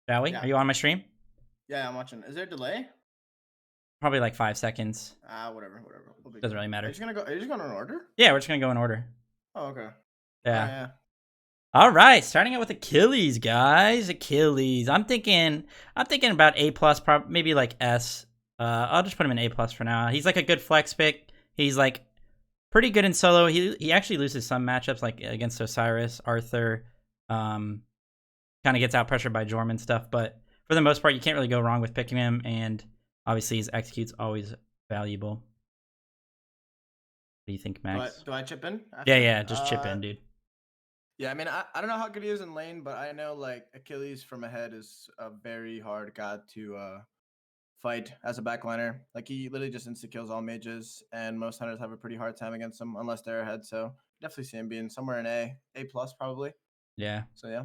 Shall we? Yeah. Are you on my stream? Yeah, I'm watching. Is there a delay? Probably like 5 seconds. Whatever. We'll be Doesn't good. really matter. Are you just going in order? Yeah, we're just gonna go in order. Oh, okay. Yeah. Yeah. All right, starting out with Achilles, guys. Achilles. I'm thinking about A plus, maybe like S. I'll just put him in A plus for now. He's like a good flex pick. He's like pretty good in solo. He actually loses some matchups like against Osiris, Arthur. Kind of gets out pressured by Jorm and stuff, but for the most part, you can't really go wrong with picking him. And obviously, his execute's always valuable. What do you think, Max? Do I chip in? Yeah, just chip in, dude. Yeah, I mean, I don't know how good he is in lane, but I know like Achilles from ahead is a very hard god to fight as a backliner. Like he literally just insta kills all mages, and most hunters have a pretty hard time against him unless they're ahead. So definitely see him being somewhere in A plus probably. Yeah. So yeah.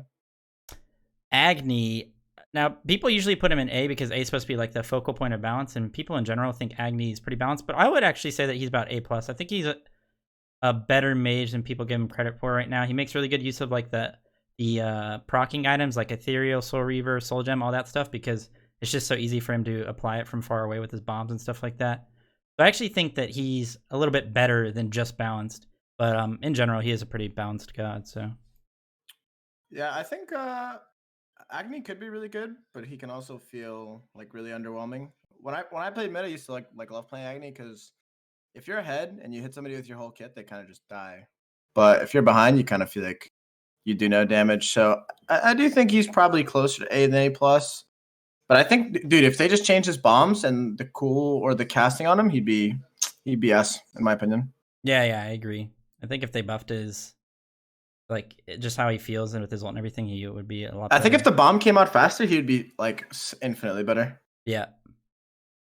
Agni. Now, people usually put him in A because A is supposed to be like the focal point of balance, and people in general think Agni is pretty balanced. But I would actually say that he's about A plus. I think he's a better mage than people give him credit for right now. He makes really good use of like the proccing items like Ethereal, Soul Reaver, Soul Gem, all that stuff, because it's just so easy for him to apply it from far away with his bombs and stuff like that. So I actually think that he's a little bit better than just balanced. But in general, he is a pretty balanced god. So yeah, I think Agni could be really good, but he can also feel like really underwhelming. When I played meta, I used to like love playing Agni because if you're ahead and you hit somebody with your whole kit, they kind of just die. But if you're behind, you kind of feel like you do no damage. So I do think he's probably closer to A than A plus. But I think, dude, if they just change his bombs and the cool or the casting on him, he'd be S in my opinion. yeah, I agree. I think if they buffed his like just how he feels and with his ult and everything, he would be a lot better. I think if the bomb came out faster, he'd be like infinitely better. Yeah.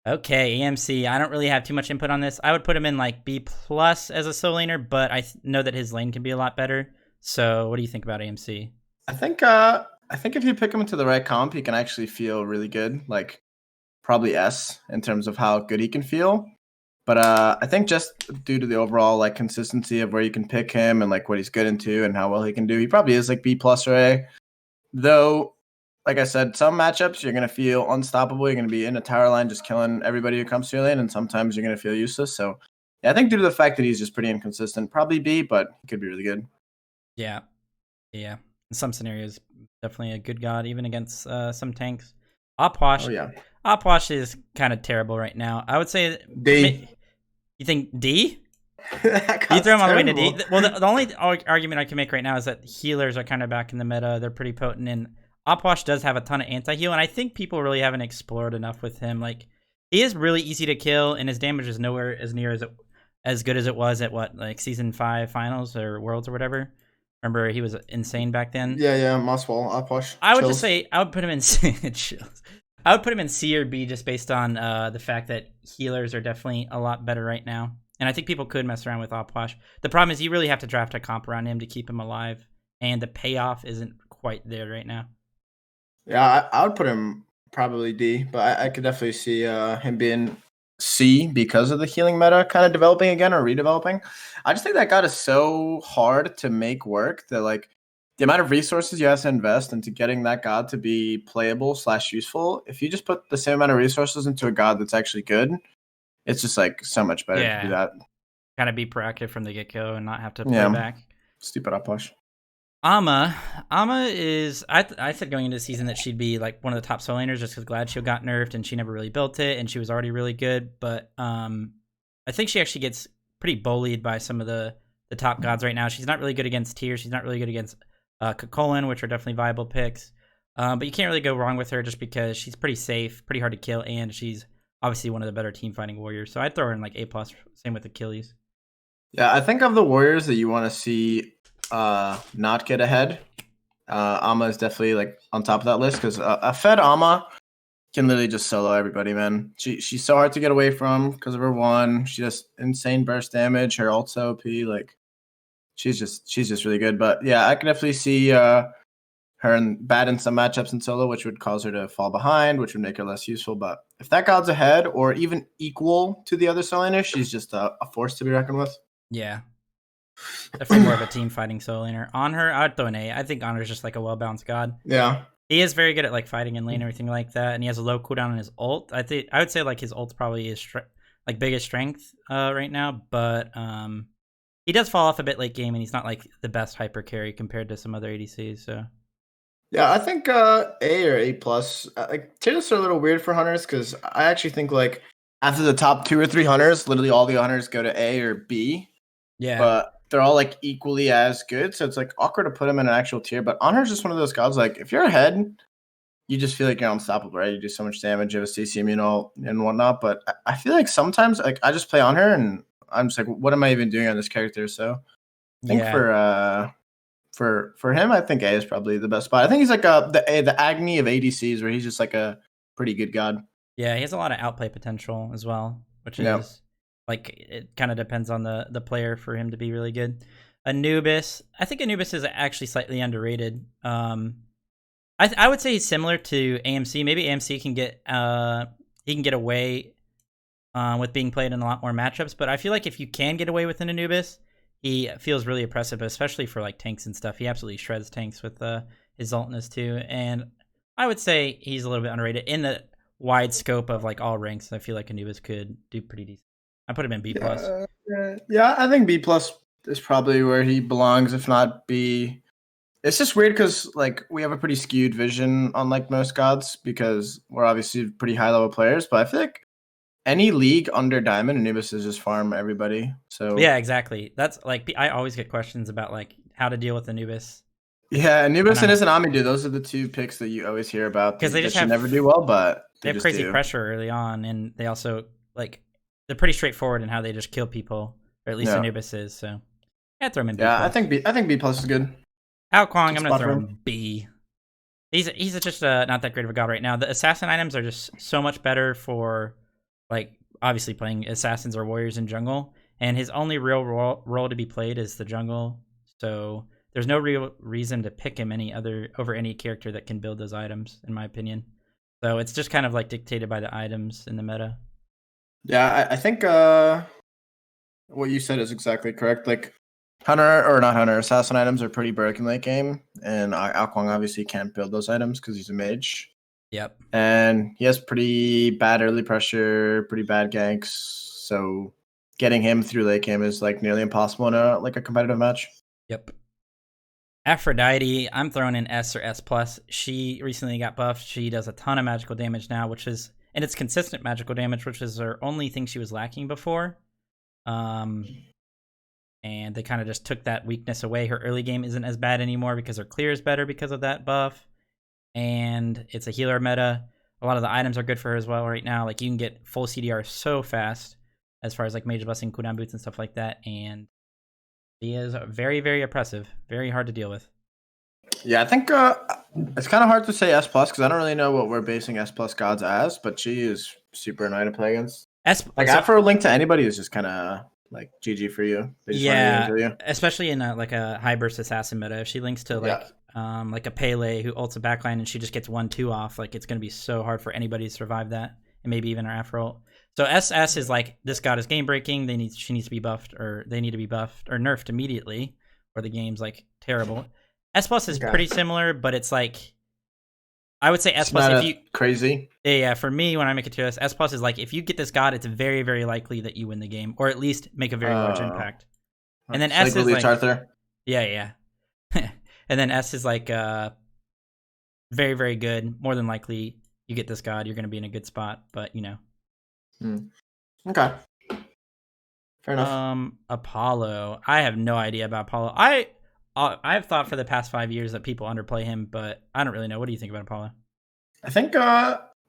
Okay, AMC. I don't really have too much input on this. I would put him in like B plus as a solo laner, but I know that his lane can be a lot better. So, what do you think about AMC? I think if you pick him into the right comp, he can actually feel really good. Like probably S in terms of how good he can feel. But I think just due to the overall like consistency of where you can pick him and like what he's good into and how well he can do, he probably is like B plus or A. Though, like I said, some matchups you're gonna feel unstoppable. You're gonna be in a tower line just killing everybody who comes to your lane, and sometimes you're gonna feel useless. So yeah, I think due to the fact that he's just pretty inconsistent, probably B, but he could be really good. Yeah. In some scenarios, definitely a good god, even against some tanks. Opwash. Oh yeah. Opwash is kind of terrible right now. I would say D. You think D? You throw him all the way to D? Well, the only argument I can make right now is that healers are kind of back in the meta. They're pretty potent, and Opwash does have a ton of anti-heal, and I think people really haven't explored enough with him. Like, he is really easy to kill, and his damage is nowhere as near as good as it was at like Season 5 Finals or Worlds or whatever. Remember, he was insane back then? Yeah, Mosswall, Opwash. I would just say, I would put him in I would put him in C or B just based on the fact that healers are definitely a lot better right now. And I think people could mess around with Opwash. The problem is you really have to draft a comp around him to keep him alive. And the payoff isn't quite there right now. Yeah, I would put him probably D, but I could definitely see him being C because of the healing meta kind of developing again or redeveloping. I just think that god is so hard to make work that like the amount of resources you have to invest into getting that god to be playable / useful, if you just put the same amount of resources into a god that's actually good, it's just like so much better to do that. Kind of be proactive from the get-go and not have to play back. Stupid Opwash. Alma is, I said going into the season that she'd be like one of the top solo laners just because Gladio got nerfed and she never really built it and she was already really good. But I think she actually gets pretty bullied by some of the top gods right now. She's not really good against Tyr. She's not really good against Kokolin, which are definitely viable picks. But you can't really go wrong with her just because she's pretty safe, pretty hard to kill, and she's obviously one of the better team fighting warriors. So I'd throw her in like A+, same with Achilles. Yeah, I think of the warriors that you want to see not get ahead, Alma is definitely like on top of that list because a fed Alma can literally just solo everybody, man. She's so hard to get away from because of her one. She does insane burst damage. Her ult's OP. Like she's just really good. But yeah, I can definitely see her bad in some matchups in solo, which would cause her to fall behind, which would make her less useful. But if that god's ahead or even equal to the other solo laner, she's just a force to be reckoned with. Yeah. Definitely more of a team fighting solo laner. On her, I'd throw an A. I think Honor's just like a well-balanced god. Yeah. He is very good at like fighting in lane and everything like that, and he has a low cooldown on his ult. I would say like his ult's probably his like biggest strength right now, but he does fall off a bit late game, and he's not like the best hyper carry compared to some other ADCs. So Yeah, I think A or A plus. Like tier lists are a little weird for hunters because I actually think like after the top 2 or 3 hunters, literally all the hunters go to A or B. yeah, But they're all like equally as good. So it's like awkward to put them in an actual tier. But Honor's just one of those gods. Like if you're ahead, you just feel like you're unstoppable, right? You do so much damage, you have a CC immune and whatnot. But I feel like sometimes like I just play on her and I'm just like, what am I even doing on this character? So I think for him, I think A is probably the best spot. I think he's like the Agni of ADCs, where he's just like a pretty good god. Yeah, he has a lot of outplay potential as well, which Yeah. is like it kind of depends on the player for him to be really good. Anubis, I think Anubis is actually slightly underrated. I would say he's similar to AMC. Maybe AMC can get he can get away with being played in a lot more matchups, but I feel like if you can get away with an Anubis, he feels really oppressive, especially for like tanks and stuff. He absolutely shreds tanks with his ultness too, and I would say he's a little bit underrated in the wide scope of like all ranks. I feel like Anubis could do pretty decent. I put him in B plus. Yeah, I think B plus is probably where he belongs, if not B. It's just weird because like we have a pretty skewed vision on like most gods because we're obviously pretty high level players, but I feel like any league under Diamond, Anubis is just farm everybody. So Yeah, exactly. That's like I always get questions about like how to deal with Anubis. yeah, Anubis and Amidu, those are the two picks that you always hear about because they just have never do well, but they have crazy pressure early on, and they also like they're pretty straightforward in how they just kill people, or at least Anubis is. So yeah, throw him in B+. Yeah, I think B plus is good. Ao Kwang, I'm gonna throw him B. He's just not that great of a god right now. The assassin items are just so much better for like obviously playing assassins or warriors in jungle, and his only real role to be played is the jungle. So there's no real reason to pick him over any character that can build those items, in my opinion. So it's just kind of like dictated by the items in the meta. Yeah, I think what you said is exactly correct. Like assassin items are pretty broken late game, and Ao Kwang obviously can't build those items because he's a mage. Yep. And he has pretty bad early pressure, pretty bad ganks. So getting him through late game is like nearly impossible in a competitive match. Yep. Aphrodite, I'm throwing in S or S plus. She recently got buffed. She does a ton of magical damage now, and it's consistent magical damage, which is her only thing she was lacking before. And they kind of just took that weakness away. Her early game isn't as bad anymore because her clear is better because of that buff. And it's a healer meta. A lot of the items are good for her as well right now. Like you can get full CDR so fast as far as like Mage Blessing, cooldown boots, and stuff like that. And she is very, very oppressive. Very hard to deal with. Yeah, I think it's kind of hard to say S plus because I don't really know what we're basing S plus gods as, but she is super annoying to play against. Afro Link to anybody is just kind of like GG for you. Especially in a high burst assassin meta. If she links to like a Pele who ults a backline and she just gets 1-2 off, like it's going to be so hard for anybody to survive that, and maybe even her Afro ult. So SS is like, this god is game breaking. She needs to be buffed, or they need to be buffed or nerfed immediately, or the game's like terrible. S plus is pretty similar, but it's like, I would say S plus if you crazy. Yeah, for me when I make a tier list, S plus is like if you get this god, it's very, very likely that you win the game, or at least make a very large impact. And then S is like Arthur. Yeah. And then S is like very, very good. More than likely you get this god, you're gonna be in a good spot, but you know. Okay. Fair enough. Apollo. I have no idea about Apollo. I've thought for the past 5 years that people underplay him, but I don't really know. What do you think about Apollo? I think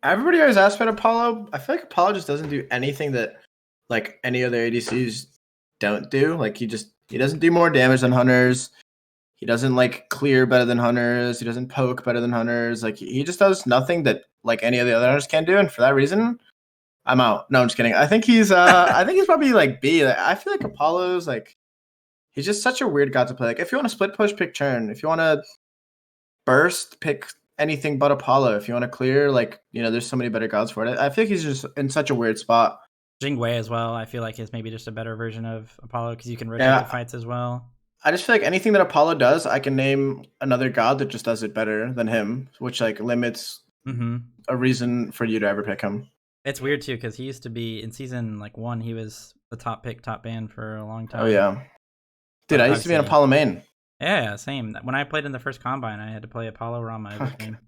everybody always asks about Apollo. I feel like Apollo just doesn't do anything that like any other ADCs don't do. Like he doesn't do more damage than hunters. He doesn't like clear better than hunters. He doesn't poke better than hunters. Like he just does nothing that like any of the other hunters can do. And for that reason, I'm out. No, I'm just kidding. I think he's probably like B. Like, I feel like Apollo's like he's just such a weird god to play. Like if you want to split push, pick Churn. If you want to burst, pick anything but Apollo. If you want to clear, like there's so many better gods for it. I feel like he's just in such a weird spot. Jingwei as well. I feel like is maybe just a better version of Apollo because you can rotate the fights as well. I just feel like anything that Apollo does, I can name another god that just does it better than him, which like limits a reason for you to ever pick him. It's weird too because he used to be in season like 1. He was the top pick, top ban for a long time. Oh yeah, dude, But I used to be an Apollo main. Yeah, same. When I played in the first combine, I had to play Apollo Rama every game.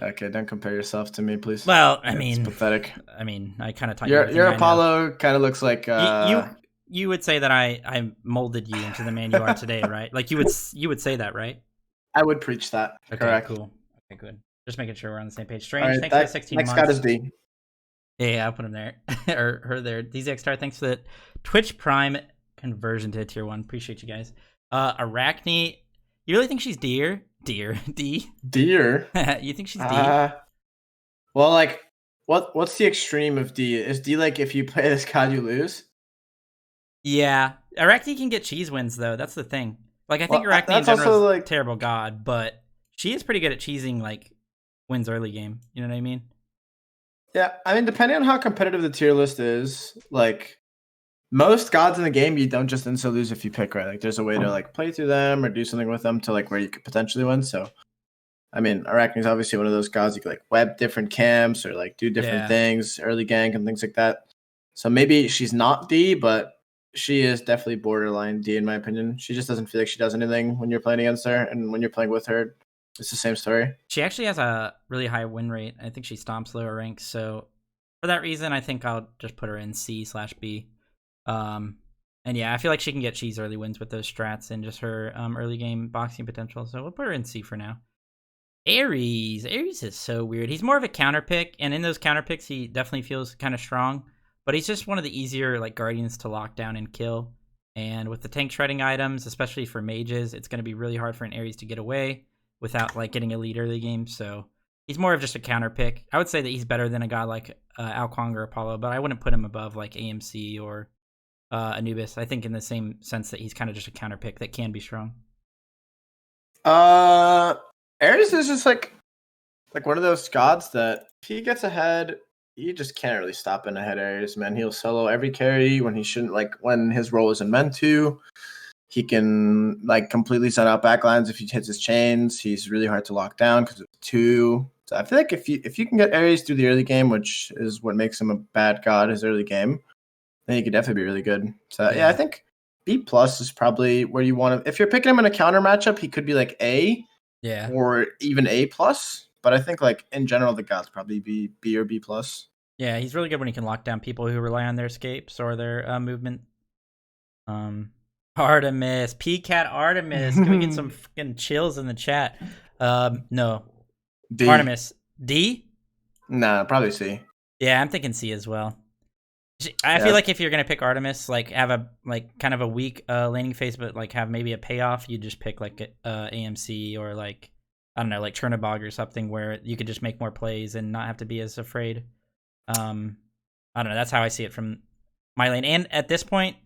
Okay, don't compare yourself to me, please. Well, I mean, it's pathetic. I mean, I kind of taught your Apollo kind of looks like you would say that I molded you into the man you are today, right? Like you would say that, right? I would preach that. Okay, correct. Cool. Okay, good. Just making sure we're on the same page. Strange, right, thanks for the 16 next months. god is D. Yeah, I'll put him there. or her there. DZX Star, thanks for the Twitch Prime conversion to tier 1. Appreciate you guys. Arachne, you really think she's D? Deer. You think she's D? Well, like, what's the extreme of D? Is D like if you play this god you lose? Yeah, Arachne can get cheese wins though. That's the thing. Like I think Arachne in general is like terrible god, but she is pretty good at cheesing like wins early game. You know what I mean? Yeah, I mean depending on how competitive the tier list is, like most gods in the game you don't just insta lose if you pick right. Like there's a way to like play through them or do something with them to like where you could potentially win. So I mean Arachne is obviously one of those gods you could like web different camps or like do different things, early gank and things like that. So maybe she's not D, but she is definitely borderline D in my opinion. She just doesn't feel like she does anything when you're playing against her, and when you're playing with her, it's the same story. She actually has a really high win rate. I think she stomps lower ranks, so for that reason, I think I'll just put her in C/B. And yeah, I feel like she can get cheese early wins with those strats and just her early game boxing potential. So we'll put her in C for now. Aries is so weird. He's more of a counter pick, and in those counter picks, he definitely feels kind of strong. But he's just one of the easier like guardians to lock down and kill. And with the tank shredding items, especially for mages, it's going to be really hard for an Aries to get away without like getting a lead early game. So he's more of just a counter pick. I would say that he's better than a guy like Alquang or Apollo, but I wouldn't put him above like AMC or Anubis. I think in the same sense that he's kind of just a counter pick that can be strong. Aries is just like one of those gods that if he gets ahead, you just can't really stop in ahead Aries, man. He'll solo every carry when he shouldn't, like when his role isn't meant to. He can like completely set out backlines if he hits his chains. He's really hard to lock down because of 2. So I feel like if you can get Aries through the early game, which is what makes him a bad god, his early game, then he could definitely be really good. So yeah I think B+ is probably where you want to. If you're picking him in a counter matchup, he could be like A, or even A+. But I think, like in general, the gods probably be B or B+. Yeah, he's really good when he can lock down people who rely on their escapes or their movement. Artemis, PCAT Artemis. Can we get some fucking chills in the chat? No. D. Artemis. D? Nah, probably C. Yeah, I'm thinking C as well. I feel like if you're gonna pick Artemis, like have a like kind of a weak laning phase, but like have maybe a payoff, you just pick like AMC or like I don't know, like Chernobog or something where you could just make more plays and not have to be as afraid. I don't know. That's how I see it from my lane. And at this point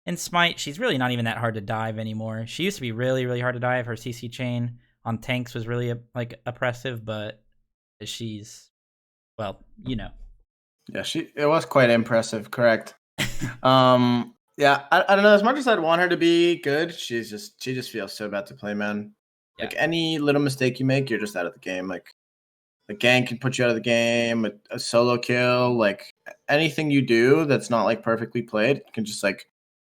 in Smite, she's really not even that hard to dive anymore. She used to be really, really hard to dive. Her CC chain on tanks was really like oppressive, but she's, well, you know. Yeah, it was quite impressive. Correct. Yeah, I don't know. As much as I'd want her to be good, she just feels so bad to play, man. Yeah. Like any little mistake you make, you're just out of the game. Like the gank can put you out of the game. A solo kill, like anything you do that's not like perfectly played can just like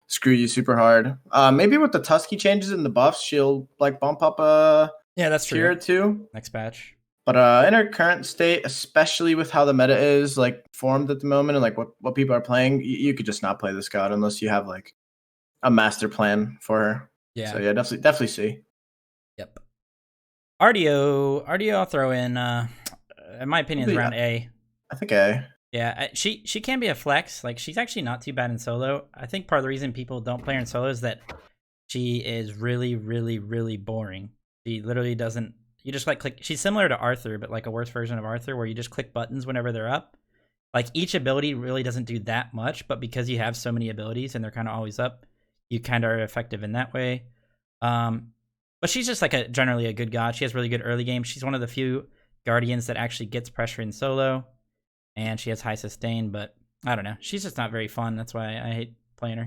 screw you super hard. Maybe with the Tusky changes in the buffs, she'll like bump up a that's tier or 2 next patch. But in her current state, especially with how the meta is like formed at the moment and like what people are playing, you could just not play this god unless you have like a master plan for her. Yeah. So yeah, definitely see. Yep. Ardio, I'll throw in my opinion is around A. I think A. Yeah, she can be a flex. Like she's actually not too bad in solo. I think part of the reason people don't play her in solo is that she is really, really, really boring. She literally doesn't. You just like click. She's similar to Arthur, but like a worse version of Arthur, where you just click buttons whenever they're up. Like each ability really doesn't do that much, but because you have so many abilities and they're kind of always up, you kind of are effective in that way. But she's just like generally a good god. She has really good early game. She's one of the few guardians that actually gets pressure in solo, and she has high sustain. But I don't know. She's just not very fun. That's why I hate playing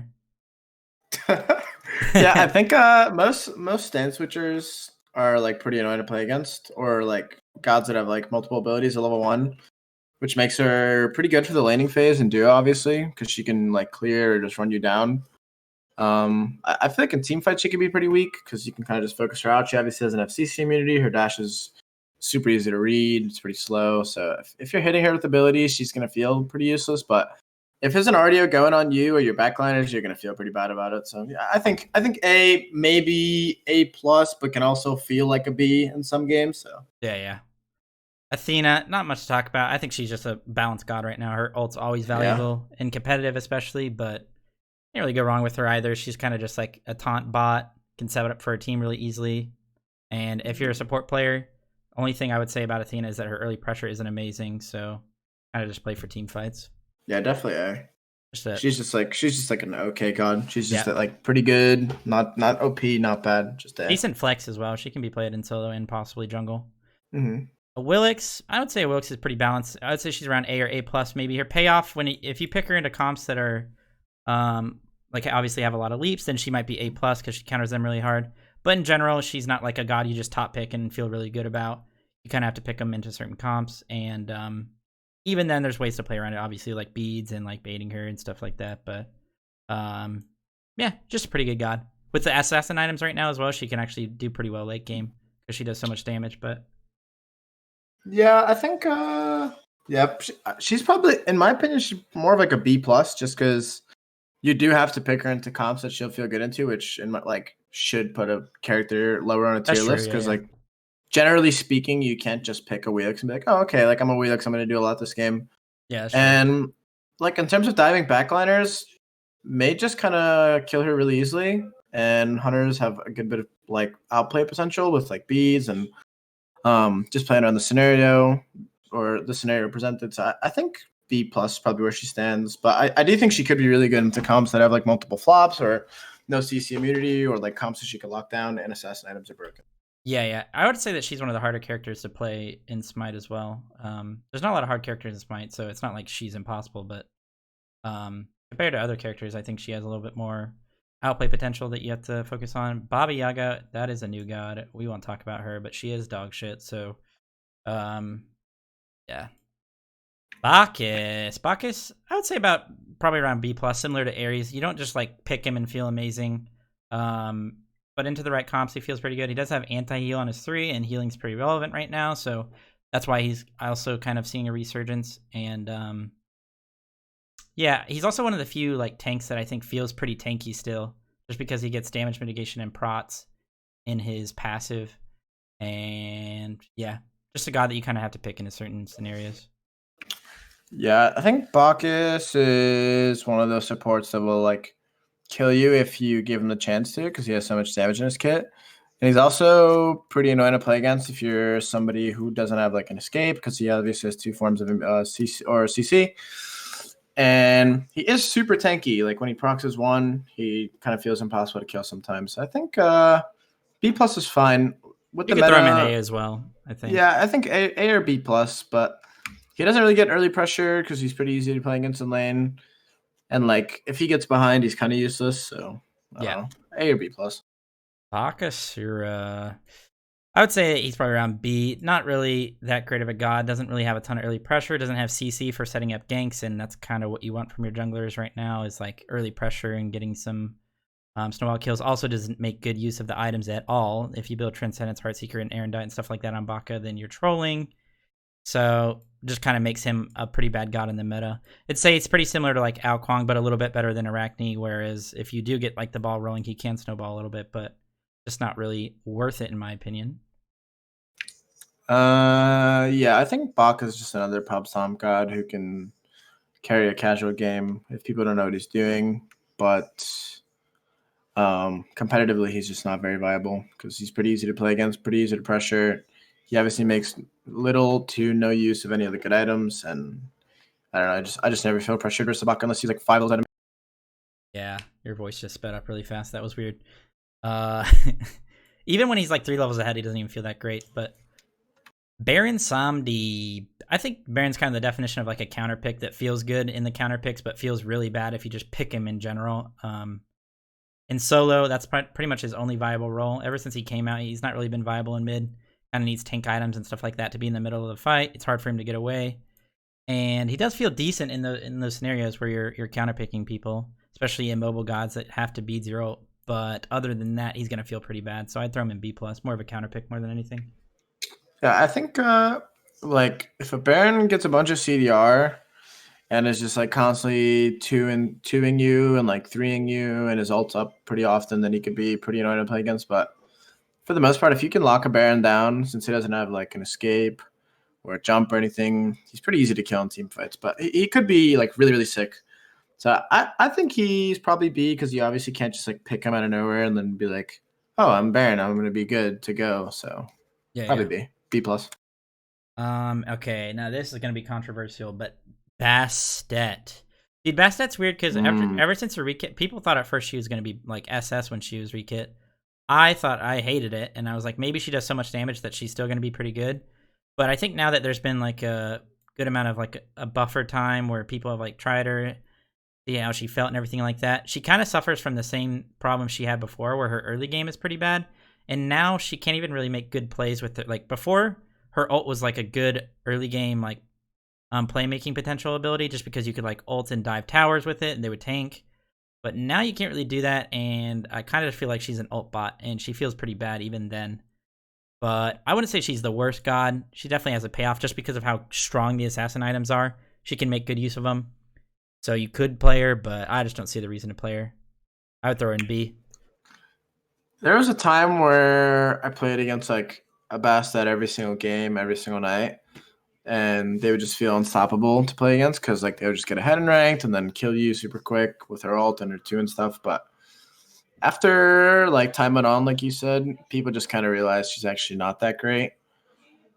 her. Yeah, I think most stand switchers are like pretty annoying to play against, or like gods that have like multiple abilities at level 1, which makes her pretty good for the laning phase and duo, obviously, because she can like clear or just run you down. I feel like in team fight she can be pretty weak because you can kind of just focus her out. She obviously doesn't have CC immunity. Her dash is super easy to read. It's pretty slow. So if you're hitting her with abilities, she's gonna feel pretty useless. But if there's an RDO going on you or your backliners, you're gonna feel pretty bad about it. So yeah, I think A, maybe A plus, but can also feel like a B in some games. So Yeah. Athena, not much to talk about. I think she's just a balanced god right now. Her ult's always yeah, valuable in competitive, especially, but can't really go wrong with her either. She's kind of just like a taunt bot, can set it up for a team really easily. And if you're a support player, only thing I would say about Athena is that her early pressure isn't amazing, so kind of just play for team fights. yeah, definitely A. Just a, She's just like an okay god. She's just yeah, like pretty good, not OP, not bad, just A. decent flex as well. She can be played in solo and possibly jungle. Mm-hmm. A Willix, I would say Willix is pretty balanced. I would say she's around A or A plus maybe. Her payoff if you pick her into comps that are like obviously have a lot of leaps, then she might be A plus because she counters them really hard. But in general, she's not like a god you just top pick and feel really good about. You kind of have to pick them into certain comps, and even then, there's ways to play around it. Obviously, like beads and like baiting her and stuff like that. But yeah, just a pretty good god with the assassin items right now as well. She can actually do pretty well late game because she does so much damage. But Yeah, I think yeah, she's probably, in my opinion, she's more of like a B plus, just because you do have to pick her into comps that she'll feel good into, which in my, like should put a character lower on a that's tier true. list, Yeah, because yeah, like generally speaking, you can't just pick a Weelix and be like, oh, okay, like I'm a Weelix, I'm gonna do a lot this game. yeah. That's true. And like in terms of diving backliners, may just kind of kill her really easily, and hunters have a good bit of like outplay potential with like beads and just playing on the scenario or the scenario presented. So I think B plus is probably where she stands. But I do think she could be really good into comps that have like multiple flops or no CC immunity, or like comps that she could lock down and assassin items are broken. Yeah. I would say that she's one of the harder characters to play in Smite as well. There's not a lot of hard characters in Smite, so it's not like she's impossible. But compared to other characters, I think she has a little bit more outplay potential that you have to focus on. Baba Yaga, that is a new god. We won't talk about her, but she is dog shit. So, yeah. Bacchus, I would say about probably around B plus, similar to Aries. You don't just like pick him and feel amazing. But into the right comps, he feels pretty good. He does have anti-heal on his 3, and healing's pretty relevant right now, so that's why he's also kind of seeing a resurgence. And yeah, he's also one of the few like tanks that I think feels pretty tanky still, just because he gets damage mitigation and prots in his passive. And yeah, just a god that you kind of have to pick into certain scenarios. Yeah, I think Bacchus is one of those supports that will like kill you if you give him the chance to, because he has so much damage in his kit. And he's also pretty annoying to play against if you're somebody who doesn't have like an escape, because he obviously has 2 forms of CC or CC. And he is super tanky. Like when he procs his 1, he kind of feels impossible to kill sometimes. I think B plus is fine with You the could throw him in A meta. as well, I think. Yeah, I think A or B plus, but he doesn't really get early pressure because he's pretty easy to play against in lane. And like if he gets behind, he's kind of useless. So I don't Yeah. know, A or B plus. Bacchus, you're I would say he's probably around B. Not really that great of a god. Doesn't really have a ton of early pressure. Doesn't have CC for setting up ganks, and that's kind of what you want from your junglers right now is like early pressure and getting some snowball kills. Also doesn't make good use of the items at all. If you build Transcendence, Heartseeker, and Erendite and stuff like that on Baka, then you're trolling. So just kind of makes him a pretty bad god in the meta. I'd say it's pretty similar to like Ao Kwang, but a little bit better than Arachne, whereas if you do get like the ball rolling, he can snowball a little bit, but just not really worth it in my opinion. Yeah, I think Baka is just another pub Tom god who can carry a casual game if people don't know what he's doing. But competitively, he's just not very viable because he's pretty easy to play against, pretty easy to pressure. He obviously makes little to no use of any of the good items, and I don't know. I just never feel pressured versus Baka unless he's like 5 those items. Yeah, your voice just sped up really fast. That was weird. Uh, even when he's like 3 levels ahead, he doesn't even feel that great. But Baron Samdi, I think Baron's kind of the definition of like a counter pick that feels good in the counter picks, but feels really bad if you just pick him in general. In solo, that's pretty much his only viable role. Ever since he came out, he's not really been viable in mid. Kind of needs tank items and stuff like that to be in the middle of the fight. It's hard for him to get away, and he does feel decent in those scenarios where you're counterpicking people, especially immobile gods that have to beat zero. But other than that, he's gonna feel pretty bad. So I'd throw him in B plus, more of a counterpick more than anything. Yeah, I think like if a Baron gets a bunch of CDR and is just like constantly twoing you and like threeing you and his ult's up pretty often, then he could be pretty annoying to play against. But for the most part, if you can lock a Baron down, since he doesn't have like an escape or a jump or anything, he's pretty easy to kill in team fights. But he could be like really, really sick. So I think he's probably B because you obviously can't just like pick him out of nowhere and then be like, oh, I'm Baron, I'm gonna be good to go. So Yeah, probably yeah. B plus. Okay, now this is gonna be controversial, but Bastet. Dude, Bastet's weird because ever since her rekit, people thought at first she was gonna be like SS when she was rekit. I thought I hated it, and I was like, maybe she does so much damage that she's still gonna be pretty good. But I think now that there's been like a good amount of like a buffer time where people have like tried her, see how she felt and everything like that, she kind of suffers from the same problem she had before, where her early game is pretty bad, and now she can't even really make good plays with it. Like before, her ult was like a good early game like playmaking potential ability, just because you could like ult and dive towers with it and they would tank. But now you can't really do that, and I kind of feel like she's an ult bot, and she feels pretty bad even then. But I wouldn't say she's the worst god. She definitely has a payoff just because of how strong the assassin items are. She can make good use of them. So you could play her, but I just don't see the reason to play her. I would throw her in B. There was a time where I played against like a Bastet every single game, every single night, and they would just feel unstoppable to play against because like they would just get ahead in ranked and then kill you super quick with her ult and her 2 and stuff. But after like time went on, like you said, people just kind of realized she's actually not that great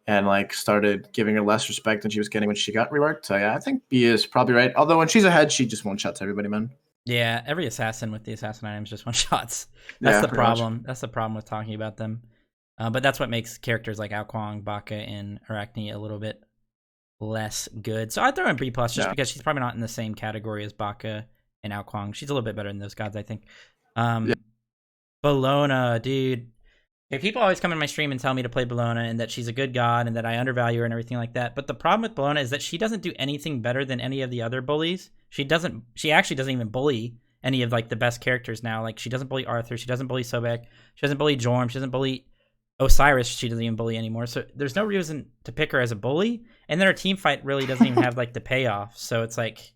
and like started giving her less respect than she was getting when she got reworked. So yeah, I think B is probably right. Although when she's ahead, she just one shots everybody, man. Yeah, every assassin with the assassin items just one shots. That's the problem. Much. That's the problem with talking about them. But that's what makes characters like Aokwang, Baka, and Arachne a little bit less good. So I'd throw in B plus just because she's probably not in the same category as Baka and Aokwang. She's a little bit better than those gods, I think. Bellona, dude. Okay, people always come in my stream and tell me to play Bellona and that she's a good god and that I undervalue her and everything like that. But the problem with Bellona is that she doesn't do anything better than any of the other bullies. She actually doesn't even bully any of like the best characters now. Like she doesn't bully Arthur, she doesn't bully Sobek, she doesn't bully Jorm, she doesn't bully Osiris, she doesn't even bully anymore. So there's no reason to pick her as a bully. And then her team fight really doesn't even have like the payoff. So it's like,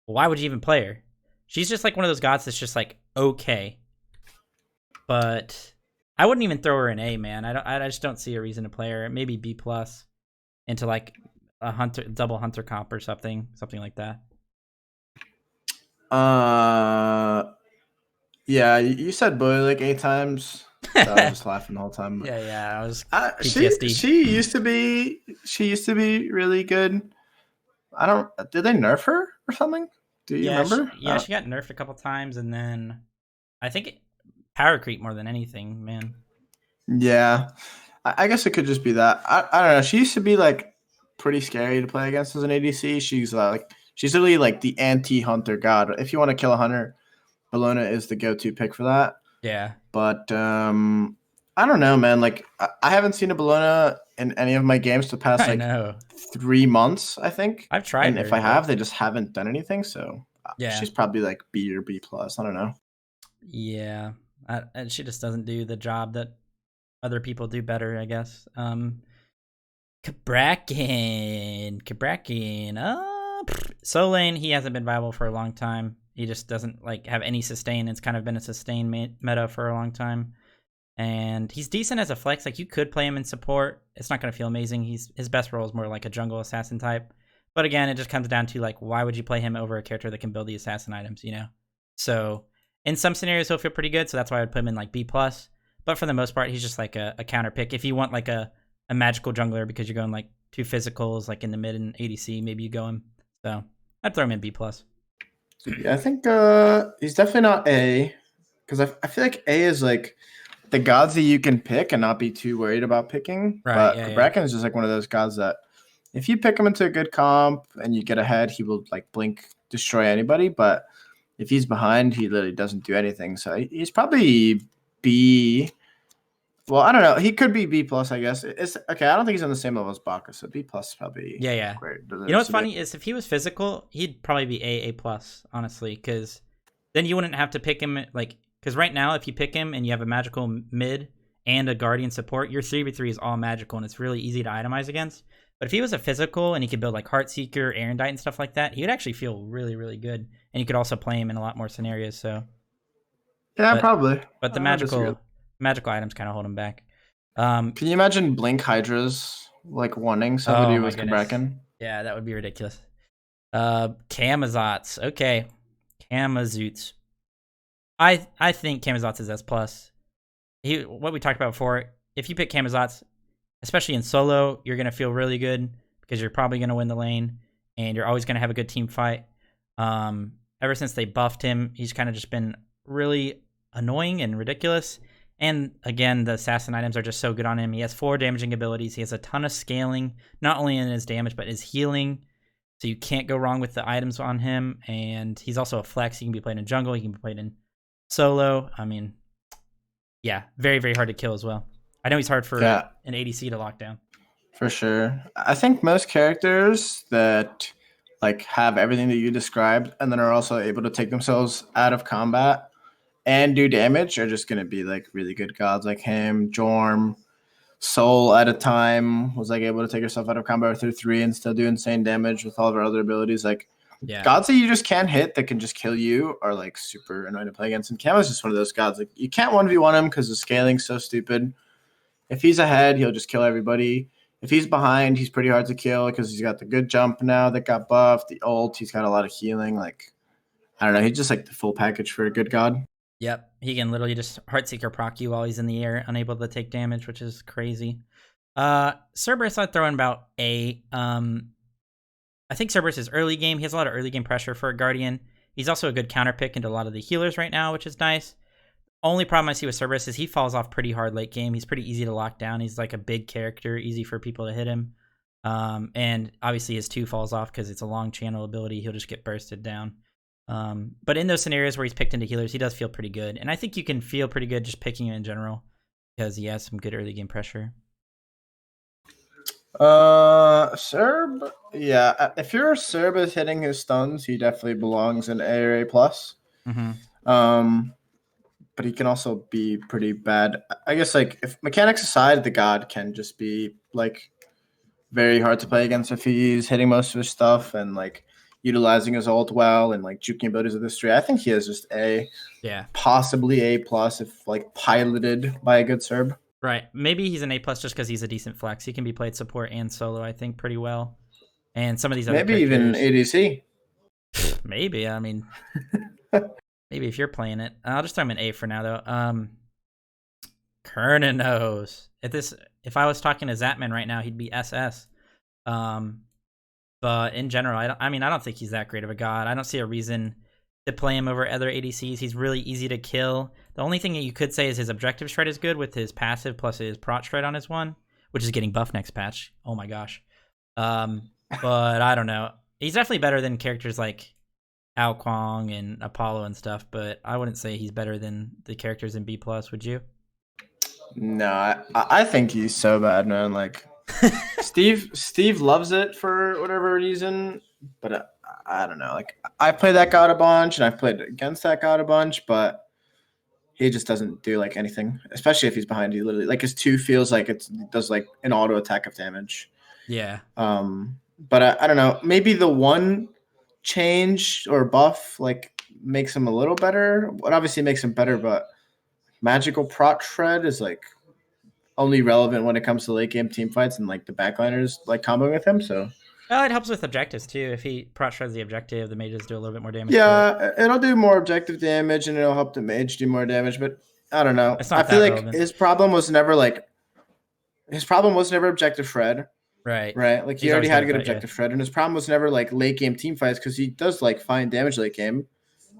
why would you even play her? She's just like one of those gods that's just like okay. But I wouldn't even throw her in A, man. I just don't see a reason to play her. Maybe B plus into like a double hunter comp or something like that. Yeah, you said bully like 8 times. So I was just laughing the whole time. Yeah, I was PTSD. She used to be really good. Did they nerf her or something? Do you remember? She got nerfed a couple times, and then I think power creep more than anything, man. Yeah, I guess it could just be that. I don't know. She used to be like pretty scary to play against as an ADC. She's literally like the anti-hunter god. If you want to kill a hunter, Bellona is the go-to pick for that. Yeah. But I don't know, man. Like I haven't seen a Bellona in any of my games the past 3 months, I think. I've tried. And if I have, they just haven't done anything. So yeah, she's probably like B or B plus. I don't know. Yeah. And she just doesn't do the job that other people do better, I guess. Cabrakan. Soul Lane, he hasn't been viable for a long time. He just doesn't like have any sustain. It's kind of been a sustain meta for a long time. And he's decent as a flex. Like you could play him in support. It's not going to feel amazing. His best role is more like a jungle assassin type. But again, it just comes down to like, why would you play him over a character that can build the assassin items, you know? So in some scenarios, he'll feel pretty good. So that's why I would put him in like B plus. But for the most part, he's just like a counter pick. If you want like a magical jungler because you're going like 2 physicals, like in the mid and ADC, maybe you go him. So I'd throw him in B plus. Yeah, I think he's definitely not A, because I feel like A is like the gods that you can pick and not be too worried about picking. Right, but Cabrakan is just like one of those gods that if you pick him into a good comp and you get ahead, he will like blink destroy anybody. But If he's behind, he literally doesn't do anything. So he's probably B. Well, I don't know. He could be B plus, I guess. It's okay. I don't think he's on the same level as Bacchus, so B plus probably Yeah, yeah. where it You know what's deserves to be. funny is if he was physical, he'd probably be A plus, honestly, because then you wouldn't have to pick him because right now if you pick him and you have a magical mid and a guardian support, your 3v3 is all magical and it's really easy to itemize against. But if he was a physical and he could build like Heartseeker, Erendite, and stuff like that, he would actually feel really, really good. And you could also play him in a lot more scenarios. So, Yeah, but probably. but the I don't disagree. magical items kind of hold him back. Can you imagine Blink Hydras like wanting somebody Oh my with goodness, Kraken? yeah, that would be ridiculous. Camazotz, okay, Camazotz. I think Camazotz is S plus. What we talked about before. If you pick Camazotz, especially in solo, you're gonna feel really good because you're probably gonna win the lane, and you're always gonna have a good team fight. Ever since they buffed him, he's kind of just been really annoying and ridiculous. And again, the assassin items are just so good on him. He has 4 damaging abilities. He has a ton of scaling, not only in his damage but his healing. So you can't go wrong with the items on him. And he's also a flex. He can be played in jungle. He can be played in solo. I mean, yeah, very, very hard to kill as well. I know he's hard for an ADC to lock down. For sure. I think most characters that like have everything that you described and then are also able to take themselves out of combat and do damage are just going to be like really good gods like him. Jorm, Soul at a time was like able to take herself out of combat through 3 and still do insane damage with all of her other abilities. Like gods that you just can't hit that can just kill you are like super annoying to play against. And Cam is just one of those gods. Like you can't 1v1 him because the scaling's so stupid. If he's ahead, he'll just kill everybody. If he's behind, he's pretty hard to kill because he's got the good jump now that got buffed, the ult, he's got a lot of healing. Like, I don't know, he's just like the full package for a good god. Yep, he can literally just Heartseeker proc you while he's in the air, unable to take damage, which is crazy. Cerberus I'd throw in about A. I think Cerberus is early game. He has a lot of early game pressure for a Guardian. He's also a good counter pick into a lot of the healers right now, which is nice. Only problem I see with Cerberus is he falls off pretty hard late game. He's pretty easy to lock down. He's like a big character, easy for people to hit him. And obviously his 2 falls off because it's a long channel ability. He'll just get bursted down. But in those scenarios where he's picked into healers, he does feel pretty good. And I think you can feel pretty good just picking him in general because he has some good early game pressure. Cerb, yeah. If your Cerb is hitting his stuns, he definitely belongs in A or A plus. Mm-hmm. But he can also be pretty bad. I guess like if mechanics aside, the god can just be like very hard to play against if he's hitting most of his stuff and like utilizing his ult well and like juking abilities of this tree. I think he has just A, possibly A plus if like piloted by a good Cerb. Right. Maybe he's an A plus just because he's a decent flex. He can be played support and solo, I think, pretty well. And some of these other maybe even ADC. Maybe. I mean, maybe if you're playing it. I'll just throw him an A for now, though. Kernanos. If I was talking to Zatman right now, he'd be SS. But in general, I don't think he's that great of a god. I don't see a reason to play him over other ADCs. He's really easy to kill. The only thing that you could say is his objective shred is good with his passive plus his prot shred on his one, which is getting buffed next patch. Oh my gosh. But I don't know. He's definitely better than characters like Ao Kwang and Apollo and stuff, but I wouldn't say he's better than the characters in B+, would you? No, I think he's so bad, man. Like Steve loves it for whatever reason, but I don't know. Like I play that god a bunch, and I've played against that god a bunch, but he just doesn't do like anything. Especially if he's behind you, literally. Like his 2 feels like it does like an auto attack of damage. Yeah. But I don't know. Maybe the one change or buff like makes him a little better. What obviously makes him better, but magical prot shred is like only relevant when it comes to late game team fights and like the backliners like comboing with him. So well, it helps with objectives too. If he prot shreds the objective, the mages do a little bit more damage. Yeah, it'll do more objective damage and it'll help the mage do more damage. But I don't know. I feel like relevant. His problem was never objective shred. Right. Like he already had a good objective shred, and his problem was never like late game team fights because he does like fine damage late game.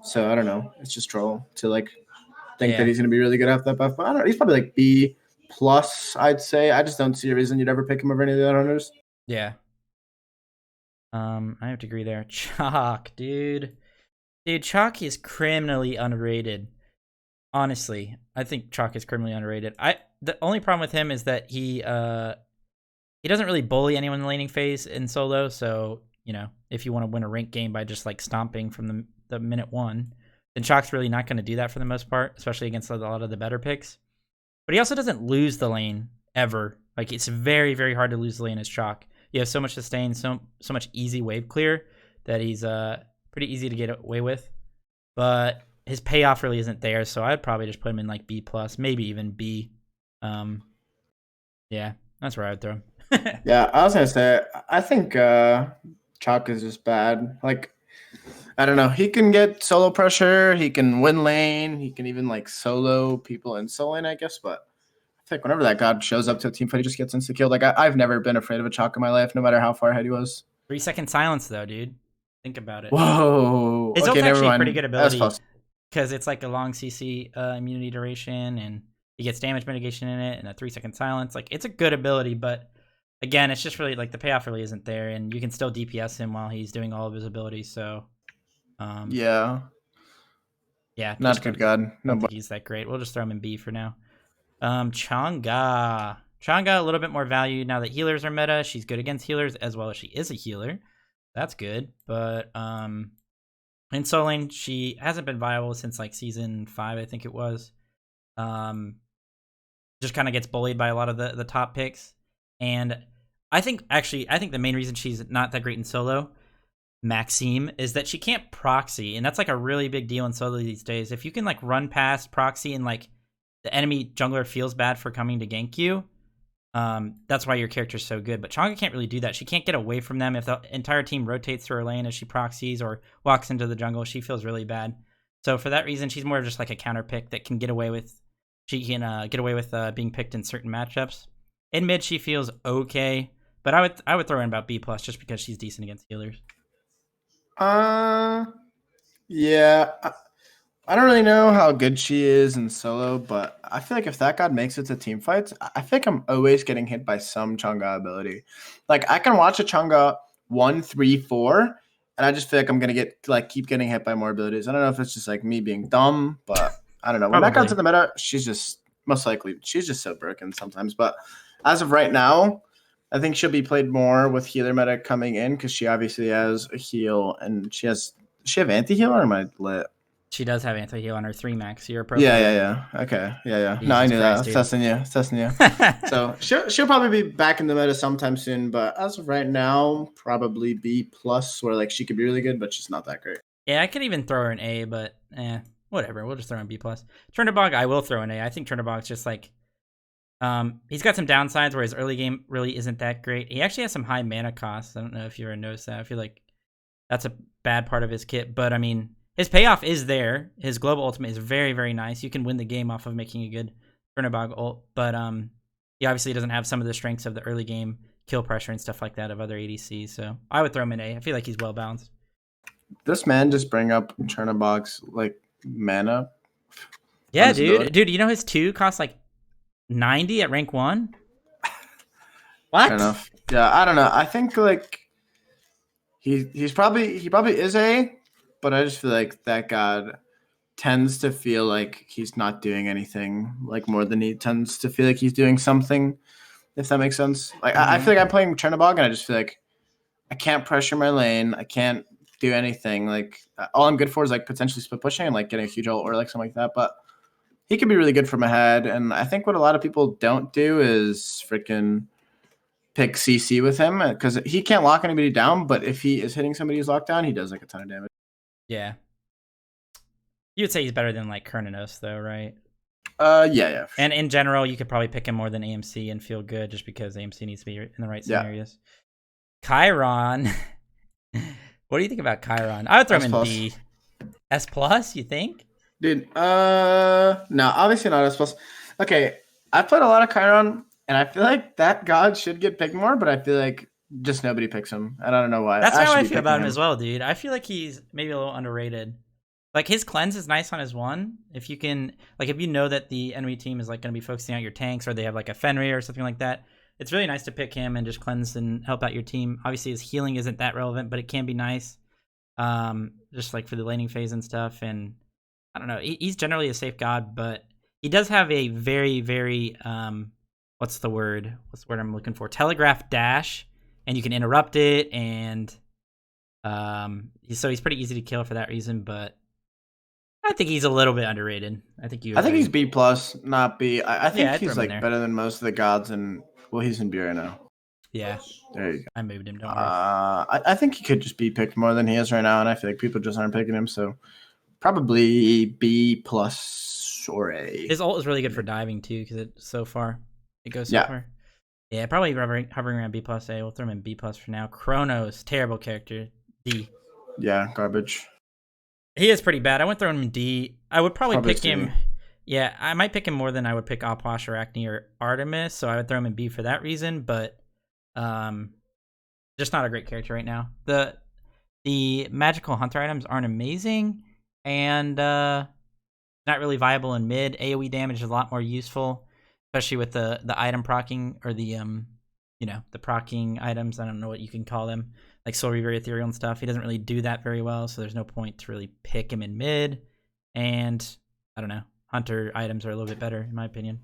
So I don't know. It's just troll to like think that he's gonna be really good after that buff. But I don't know. He's probably like B plus, I'd say. I just don't see a reason you'd ever pick him over any of the other hunters. Yeah. I have to agree there. Chalk, dude. Dude, Chalk is criminally underrated. Honestly, I think Chalk is criminally underrated. The only problem with him is that he doesn't really bully anyone in the laning phase in solo. So if you want to win a rank game by just like stomping from the minute one, then Chalk's really not going to do that for the most part, especially against a lot of the better picks. But he also doesn't lose the lane ever. Like it's very, very hard to lose the lane as Chalk. You have so much sustain, so much easy wave clear that he's pretty easy to get away with. But his payoff really isn't there, so I'd probably just put him in like B+, maybe even B. Yeah, that's where I would throw him. Yeah, I was gonna say, I think Chalk is just bad. Like, I don't know. He can get solo pressure. He can win lane. He can even like solo people in solo lane, I guess. But I think whenever that god shows up to a team fight, he just gets insta killed. Like I've never been afraid of a Chalk in my life, no matter how far ahead he was. 3-second silence though, dude. Think about it. Whoa. His ult's actually a pretty good That's ability because it's like a long CC immunity duration, and he gets damage mitigation in it, and a 3-second silence. Like it's a good ability, but again, it's just really like the payoff really isn't there, and you can still DPS him while he's doing all of his abilities. So, yeah, not a good god. I don't think he's that great. We'll just throw him in B for now. Chang'e, a little bit more value now that healers are meta. She's good against healers as well as she is a healer. That's good, but in solo lane she hasn't been viable since like season 5, I think it was. Just kind of gets bullied by a lot of the top picks. And I think the main reason she's not that great in solo, Maxime, is that she can't proxy, and that's like a really big deal in solo these days. If you can like run past proxy and like the enemy jungler feels bad for coming to gank you, that's why your character's so good. But Chang'e can't really do that. She can't get away from them. If the entire team rotates through her lane as she proxies or walks into the jungle, she feels really bad. So for that reason, she's more of just like a counter pick that can get away with. She can get away with being picked in certain matchups. In mid, she feels okay, but I would throw in about B+ just because she's decent against healers. Yeah. I don't really know how good she is in solo, but I feel like if that god makes it to team fights, I think I'm always getting hit by some Chang'e ability. Like I can watch a Chang'e 1, 3, 4, and I just feel like I'm gonna keep getting hit by more abilities. I don't know if it's just like me being dumb, but I don't know. When that god's in the meta, she's just so broken sometimes. But as of right now, I think she'll be played more with healer meta coming in because she obviously has a heal, and does she have anti-heal, or am I lit? She does have anti-heal on her 3 max. You're a pro. Yeah. Okay. Yeah. Jesus, no, I knew that. Testing you. So she'll probably be back in the meta sometime soon, but as of right now, probably B+, where like she could be really good, but she's not that great. Yeah, I could even throw her an A, but whatever. We'll just throw in B+. Chernobog, I will throw an A. I think Chernobog's just like he's got some downsides where his early game really isn't that great. He actually has some high mana costs. I don't know if you ever noticed that. I feel like that's a bad part of his kit, but I mean, his payoff is there. His global ultimate is very, very nice. You can win the game off of making a good Chernobog ult, but he obviously doesn't have some of the strengths of the early game kill pressure and stuff like that of other ADCs. So I would throw him in A. I feel like he's well balanced. This man just bring up Chernobog's like mana. Yeah, dude. You know his 2 costs like 90 at rank 1. What? Fair enough. Yeah, I don't know. I think like he probably is A, but I just feel like that god tends to feel like he's not doing anything like more than he tends to feel like he's doing something, if that makes sense. Like I feel like I'm playing Chernobog and I just feel like I can't pressure my lane. I can't do anything. Like all I'm good for is like potentially split pushing and like getting a huge ult or like something like that. But he could be really good from ahead. And I think what a lot of people don't do is freaking pick CC with him because he can't lock anybody down. But if he is hitting somebody who's locked down, he does like a ton of damage. Yeah. You would say he's better than like Kernanos though, right? Yeah. Sure. And in general, you could probably pick him more than AMC and feel good just because AMC needs to be in the right scenarios. Chiron. What do you think about Chiron? I would throw him in B. S+, you think? Dude, no, obviously not S+. Okay, I played a lot of Chiron, and I feel like that god should get picked more, but I feel like just nobody picks him, and I don't know why. That's how I feel about him as well, dude. I feel like he's maybe a little underrated. Like his cleanse is nice on his 1. If you can, like, if you know that the enemy team is like going to be focusing on your tanks, or they have like a Fenrir or something like that, it's really nice to pick him and just cleanse and help out your team. Obviously, his healing isn't that relevant, but it can be nice. just like for the laning phase and stuff. And I don't know, he's generally a safe god, but he does have a very, very what's the word I'm looking for? Telegraph dash, and you can interrupt it, and so he's pretty easy to kill for that reason. But I think he's a little bit underrated. I think he's B plus, not B. I think I'd throw he's him in like there. better than most of the gods, and well, he's in B right now. Yeah, There you go. I moved him. Don't worry. I think he could just be picked more than he is right now, and I feel like people just aren't picking him. So probably B plus or A. His ult is really good for diving too, because it goes so far. Yeah, probably hovering around B plus A. We'll throw him in B plus for now. Kronos, terrible character. D. Yeah, garbage. He is pretty bad. I wouldn't throw him in D. I would probably pick C. him. Yeah, I might pick him more than I would pick Apash, Arachne, or Artemis. So I would throw him in B for that reason. But just not a great character right now. The magical hunter items aren't amazing, and not really viable in mid. AoE damage is a lot more useful, especially with the item procking, or the the procking items. I don't know what you can call them, like Soul Reaver, Ethereal, and stuff. He doesn't really do that very well, so there's no point to really pick him in mid. And I don't know, hunter items are a little bit better in my opinion.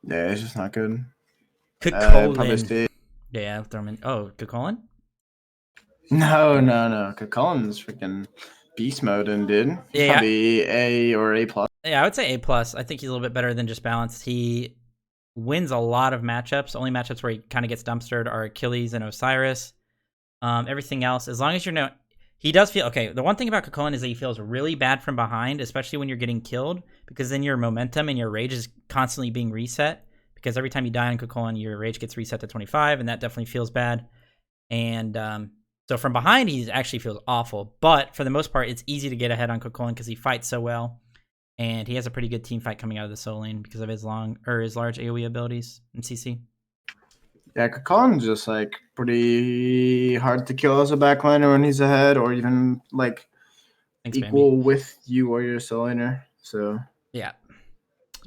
Yeah, it's just not good. Cucullin. Yeah, I'll throw him in. Oh, Cucullin? No. Cucullin's freaking beast mode, and dude. He's probably A or A plus. Yeah, I would say A plus. I think he's a little bit better than just balanced. He wins a lot of matchups. Only matchups where he kind of gets dumpstered are Achilles and Osiris. Everything else, as long as you're not, he does feel okay. The one thing about Cucullin is that he feels really bad from behind, especially when you're getting killed, because then your momentum and your rage is constantly being reset. Because every time you die on Cucullin, your rage gets reset to 25, and that definitely feels bad. And so from behind, he actually feels awful. But for the most part, it's easy to get ahead on Cucullin because he fights so well. And he has a pretty good team fight coming out of the soul lane because of his large AoE abilities in CC. Yeah, Cucullin's just like pretty hard to kill as a backliner when he's ahead, or even like equal with you or your soul laner. So yeah.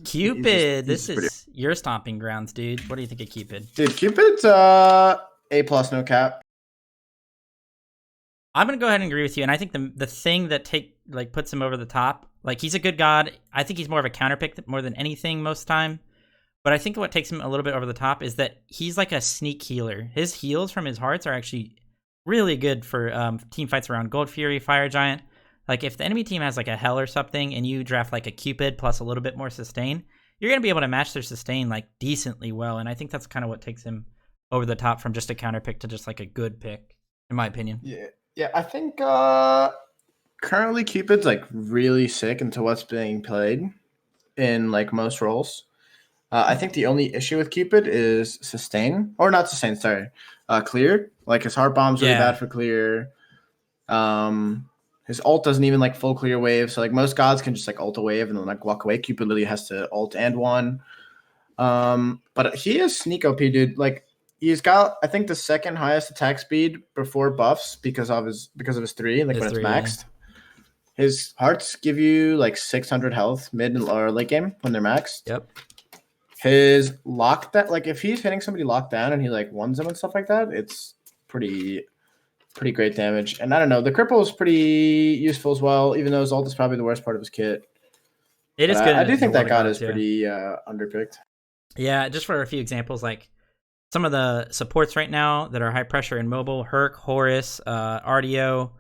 Cupid, this is your stomping grounds, dude. What do you think of Cupid? Dude, Cupid's A plus, no cap. I'm gonna go ahead and agree with you, and I think the thing that puts him over the top, like he's a good god. I think he's more of a counter pick more than anything most time. But I think what takes him a little bit over the top is that he's like a sneak healer. His heals from his hearts are actually really good for team fights around Gold Fury, Fire Giant. Like if the enemy team has like a Hell or something, and you draft like a Cupid plus a little bit more sustain, you're gonna be able to match their sustain like decently well. And I think that's kind of what takes him over the top from just a counter pick to just like a good pick, in my opinion. Yeah. I think currently Cupid's like really sick into what's being played in like most roles. I think the only issue with Cupid is sustain, or not sustain. Sorry, clear. Like his heart bomb's really bad for clear. His ult doesn't even like full clear wave. So like most gods can just like ult a wave and then like walk away. Cupid literally has to ult and one. But he is sneak OP, dude. Like he's got, I think, the second highest attack speed before buffs because of his 3. Like when it's maxed. His hearts give you like 600 health mid or late game when they're maxed. Yep. His lockdown, like if he's hitting somebody locked down and he like ones them and stuff like that, it's pretty great damage. And I don't know, the cripple is pretty useful as well, even though his ult is probably the worst part of his kit. It is good. I do think that god is pretty underpicked. Yeah, just for a few examples, like some of the supports right now that are high pressure and mobile, Herc, Horus, RDO,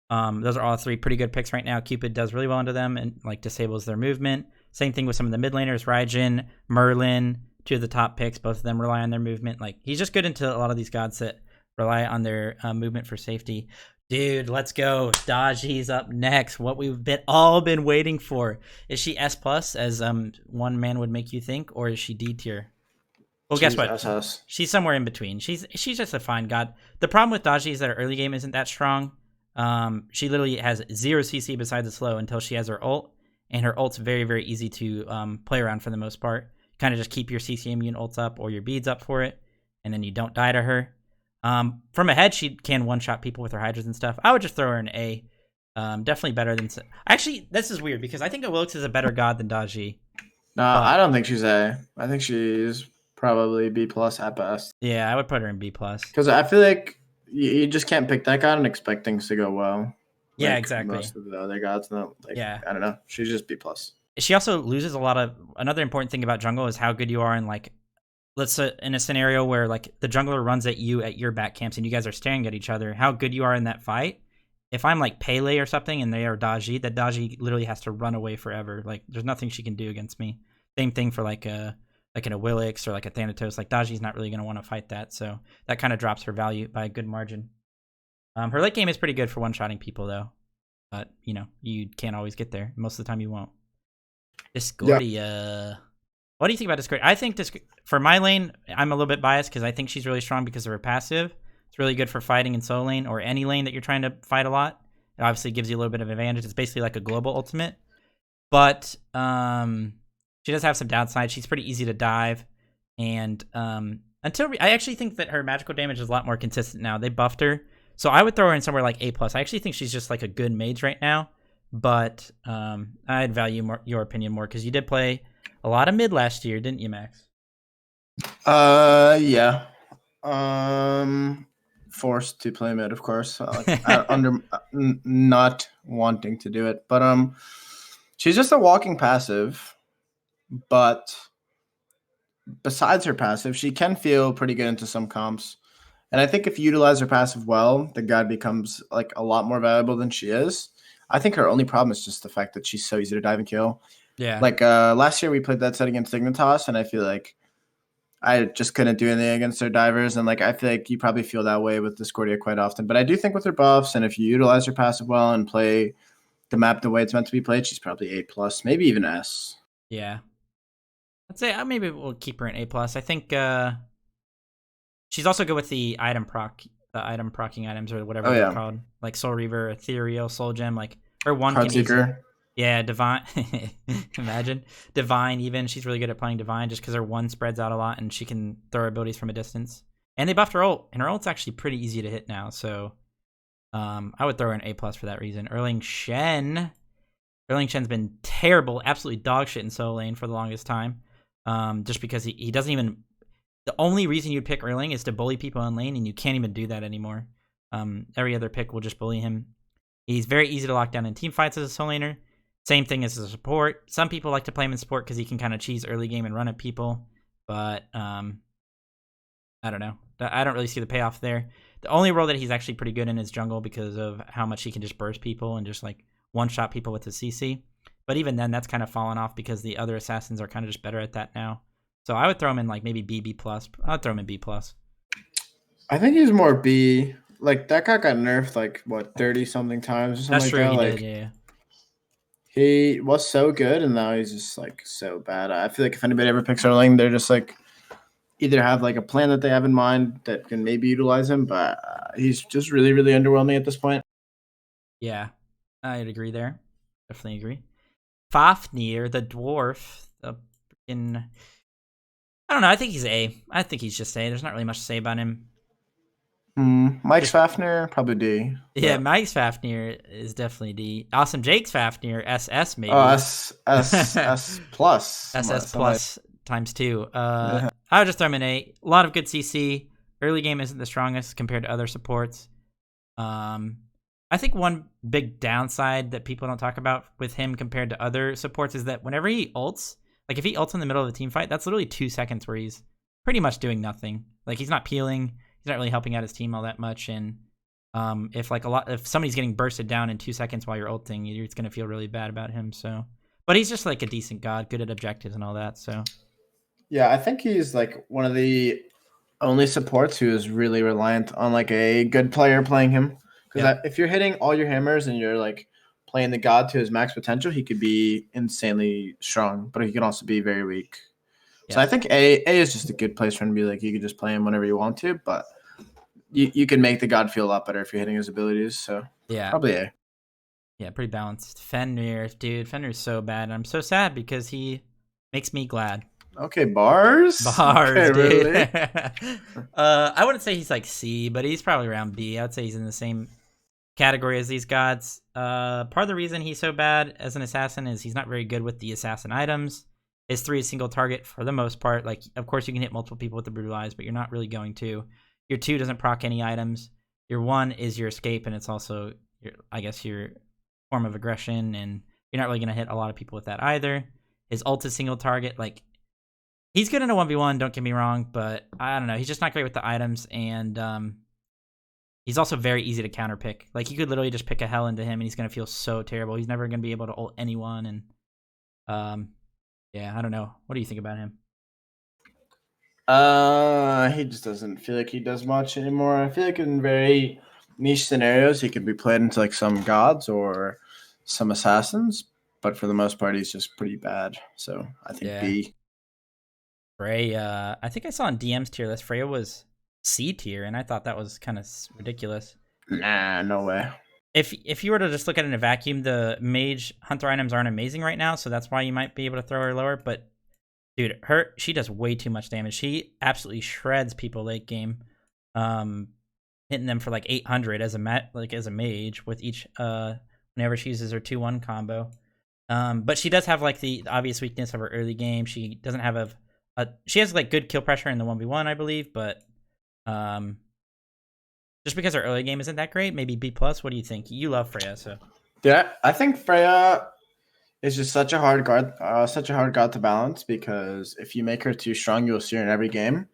those are all 3 pretty good picks right now. Cupid does really well into them and like disables their movement. Same thing with some of the mid laners, Raijin, Merlin, 2 of the top picks. Both of them rely on their movement. Like he's just good into a lot of these gods that rely on their movement for safety. Dude, let's go. Daji's up next. What we've all been waiting for. Is she S plus, as one man would make you think, or is she D tier? Well, guess what? SS. She's somewhere in between. She's just a fine god. The problem with Daji is that her early game isn't that strong. She literally has 0 CC besides the slow until she has her ult. And her ult's very, very easy to play around for the most part. Kind of just keep your CC immune ults up or your beads up for it, and then you don't die to her. From ahead, she can one-shot people with her hydras and stuff. I would just throw her an A. Definitely better than... Actually, this is weird, because I think Wilkes is a better god than Daji. No, I don't think she's A. I think she's probably B plus at best. Yeah, I would put her in B plus. Because I feel like you just can't pick that god and expect things to go well. Yeah, like exactly. most of the other gods. No, like Yeah. I don't know. She's just B plus. She also loses a lot of. Another important thing about jungle is how good you are in like. Let's say in a scenario where like the jungler runs at you at your back camps and you guys are staring at each other, how good you are in that fight. If I'm like Pele or something and they are Daji, that Daji literally has to run away forever. Like there's nothing she can do against me. Same thing for like an Awilix or like a Thanatos. Like Daji's not really gonna want to fight that, so that kind of drops her value by a good margin. Her late game is pretty good for one-shotting people though, but you know you can't always get there. Most of the time you won't. Discordia. What do you think about Discordia? I think for my lane, I'm a little bit biased because I think she's really strong because of her passive. It's really good for fighting in solo lane or any lane that you're trying to fight a lot. It obviously gives you a little bit of advantage. It's basically like a global ultimate. But she does have some downside. She's pretty easy to dive. And I actually think that her magical damage is a lot more consistent now. They buffed her. So I would throw her in somewhere like A+. I actually think she's just like a good mage right now. But I'd value your opinion more because you did play a lot of mid last year, didn't you, Max? Yeah. Forced to play mid, of course. Not wanting to do it, but she's just a walking passive. But besides her passive, she can feel pretty good into some comps. And I think if you utilize her passive well, the god becomes like a lot more valuable than she is. I think her only problem is just the fact that she's so easy to dive and kill. Yeah. Like last year we played that set against Dignitas, and I feel like I just couldn't do anything against their divers. And like I feel like you probably feel that way with Discordia quite often. But I do think with her buffs, and if you utilize her passive well and play the map the way it's meant to be played, she's probably A+, maybe even S. Yeah. I'd say maybe we'll keep her in A+. I think she's also good with the item procking items or whatever they're called. Like Soul Reaver, Ethereal, Soul Gem, like her one Card Seeker. Yeah, Divine. Imagine. Divine even. She's really good at playing Divine just because her one spreads out a lot and she can throw her abilities from a distance. And they buffed her ult, and her ult's actually pretty easy to hit now, so I would throw her an A+ for that reason. Erling Shen's been terrible, absolutely dog shit in solo lane for the longest time. Just because he doesn't even... The only reason you'd pick Erling is to bully people on lane, and you can't even do that anymore. Every other pick will just bully him. He's very easy to lock down in team fights as a solo laner. Same thing as a support. Some people like to play him in support because he can kind of cheese early game and run at people. But I don't know. I don't really see the payoff there. The only role that he's actually pretty good in is jungle because of how much he can just burst people and just like one-shot people with his CC. But even then, that's kind of fallen off because the other assassins are kind of just better at that now. So I would throw him in like maybe B+. I would throw him in B+. I think he's more B. Like that guy got nerfed like what 30-something times or something. That's like true. that. He Like, did, yeah. He was so good, and now he's just like so bad. I feel like if anybody ever picks Erling, they're just like either have like a plan that they have in mind that can maybe utilize him, but he's just really, really underwhelming at this point. Yeah, I'd agree there. Definitely agree. Fafnir, the dwarf, the freaking... I don't know. I think he's A. I think he's just A. There's not really much to say about him. Mike Fafnir, probably D. Yeah, Mike's Fafnir is definitely D. Awesome Jake's Fafnir, SS maybe. Oh, S plus. SS plus times 2. I would just throw him in A. A lot of good CC. Early game isn't the strongest compared to other supports. I think one big downside that people don't talk about with him compared to other supports is that whenever he ults, like if he ults in the middle of a team fight, that's literally 2 seconds where he's pretty much doing nothing. Like he's not peeling. He's not really helping out his team all that much, and if somebody's getting bursted down in 2 seconds while you're ulting, you're just gonna feel really bad about him. So, but he's just like a decent god, good at objectives and all that. So, yeah, I think he's like one of the only supports who is really reliant on like a good player playing him. Because if you're hitting all your hammers and you're like playing the god to his max potential, he could be insanely strong, but he can also be very weak. So I think A is just a good place for him to be like you can just play him whenever you want to, but you can make the god feel a lot better if you're hitting his abilities. So probably A. Yeah, pretty balanced. Fenrir, dude, Fenrir's so bad. And I'm so sad because he makes me glad. Okay, bars. Okay, dude. Really? I wouldn't say he's like C, but he's probably around B. I would say he's in the same category as these gods. Part of the reason he's so bad as an assassin is he's not very good with the assassin items. His 3 is single target for the most part. Like, of course, you can hit multiple people with the brutalize, but you're not really going to. Your 2 doesn't proc any items. Your 1 is your escape, and it's also I guess your form of aggression, and you're not really gonna hit a lot of people with that either. His ult is single target. Like, he's good in a 1v1, don't get me wrong, but I don't know. He's just not great with the items, and he's also very easy to counterpick. Like, you could literally just pick a hell into him, and he's gonna feel so terrible. He's never gonna be able to ult anyone, and yeah, I don't know. What do you think about him? He just doesn't feel like he does much anymore. I feel like in very niche scenarios, he could be played into like some gods or some assassins, but for the most part, he's just pretty bad. So I think Yeah. B. Freya, I think I saw in DM's tier list, Freya was C tier, and I thought that was kind of ridiculous. Nah, no way. If you were to just look at it in a vacuum, the mage hunter items aren't amazing right now, so that's why you might be able to throw her lower. But dude, she does way too much damage. She absolutely shreds people late game, hitting them for like 800 as a mage with each whenever she uses her 2-1 combo. But she does have like the obvious weakness of her early game. She doesn't have she has like good kill pressure in the 1v1, I believe, but just because her early game isn't that great, maybe B+. What do you think? You love Freya, so Yeah, I think Freya is just such a hard guard to balance, because if you make her too strong, you'll see her in every game.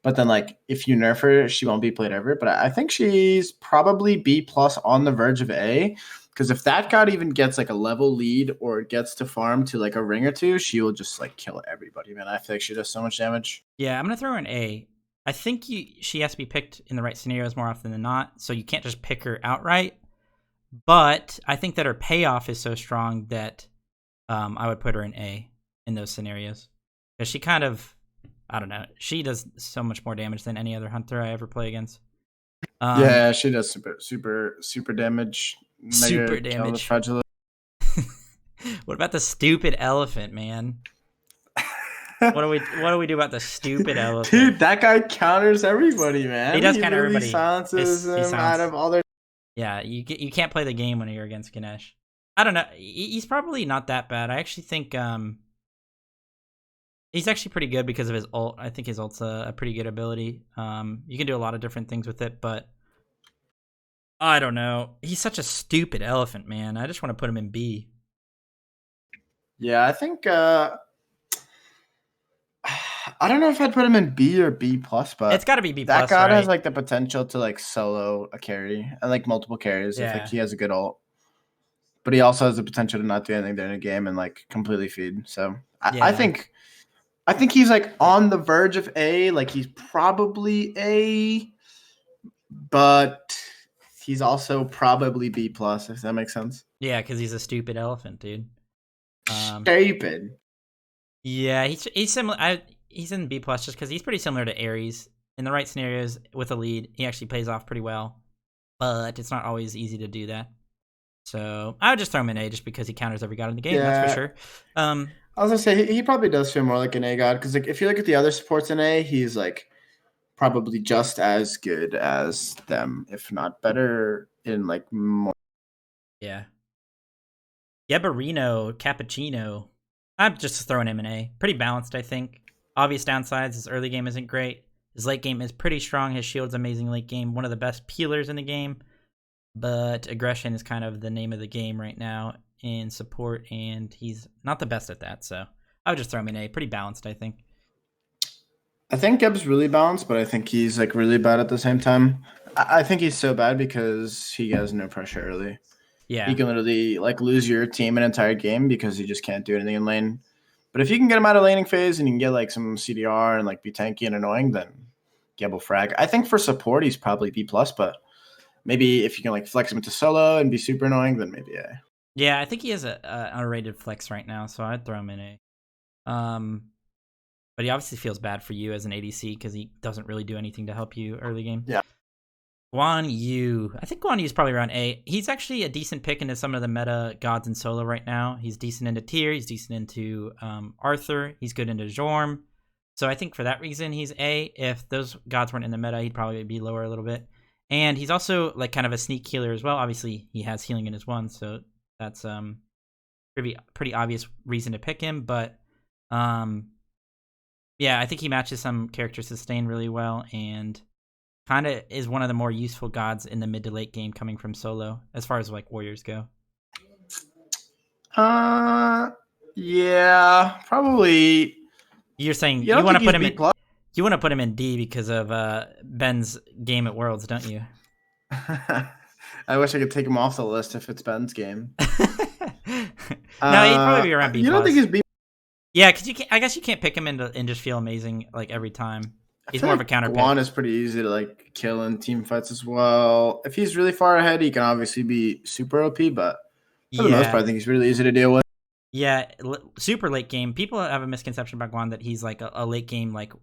But then, like, if you nerf her, she won't be played ever. But I think she's probably B+ on the verge of A, because if that god even gets like a level lead or gets to farm to like a ring or two, she will just like kill everybody, man. I feel like she does so much damage. yeah, I'm gonna throw her an A. I think she has to be picked in the right scenarios more often than not, so you can't just pick her outright. But I think that her payoff is so strong that I would put her in A in those scenarios, because she kind of, I don't know, she does so much more damage than any other hunter I ever play against. Yeah, she does super damage. Super damage. What about the stupid elephant, man? What do we do about the stupid elephant? Dude, that guy counters everybody, man. He does counter everybody. Silences him out of all their. Yeah, you can't play the game when you're against Ganesh. I don't know. He's probably not that bad. I actually think he's actually pretty good because of his ult. I think his ult's a pretty good ability. You can do a lot of different things with it, but I don't know. He's such a stupid elephant, man. I just want to put him in B. Yeah, I think I don't know if I'd put him in B or B+, but It's got to be B+. That god right? has like the potential to like solo a carry and like multiple carries if like he has a good ult. But he also has the potential to not do anything during a game and like completely feed. So I think he's like on the verge of A. Like, he's probably A, but he's also probably B+, if that makes sense. Yeah, because he's a stupid elephant, dude. Stupid. Yeah, he's similar. He's in B+ just because he's pretty similar to Aries. In the right scenarios with a lead, he actually plays off pretty well, but it's not always easy to do that. So I would just throw him in A just because he counters every god in the game. Yeah. That's for sure. I was gonna say he probably does feel more like an A god, because like if you look at the other supports in A, he's like probably just as good as them, if not better in like more. Yeah. Gebarino, Cappuccino. I'm just throwing him in A. Pretty balanced, I think. Obvious downsides: his early game isn't great. His late game is pretty strong. His shield's amazing late game. One of the best peelers in the game. But aggression is kind of the name of the game right now in support, and he's not the best at that. So I would just throw him in A. Pretty balanced, I think. I think Geb's really balanced, but I think he's like really bad at the same time. I think he's so bad because he has no pressure early. Yeah. You can literally like lose your team an entire game because you just can't do anything in lane. But if you can get him out of laning phase and you can get like some CDR and like be tanky and annoying, then Geb will frag. I think for support he's probably B+, but maybe if you can like flex him into solo and be super annoying, then maybe A. Yeah, I think he has a underrated flex right now, so I'd throw him in A. But he obviously feels bad for you as an ADC because he doesn't really do anything to help you early game. Yeah. Guan Yu. I think Guan Yu is probably around A. He's actually a decent pick into some of the meta gods in solo right now. He's decent into Tyr. He's decent into Arthur. He's good into Jorm. So I think for that reason, he's A. If those gods weren't in the meta, he'd probably be lower a little bit. And he's also like kind of a sneak healer as well. Obviously, he has healing in his one, so that's pretty obvious reason to pick him. But yeah, I think he matches some character sustain really well, and kind of is one of the more useful gods in the mid to late game coming from solo, as far as like warriors go. Yeah, probably. You're saying You you don't want think to put he's him B in. plus? You want to put him in D because of Ben's game at Worlds, don't you? I wish I could take him off the list if it's Ben's game. No, he'd probably be around B+. You don't think he's B? Yeah, because I guess you can't pick him and just feel amazing like every time. I He's feel more like of a counter Guan pick. is pretty easy to like kill in team fights as well. If he's really far ahead, he can obviously be super OP, but for the most Yeah, part, I think he's really easy to deal with. yeah, super late game. People have a misconception about Guan that he's like a late game like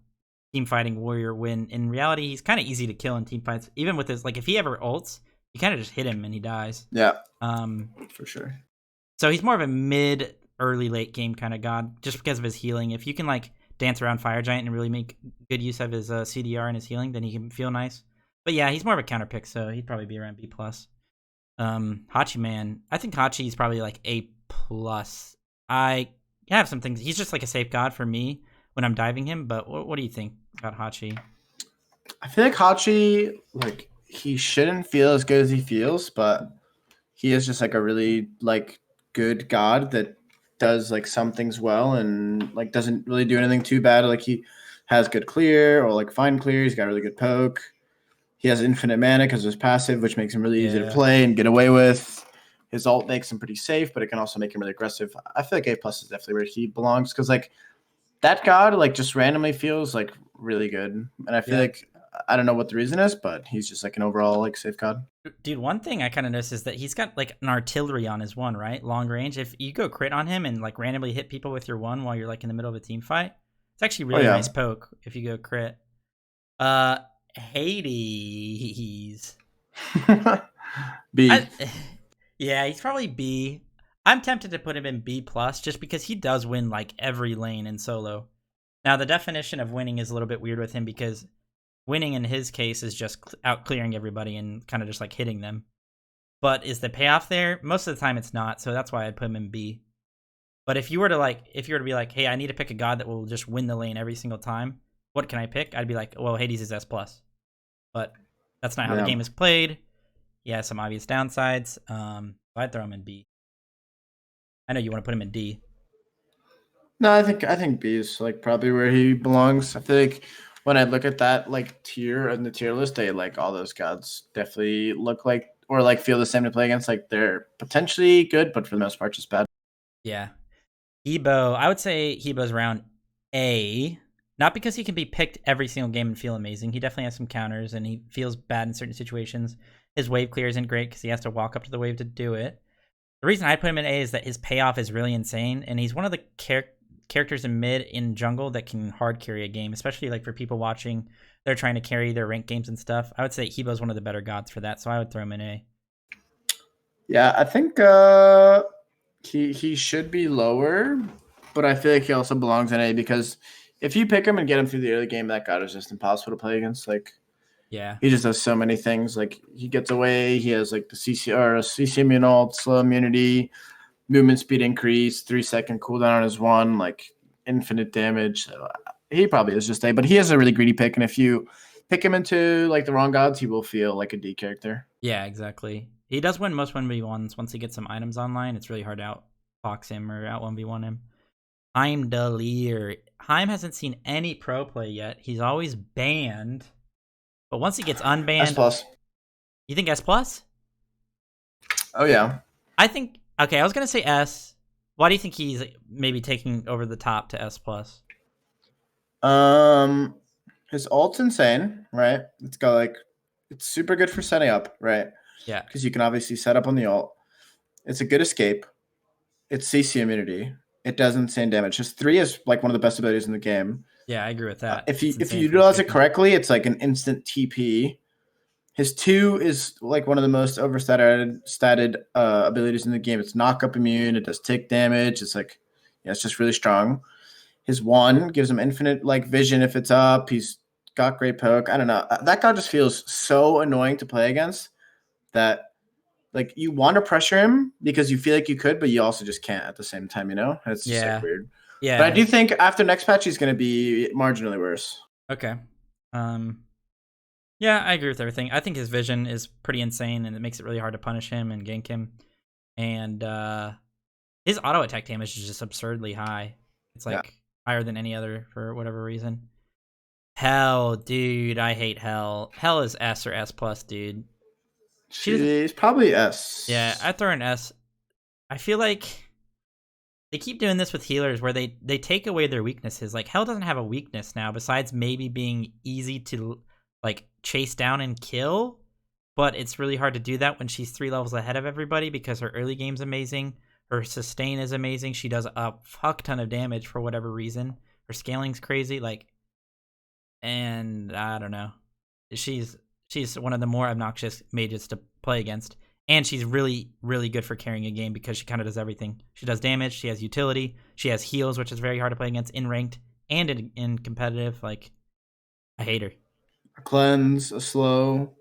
team fighting warrior. When in reality, he's kind of easy to kill in team fights. Even with his like, if he ever ults, you kind of just hit him and he dies. Yeah, Um, for sure. So he's more of a mid, early, late game kind of god, just because of his healing. If you can like dance around Fire Giant and really make good use of his CDR and his healing, then he can feel nice. But yeah, he's more of a counter pick, so he'd probably be around B plus. Hachi man, I think Hachi is probably like A plus. I have some things. He's just like a safe god for me when I'm diving him. But what do you think about Hachi? I feel like Hachi, like he shouldn't feel as good as he feels, but he is just like a really like good god that does like some things well and like doesn't really do anything too bad. Like he has good clear or like fine clear. He's got really good poke. He has infinite mana because of his passive, which makes him really easy to play and get away with. His ult makes him pretty safe, but it can also make him really aggressive. I feel like A plus is definitely where he belongs because like that god like just randomly feels like really good, and I feel like I don't know what the reason is, but he's just like an overall like safe god. Dude, one thing I kind of noticed is that he's got like an artillery on his one, right? Long range. If you go crit on him and like randomly hit people with your one while you're like in the middle of a team fight, it's actually really nice poke if you go crit. Hades. B. Yeah, he's probably B. I'm tempted to put him in B plus just because he does win like every lane in solo. Now the definition of winning is a little bit weird with him because winning in his case is just out clearing everybody and kind of just like hitting them. But is the payoff there? Most of the time it's not, so that's why I'd put him in B. But if you were to be like, hey, I need to pick a god that will just win the lane every single time, what can I pick? I'd be like, well, Hades is S plus. But that's not how the game is played. He has some obvious downsides. So I'd throw him in B. I know you want to put him in D. No, I think B is like probably where he belongs. I feel like when I look at that like tier in the tier list, they like all those gods definitely look like or like feel the same to play against. Like they're potentially good, but for the most part, just bad. Yeah. Hebo, I would say Hebo's around A. Not because he can be picked every single game and feel amazing. He definitely has some counters and he feels bad in certain situations. His wave clear isn't great because he has to walk up to the wave to do it. The reason I put him in A is that his payoff is really insane, and he's one of the characters in mid in jungle that can hard carry a game, especially like for people watching. They're trying to carry their ranked games and stuff. I would say Hebo's one of the better gods for that, so I would throw him in A. Yeah, I think he should be lower, but I feel like he also belongs in A because if you pick him and get him through the early game, that god is just impossible to play against. Like, yeah, he just does so many things. Like, he gets away. He has like the CC immune ult, slow immunity, movement speed increase, 3-second cooldown on his one, like infinite damage. So he probably is just A, but he has a really greedy pick, and if you pick him into like the wrong gods, he will feel like a D character. Yeah, exactly. He does win most 1v1s once he gets some items online. It's really hard to outfox him or out 1v1 him. Heim Delir. Heim hasn't seen any pro play yet. He's always banned. But once he gets unbanned... S plus. You think S plus? Oh, yeah. I think... Okay, I was going to say S. Why do you think he's maybe taking over the top to S plus? His ult's insane, right? It's got like... It's super good for setting up, right? Yeah. Because you can obviously set up on the ult. It's a good escape. It's CC immunity. It does insane damage. His 3 is like one of the best abilities in the game. Yeah, I agree with that. If you utilize it correctly, it's like an instant TP. His 2 is like one of the most statted abilities in the game. It's knock up immune. It does tick damage. It's like, yeah, it's just really strong. His 1 gives him infinite like vision if it's up. He's got great poke. I don't know. That guy just feels so annoying to play against that like you want to pressure him because you feel like you could, but you also just can't at the same time, you know? It's just like weird. Yeah. But I do think after next patch he's going to be marginally worse. Okay. Yeah, I agree with everything. I think his vision is pretty insane, and it makes it really hard to punish him and gank him. And his auto attack damage is just absurdly high. It's Yeah. like higher than any other for whatever reason. Hell, dude, I hate Hell. Hell is S or S plus, dude. She doesn't. She's probably Yeah, S. I throw her an S. I feel like they keep doing this with healers where they take away their weaknesses. Like Hell doesn't have a weakness now besides maybe being easy to like chase down and kill, but it's really hard to do that when she's 3 levels ahead of everybody because her early game's amazing. Her sustain is amazing. She does a fuck ton of damage for whatever reason. Her scaling's crazy, and I don't know. She's one of the more obnoxious mages to play against. And she's really, really good for carrying a game because she kind of does everything. She does damage, she has utility, she has heals, which is very hard to play against in ranked and in competitive. Like, I hate her. A cleanse, a slow,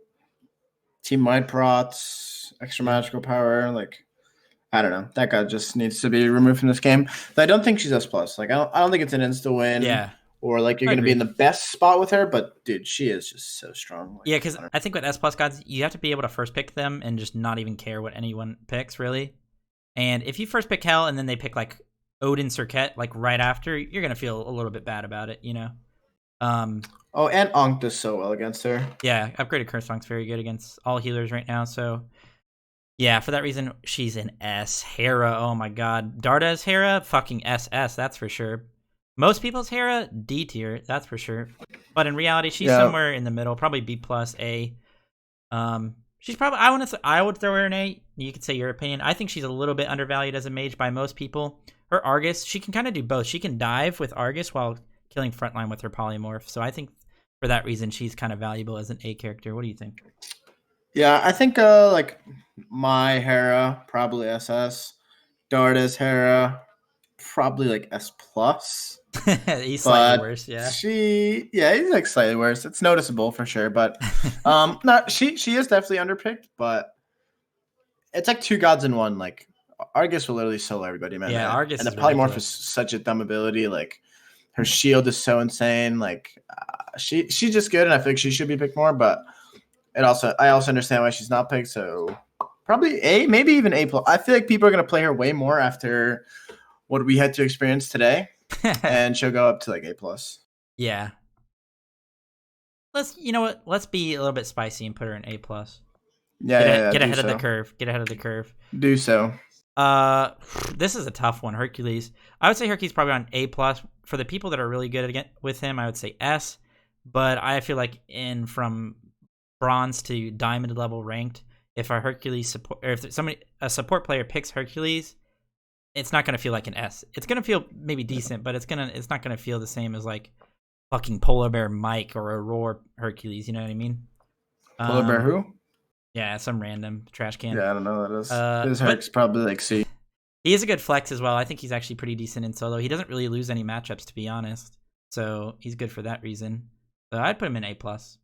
team wide prots, extra magical power. Like, I don't know. That guy just needs to be removed from this game. But I don't think she's S plus. Like, I don't think it's an insta win. Yeah. Or like you're I going to be agree. in the best spot with her, but dude, she is just so strong. Like, Yeah, because I think with S plus gods, you have to be able to first pick them and just not even care what anyone picks, really. And if you first pick Hell and then they pick like Odin Circuit like right after, you're gonna feel a little bit bad about it, you know. Oh, and Ankh does so well against her. Yeah, upgraded Curse Monk's very good against all healers right now. So yeah, for that reason, she's an S. Hera, oh my god, Darda's Hera, fucking SS, that's for sure. Most people's Hera, D tier, that's for sure. But in reality, she's somewhere in the middle, probably B plus A. She's probably I would throw her an A. You could say your opinion. I think she's a little bit undervalued as a mage by most people. Her Argus, she can kind of do both. She can dive with Argus while killing frontline with her polymorph. So I think for that reason, she's kind of valuable as an A character. What do you think? Yeah, I think like my Hera probably SS, Darda's Hera probably like S plus. He's slightly worse, yeah. He's like slightly worse. It's noticeable for sure, but not she is definitely underpicked, but it's like 2 gods in one. Like Argus will literally solo everybody, man. Yeah, Argus and the is polymorph ridiculous. is such a dumb ability. Like her shield is so insane. Like she's just good, and I feel like she should be picked more. But I also understand why she's not picked. So probably A, maybe even A plus. I feel like people are gonna play her way more after what we had to experience today. And she'll go up to like A plus. Yeah. Let's be a little bit spicy and put her in A plus. Get ahead of the curve. Get ahead of the curve. Do so. This is a tough one. Hercules. I would say Hercules probably on A plus. For the people that are really good with him, I would say S. But I feel like from bronze to diamond level ranked, if a Hercules support, or if a support player picks Hercules, it's not gonna feel like an S. It's gonna feel maybe decent, but it's not gonna feel the same as like fucking Polar Bear Mike or Aurora Hercules. You know what I mean? Polar Bear who? Yeah, some random trash can. Yeah, I don't know what that is. His Herc's probably like C. He is a good flex as well. I think he's actually pretty decent in solo. He doesn't really lose any matchups, to be honest. So he's good for that reason. So I'd put him in A plus.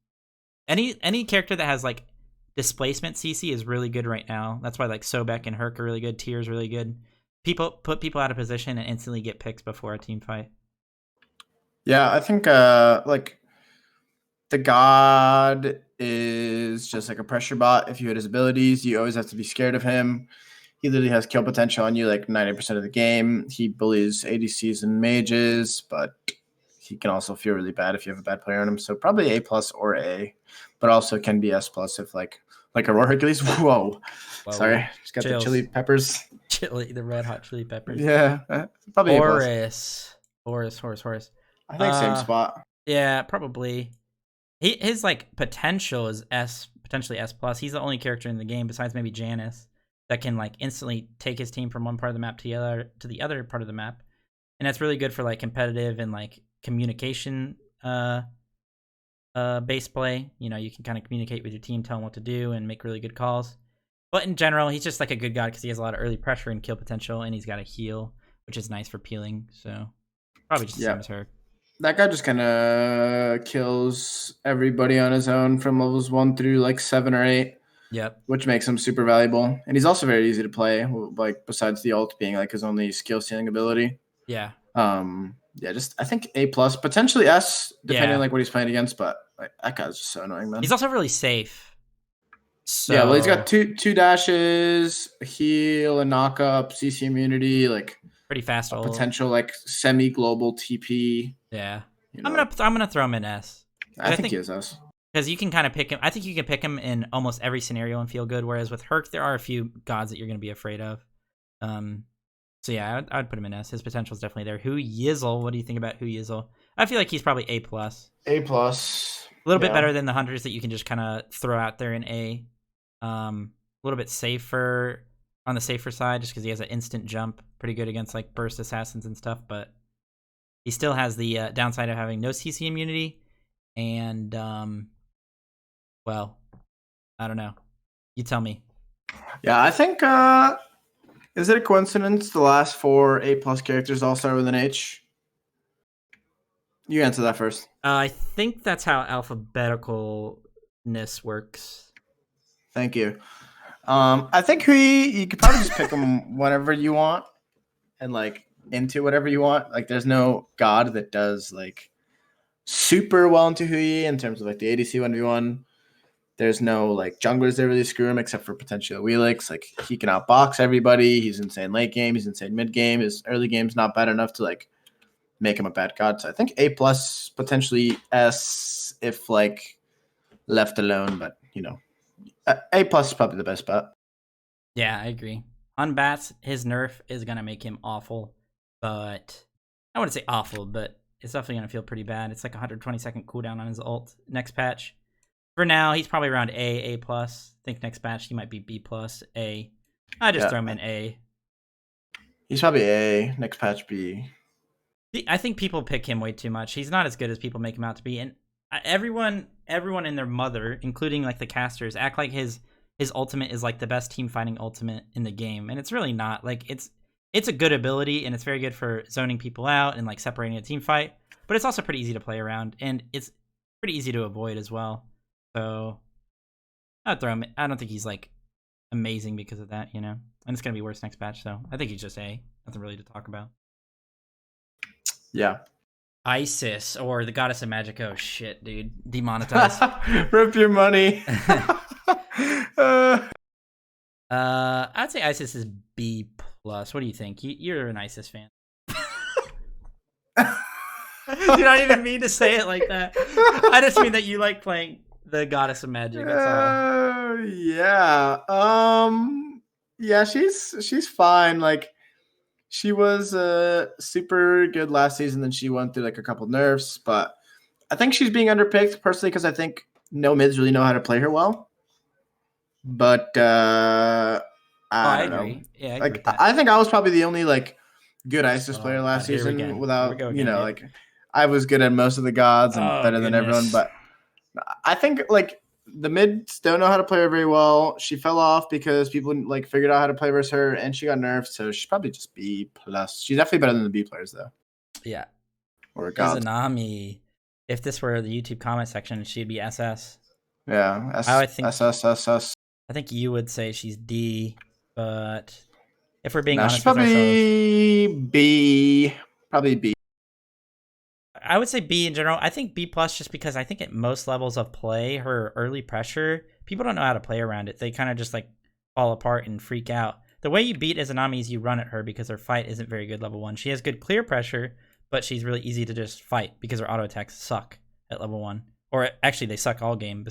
Any character that has like displacement CC is really good right now. That's why like Sobek and Herc are really good. Tier's really good. Put people out of position and instantly get picks before a team fight. Yeah, I think like the god is just like a pressure bot. If you hit his abilities, you always have to be scared of him. He literally has kill potential on you like 90% of the game. He bullies ADCs and mages, but he can also feel really bad if you have a bad player on him. So probably A plus or A, but also can be S plus if like Aurora Hercules. Whoa. Sorry, just got Chills. the chili peppers. The red hot chili peppers. Yeah, probably Horus. I think same spot. Yeah, probably. His like potential is potentially S plus. He's the only character in the game besides maybe Janice that can like instantly take his team from one part of the map to the other part of the map, and that's really good for like competitive and like communication base play. You know, you can kind of communicate with your team, tell them what to do, and make really good calls. But in general, he's just like a good god because he has a lot of early pressure and kill potential, and he's got a heal, which is nice for peeling. So probably just the same as her. That guy just kind of kills everybody on his own from levels 1 through like 7 or 8. Yep. Which makes him super valuable. And he's also very easy to play, like besides the ult being like his only skill stealing ability. Yeah. Yeah, just I think A plus, potentially S, depending Yeah. on like what he's playing against. But like, that guy's just so annoying, man. He's also really safe. So Yeah, well, he's got two dashes, a heal, a knock up, CC immunity, like pretty fast a ult. potential like semi global TP. Yeah. You I'm know, gonna throw him in S. I think he is S. Because you can kind of pick him. I think you can pick him in almost every scenario and feel good. Whereas with Herc, there are a few gods that you're going to be afraid of. So yeah, I'd put him in S. His potential is definitely there. Hu Yizzle, what do you think about Hu Yizzle? I feel like he's probably A plus. A plus. A little bit better than the hunters that you can just kind of throw out there in A. A little bit safer on the safer side, just because he has an instant jump, pretty good against like burst assassins and stuff. But he still has the downside of having no CC immunity, and well, I don't know. You tell me. Yeah, I think. Is it a coincidence the last 4 A plus characters all start with an H? You answer that first. I think that's how alphabeticalness works. Thank you. I think you could probably just pick him whenever you want, and like into whatever you want. Like, there's no god that does like super well into Hui in terms of like the ADC 1v1. There's no like junglers that really screw him except for potentially Wheelix. Like, he can outbox everybody. He's insane late game. He's insane mid game. His early game's not bad enough to like make him a bad god. So I think A plus, potentially S if like left alone. But you know, A plus is probably the best bet. Yeah, I agree. On bats, his nerf is gonna make him awful, but I wouldn't say awful, but it's definitely gonna feel pretty bad. It's like 120-second cooldown on his ult next patch. For now, he's probably around A plus. I think next patch he might be B plus, A. I just throw him in A. He's probably A, next patch B. I think people pick him way too much. He's not as good as people make him out to be, and everyone and their mother, including like the casters, act like his ultimate is like the best team fighting ultimate in the game, and it's really not. Like, it's a good ability, and it's very good for zoning people out and like separating a team fight, but it's also pretty easy to play around, and it's pretty easy to avoid as well. So I'd throw him. I don't think he's like amazing because of that, and it's gonna be worse next patch. So I think he's just A. Nothing really to talk about. Yeah. Isis, or the goddess of magic. Oh shit, dude, demonetized. Rip your money. I'd say Isis is B plus. What do you think? You're an Isis fan. Dude, I don't even mean to say it like that. I just mean that you like playing the goddess of magic. That's all. Yeah. Yeah, she's fine. Like, she was super good last season, then she went through like a couple nerfs, but I think she's being underpicked personally because I think no mids really know how to play her well. But I don't know. Yeah, like I think I was probably the only like good Isis player last God, season without again, like I was good at most of the gods and better than everyone, but I think like the mids don't know how to play her very well. She fell off because people like figured out how to play versus her, and she got nerfed, so she's probably just B plus. She's definitely better than the B players though. Yeah. Or God. Izanami. If this were the YouTube comment section, she'd be SS. Yeah. I think SS. I think you would say she's D, but if we're being honest, she's probably B. Probably B. I would say B in general. I think B plus just because I think at most levels of play, her early pressure, people don't know how to play around it. They kind of just like fall apart and freak out. The way you beat Izanami is you run at her because her fight isn't very good level 1. She has good clear pressure, but she's really easy to just fight because her auto attacks suck at level 1. Or actually they suck all game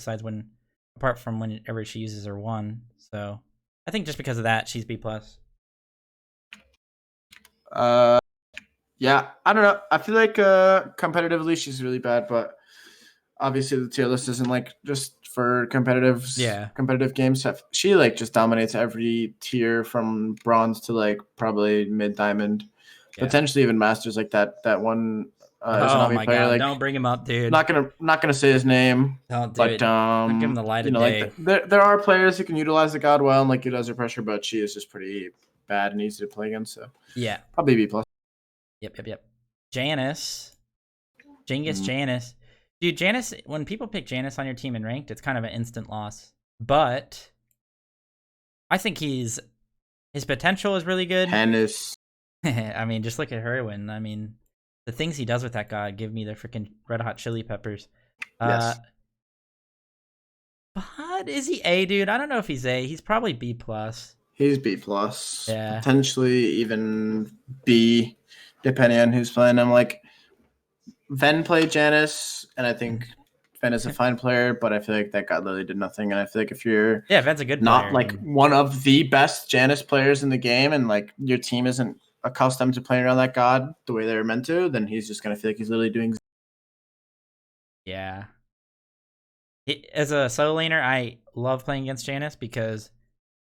apart from whenever she uses her 1. So I think just because of that, she's B plus. Yeah, I don't know. I feel like competitively she's really bad, but obviously the tier list isn't like just for competitive games. She like just dominates every tier from bronze to like probably mid diamond, potentially even masters. Like that one. Oh my player, god! like, don't bring him up, dude. Not gonna say his name. Don't do it. Don't give him the light of day. Like there are players who can utilize the god well and like utilize her pressure, but she is just pretty bad and easy to play against. So yeah, probably B plus. Yep. Janice. Janice. Dude, Janice, when people pick Janice on your team in ranked, it's kind of an instant loss. But I think his potential is really good. Janice. I mean, just look at her when, The things he does with that god give me the freaking red hot chili peppers. Yes. But is he A, dude? I don't know if he's A. He's probably B plus. He's B plus, Yeah. potentially even B, depending on who's playing him. Like Ven played Janice, and I think Ven is a fine player, but I feel like that god literally did nothing. And I feel like if you're Ven's a good not player. like one of the best Janice players in the game, and like your team isn't accustomed to playing around that god the way they're meant to, then he's just gonna feel like he's literally doing. Yeah. As a solo laner, I love playing against Janus because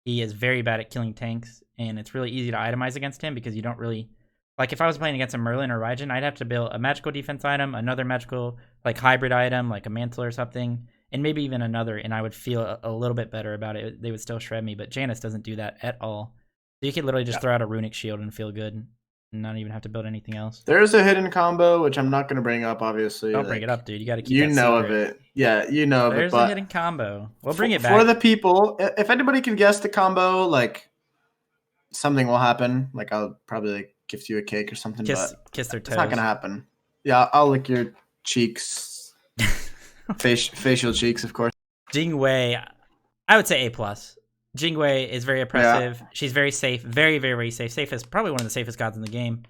he is very bad at killing tanks, and it's really easy to itemize against him because you don't really like. If I was playing against a Merlin or Raijin, I'd have to build a magical defense item, another magical like hybrid item, like a mantle or something, and maybe even another, and I would feel a little bit better about it. They would still shred me, but Janus doesn't do that at all. So you could literally just throw out a runic shield and feel good, and not even have to build anything else. There's a hidden combo which I'm not going to bring up. Obviously, Don't bring it up, dude. You got to keep. You that know secret. of it. Yeah, you know of There's it. But a hidden combo. We'll bring it back for the people. If anybody can guess the combo, like something will happen. Like I'll probably like gift you a cake or something. Kiss their toes. It's not gonna happen. Yeah, I'll lick your cheeks, facial cheeks, of course. Jingwei, I would say A plus. Jingwei is very oppressive. Yeah. She's very safe, very, very, very safe. Safest, probably one of the safest gods in the game.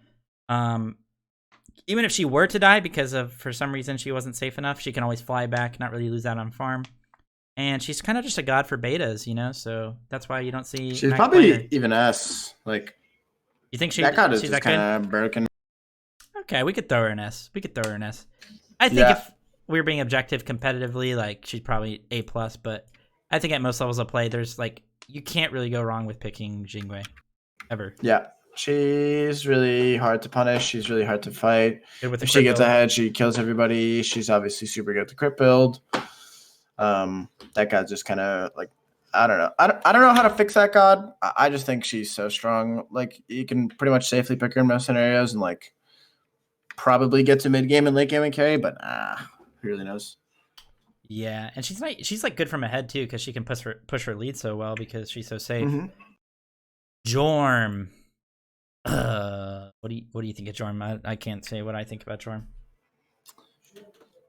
Even if she were to die because of for some reason she wasn't safe enough, she can always fly back, not really lose out on farm. And she's kind of just a god for betas, you know. So that's why you don't see. She's probably even S. Like you think that god is just kind of broken. Okay, we could throw her an S. I think if we were being objective competitively, like she's probably A plus. But I think at most levels of play, there's like you can't really go wrong with picking Jingwei, ever. Yeah, she's really hard to punish. She's really hard to fight. If she gets ahead, she kills everybody. She's obviously super good at the crit build. That god just kind of like I don't know. I don't know how to fix that god. I just think she's so strong. Like you can pretty much safely pick her in most scenarios and like probably get to mid game and late game and carry, but who really knows? Yeah, and she's like good from ahead too because she can push her lead so well because she's so safe. Mm-hmm. Jorm. What do you think of Jorm? I can't say what I think about Jorm.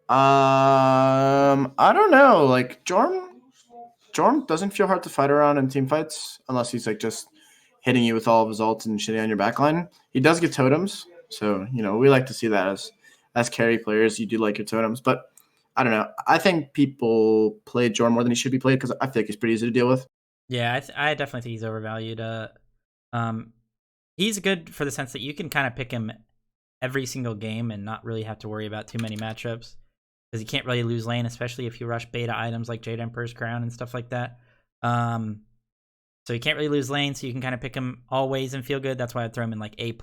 I don't know. Like Jorm doesn't feel hard to fight around in team fights unless he's like just hitting you with all of his ults and shitting on your backline. He does get totems, so you know we like to see that as carry players. You do like your totems, but I don't know. I think people play Jorm more than he should be played because I think he's pretty easy to deal with. Yeah, I definitely think he's overvalued. He's good for the sense that you can kind of pick him every single game and not really have to worry about too many matchups because he can't really lose lane, especially if you rush beta items like Jade Emperor's Crown and stuff like that. So he can't really lose lane, so you can kind of pick him always and feel good. That's why I'd throw him in like A+.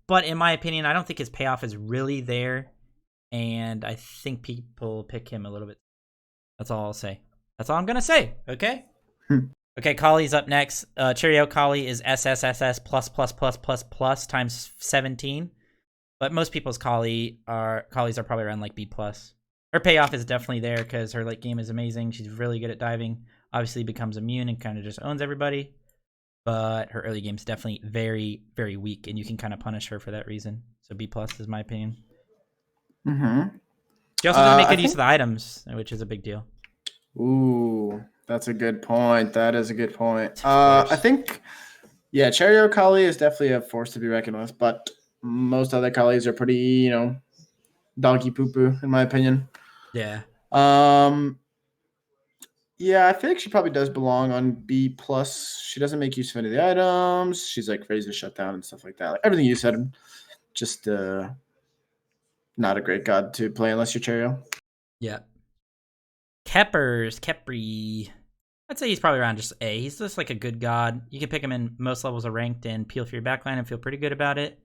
But in my opinion, I don't think his payoff is really there, and I think people pick him a little bit. That's all I'll say. That's all I'm going to say, okay? Okay, Kali's up next. Cheerio Kali is SSSS plus times 17. But most people's Kalis are probably around like B+. Her payoff is definitely there because her late game is amazing. She's really good at diving. Obviously becomes immune and kind of just owns everybody. But her early game is definitely very, very weak, and you can kind of punish her for that reason. So B+ is my opinion. Mm-hmm. She also doesn't make good use of the items, which is a big deal. Ooh, that's a good point. That is a good point. I think, Cheerio Kali is definitely a force to be reckoned with, but most other Kalis are pretty, doggy poo-poo, in my opinion. Yeah. Yeah, I think she probably does belong on B+. She doesn't make use of any of the items. She's like ready to shut down and stuff like that. Like everything you said, just not a great god to play unless you're Cheerio. Yeah. Khepri. I'd say he's probably around just A. He's just like a good god. You can pick him in most levels of ranked and peel for your backline and feel pretty good about it.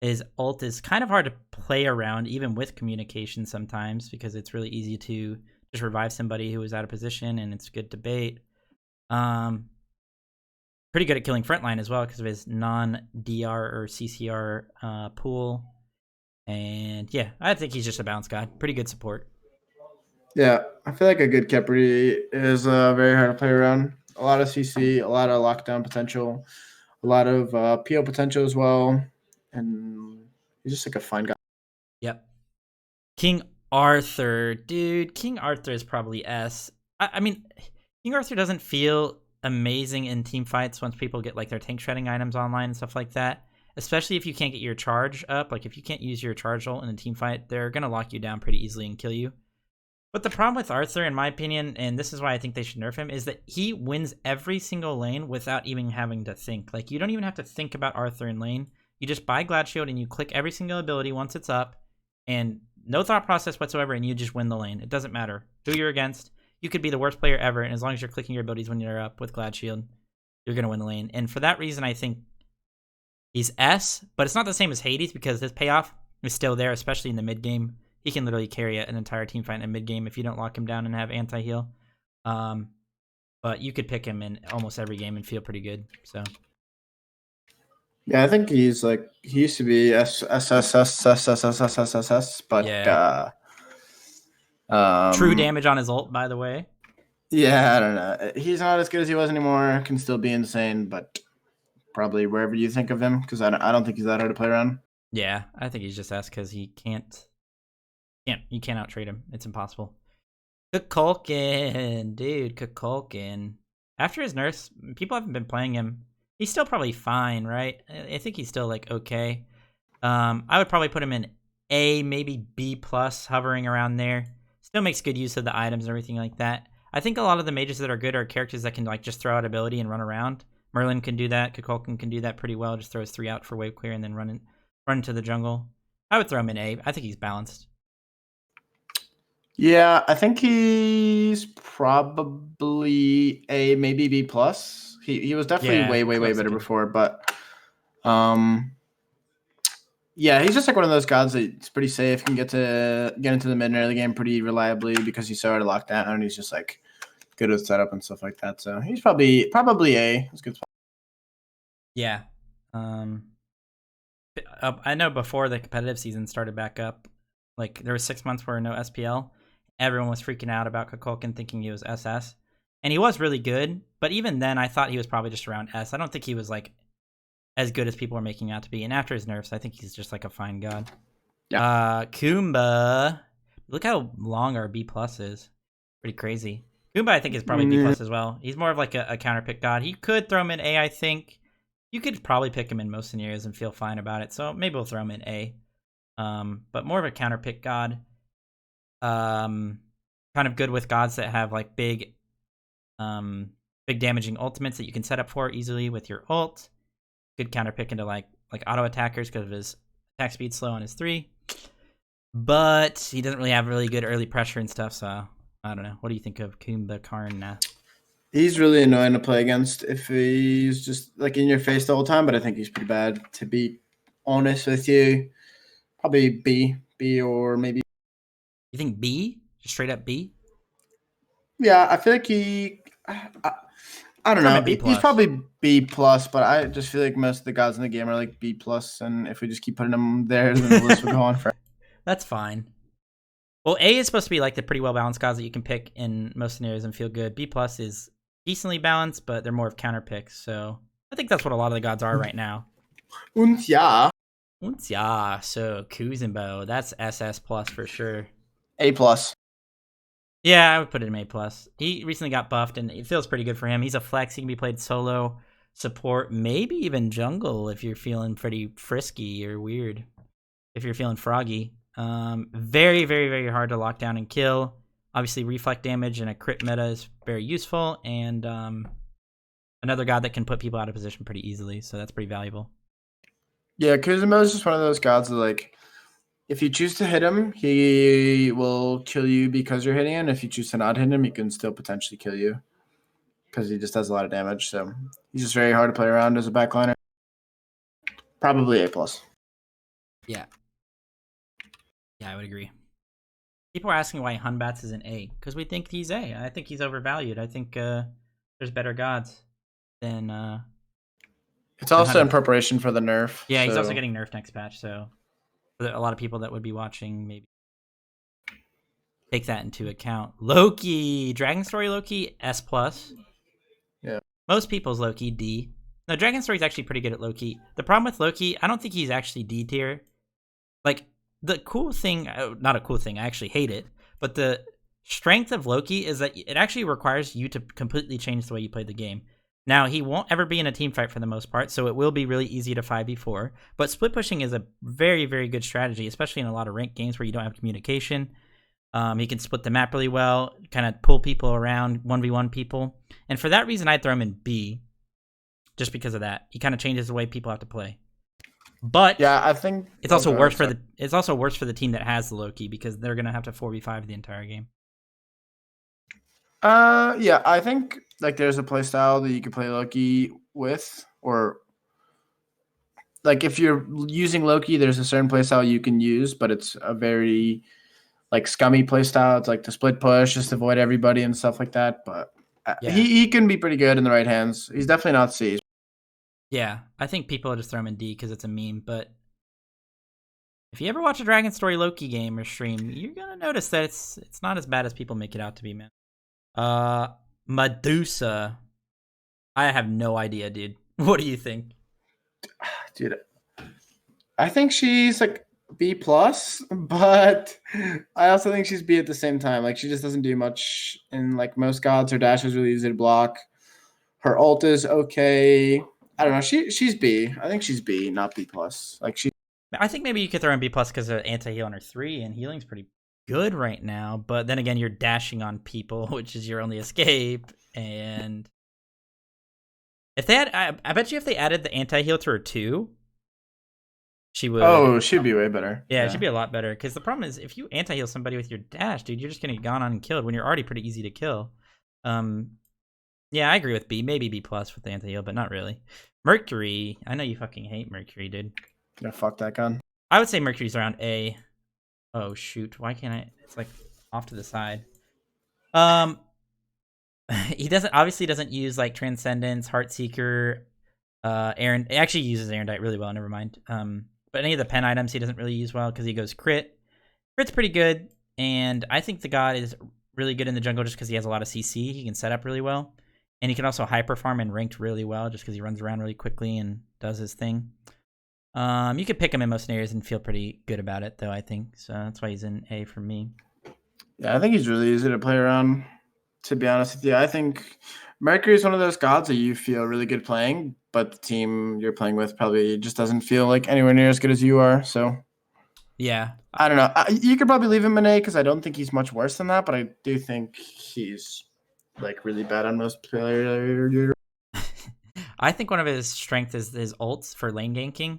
His ult is kind of hard to play around, even with communication sometimes, because it's really easy to just revive somebody who is out of position, and it's good to bait. Pretty good at killing frontline as well because of his non-DR or CCR pool. And yeah, I think he's just a bounce god. Pretty good support. Yeah, I feel like a good Khepri is very hard to play around. A lot of CC, a lot of lockdown potential, a lot of PO potential as well. And he's just like a fine guy. King Arthur, dude. King Arthur is probably S. I mean, King Arthur doesn't feel amazing in team fights once people get like their tank shredding items online and stuff like that. Especially if you can't get your charge up. Like if you can't use your charge ult in a team fight, they're gonna lock you down pretty easily and kill you. But the problem with Arthur, in my opinion, and this is why I think they should nerf him, is that he wins every single lane without even having to think. Like, you don't even have to think about Arthur in lane. You just buy Glad Shield and you click every single ability once it's up, and no thought process whatsoever, and you just win the lane. It doesn't matter who you're against. You could be the worst player ever, and as long as you're clicking your abilities when you're up with Glad Shield, you're going to win the lane. And for that reason, I think he's S, but it's not the same as Hades because his payoff is still there, especially in the mid game. He can literally carry an entire team fight in a mid game if you don't lock him down and have anti-heal. But you could pick him in almost every game and feel pretty good. So Yeah, I think he's like he used to be S, but yeah. True damage on his ult, by the way. Yeah, I don't know. He's not as good as he was anymore. Can still be insane, but probably wherever you think of him, because I don't think he's that hard to play around. Yeah, I think he's just S because he can't. You can't out trade him. It's impossible. Kukulkan, dude, Kukulkan. After his nerfs, people haven't been playing him. He's still probably fine, right? I think he's still like okay. I would probably put him in A, maybe B plus, hovering around there. Still makes good use of the items and everything like that. I think a lot of the mages that are good are characters that can like just throw out ability and run around. Merlin can do that. Kukulkan can do that pretty well. Just throws 3 out for wave clear and then run into the jungle. I would throw him in A. I think he's balanced. Yeah, I think he's probably A, maybe B plus. He was definitely way better before, but yeah, he's just like one of those gods that's pretty safe, can get into the mid and early game pretty reliably because he's so hard to lock down, and he's just like good with setup and stuff like that. So he's probably A. That's good. Yeah. I know before the competitive season started back up, like there was 6 months where no SPL. Everyone was freaking out about Kukulkan, thinking he was SS. And he was really good, but even then I thought he was probably just around S. I don't think he was like as good as people are making out to be. And after his nerfs, I think he's just like a fine god. Yeah. Kumba. Look how long our B plus is. Pretty crazy. Kumba, I think, is probably B plus as well. He's more of like a counter pick god. You could throw him in A, I think. You could probably pick him in most scenarios and feel fine about it. So maybe we'll throw him in A. But more of a counter pick god. Kind of good with gods that have like big damaging ultimates that you can set up for easily with your ult. Good counter pick into like auto attackers because of his attack speed slow on his 3. But he doesn't really have really good early pressure and stuff, so I don't know. What do you think of Kumbhakarna? He's really annoying to play against if he's just like in your face the whole time, but I think he's pretty bad, to be honest with you. Probably B or maybe. You think B? Just straight up B? Yeah, I feel like I don't know. He's probably B plus, but I just feel like most of the gods in the game are like B plus, and if we just keep putting them there, then the list will go on forever. That's fine. Well, A is supposed to be like the pretty well balanced gods that you can pick in most scenarios and feel good. B plus is decently balanced, but they're more of counter picks. So I think that's what a lot of the gods are right now. Und ja. So Kuzenbo, that's SS plus for sure. A plus. Yeah, I would put him A plus. He recently got buffed, and it feels pretty good for him. He's a flex. He can be played solo, support, maybe even jungle if you're feeling pretty frisky or weird. If you're feeling froggy. Very, very, very hard to lock down and kill. Obviously, reflect damage and a crit meta is very useful, and another god that can put people out of position pretty easily, so that's pretty valuable. Yeah, Kuzenbo is just one of those gods that, like, if you choose to hit him, he will kill you because you're hitting him. If you choose to not hit him, he can still potentially kill you because he just does a lot of damage. So he's just very hard to play around as a backliner. Probably A plus. Yeah. Yeah, I would agree. People are asking why Hunbats is an A because we think he's A. I think he's overvalued. I think there's better gods than. It's also in preparation for the nerf. Yeah, he's also getting nerfed next patch, so a lot of people that would be watching maybe take that into account. Loki, Dragon Story Loki, S plus. Yeah. Most people's Loki, D. No, Dragon Story's actually pretty good at Loki. The problem with Loki, I don't think he's actually D tier. Like, the cool thing, not a cool thing, I actually hate it, but the strength of Loki is that it actually requires you to completely change the way you play the game. Now, he won't ever be in a team fight for the most part, so it will be really easy to 5v4, but split pushing is a very, very good strategy, especially in a lot of ranked games where you don't have communication. He can split the map really well, kind of pull people around, 1v1 people, and for that reason, I'd throw him in B, just because of that. He kind of changes the way people have to play. But yeah, I think it's also worse for the team that has the Loki because they're gonna have to 4v5 the entire game. Yeah, I think like there's a play style that you can play Loki with, or like if you're using Loki, there's a certain play style you can use, but it's a very like scummy play style. It's like the split push, just avoid everybody and stuff like that. But Yeah. he can be pretty good in the right hands. He's definitely not C. Yeah, I think people just throw him in D because it's a meme. But if you ever watch a Dragon Story Loki game or stream, you're gonna notice that it's not as bad as people make it out to be, man. Medusa. I have no idea, dude. What do you think? Dude, I think she's like B plus, but I also think she's B at the same time. Like she just doesn't do much in like most gods. Her dash is really easy to block. Her ult is okay. I don't know. She's B. I think she's B, not B plus. Like she. I think maybe you could throw in B plus because of anti-heal on her 3, and healing's pretty good right now. But then again, you're dashing on people, which is your only escape. And if they had, I bet you if they added the anti-heal to her 2, she would. Oh, she'd be way better. Yeah, it should be a lot better. Because the problem is, if you anti-heal somebody with your dash, dude, you're just gonna get gone on and killed when you're already pretty easy to kill. Yeah, I agree with B. Maybe B plus with the anti-heal, but not really. Mercury. I know you fucking hate Mercury, dude. Yeah, fuck that gun. I would say Mercury's around A. Oh shoot! Why can't I? It's like off to the side. He obviously doesn't use like Transcendence, Heartseeker, Aaron. He actually uses Erendite really well. Never mind. But any of the pen items he doesn't really use well because he goes crit. Crit's pretty good, and I think the god is really good in the jungle just because he has a lot of CC. He can set up really well, and he can also hyper farm and ranked really well just because he runs around really quickly and does his thing. You could pick him in most scenarios and feel pretty good about it, though, I think. So that's why he's in A for me. Yeah, I think he's really easy to play around, to be honest with you. I think Mercury is one of those gods that you feel really good playing, but the team you're playing with probably just doesn't feel like anywhere near as good as you are. So, yeah. I don't know. You could probably leave him in A because I don't think he's much worse than that, but I do think he's like really bad on most players. I think one of his strengths is his ults for lane ganking.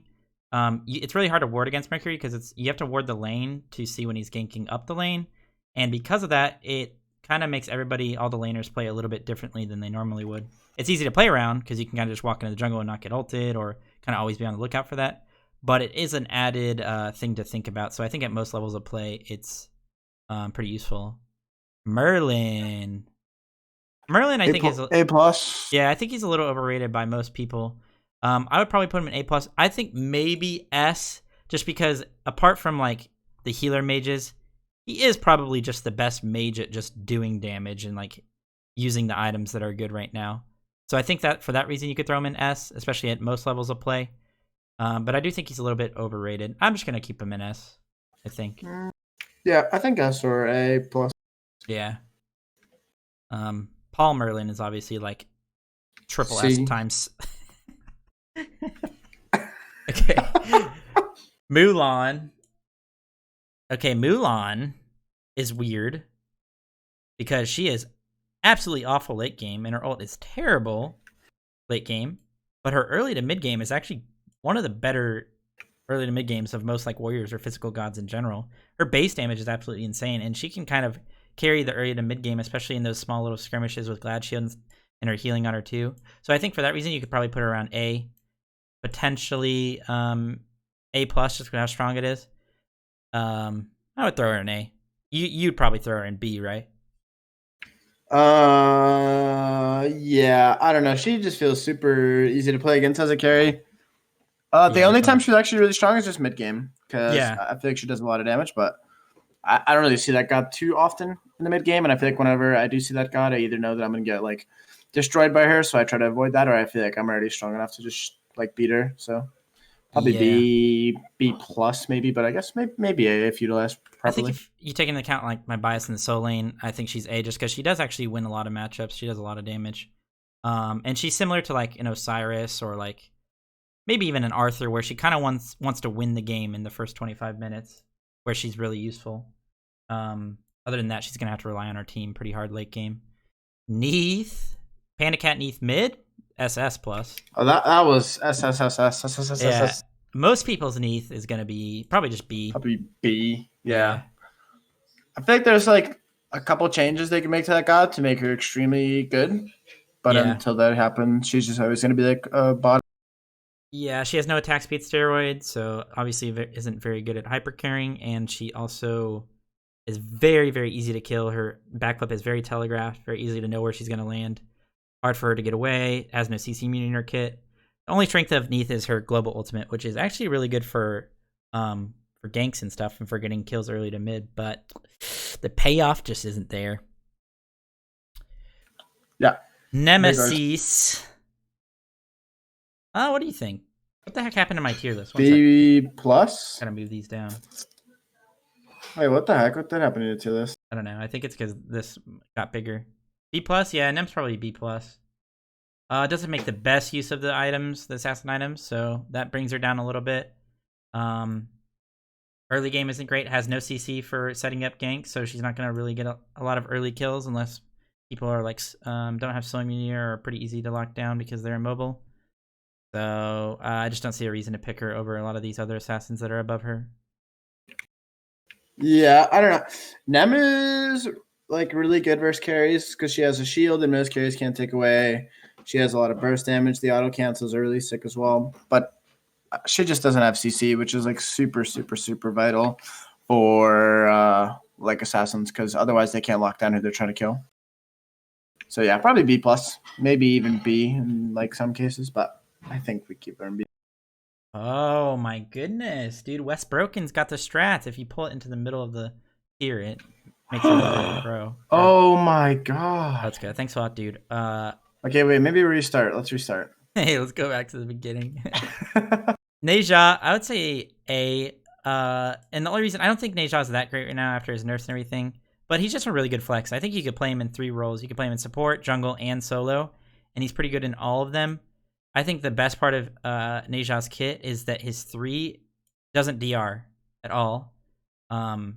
It's really hard to ward against Mercury because you have to ward the lane to see when he's ganking up the lane, and because of that, it kind of makes all the laners play a little bit differently than they normally would. It's easy to play around because you can kind of just walk into the jungle and not get ulted, or kind of always be on the lookout for that. But it is an added thing to think about. So I think at most levels of play, it's pretty useful. Merlin, I think is A plus. Yeah, I think he's a little overrated by most people. I would probably put him in A plus. I think maybe S, just because apart from like the healer mages, he is probably just the best mage at just doing damage and like using the items that are good right now. So I think that for that reason you could throw him in S, especially at most levels of play. But I do think he's a little bit overrated. I'm just gonna keep him in S, I think. Yeah, I think S or A plus. Yeah. Paul Merlin is obviously like triple C. S times. Okay. Mulan. Okay, Mulan is weird because she is absolutely awful late game and her ult is terrible late game, but her early to mid game is actually one of the better early to mid games of most like warriors or physical gods in general. Her base damage is absolutely insane, and she can kind of carry the early to mid game, especially in those small little skirmishes with Glad Shield and her healing on her too. So I think for that reason, you could probably put her around A, potentially A plus, just because how strong it is. I would throw her in A. You'd probably throw her in B, right? Yeah, I don't know. She just feels super easy to play against as a carry. The only time she's actually really strong is just mid game because I feel like she does a lot of damage, but I don't really see that god too often in the mid game, and I feel like whenever I do see that god, I either know that I'm gonna get like destroyed by her, so I try to avoid that, or I feel like I'm already strong enough to just like beat her. So Probably Yeah. B plus maybe, but I guess maybe A if utilized I think properly. if you take into account like my bias in the soul lane, I think she's A just because she does actually win a lot of matchups. She does a lot of damage. And she's similar to like an Osiris or like maybe even an Arthur, where she kind of wants to win the game in the first 25 minutes, where she's really useful. Other than that, she's gonna have to rely on her team pretty hard late game. Neath, Pandacat Neath mid, SS plus. Oh, that was SSSS. Yeah, most people's Neath is gonna be probably just B. Probably B. Yeah. I feel like there's like a couple changes they can make to that god to make her extremely good. But Yeah. until that happens, she's just always going to be like a bot. Yeah, she has no attack speed steroid, so obviously isn't very good at hyper carrying, and she also is very, very easy to kill. Her backflip is very telegraphed, very easy to know where she's going to land. Hard for her to get away, has no CC immunity in her kit. The only strength of Neath is her global ultimate, which is actually really good for ganks and stuff and for getting kills early to mid, but the payoff just isn't there. Yeah. Nemesis. What do you think? What the heck happened to my tier list? B plus? Gotta move these down. Wait, what the heck? What did happen to your tier list? I don't know. I think it's because this got bigger. B plus? Yeah, Nem's probably B plus. Doesn't make the best use of the items, the assassin items, so that brings her down a little bit. Early game isn't great. Has no CC for setting up ganks, so she's not gonna really get a lot of early kills unless people are like don't have soul immunity or are pretty easy to lock down because they're immobile. So I just don't see a reason to pick her over a lot of these other assassins that are above her. Yeah, I don't know. Nem is like really good versus carries because she has a shield and most carries can't take away. She has a lot of burst damage. The auto cancels early, sick as well. But she just doesn't have CC, which is like super, super, super vital for like assassins because otherwise they can't lock down who they're trying to kill. So yeah, probably B plus, maybe even B in like some cases, but I think we keep her in B. Oh my goodness, dude! West Broken's got the strats. If you pull it into the middle of the tier, it makes it a pro. Oh my god, that's good. Thanks a lot, dude. Okay, wait, maybe restart. Let's restart. Hey, let's go back to the beginning. Neja, I would say A. And the only reason I don't think Neja is that great right now after his nerfs and everything, but he's just a really good flex. I think you could play him in 3 roles. You could play him in support, jungle, and solo, and he's pretty good in all of them. I think the best part of Neja's kit is that his 3 doesn't DR at all. And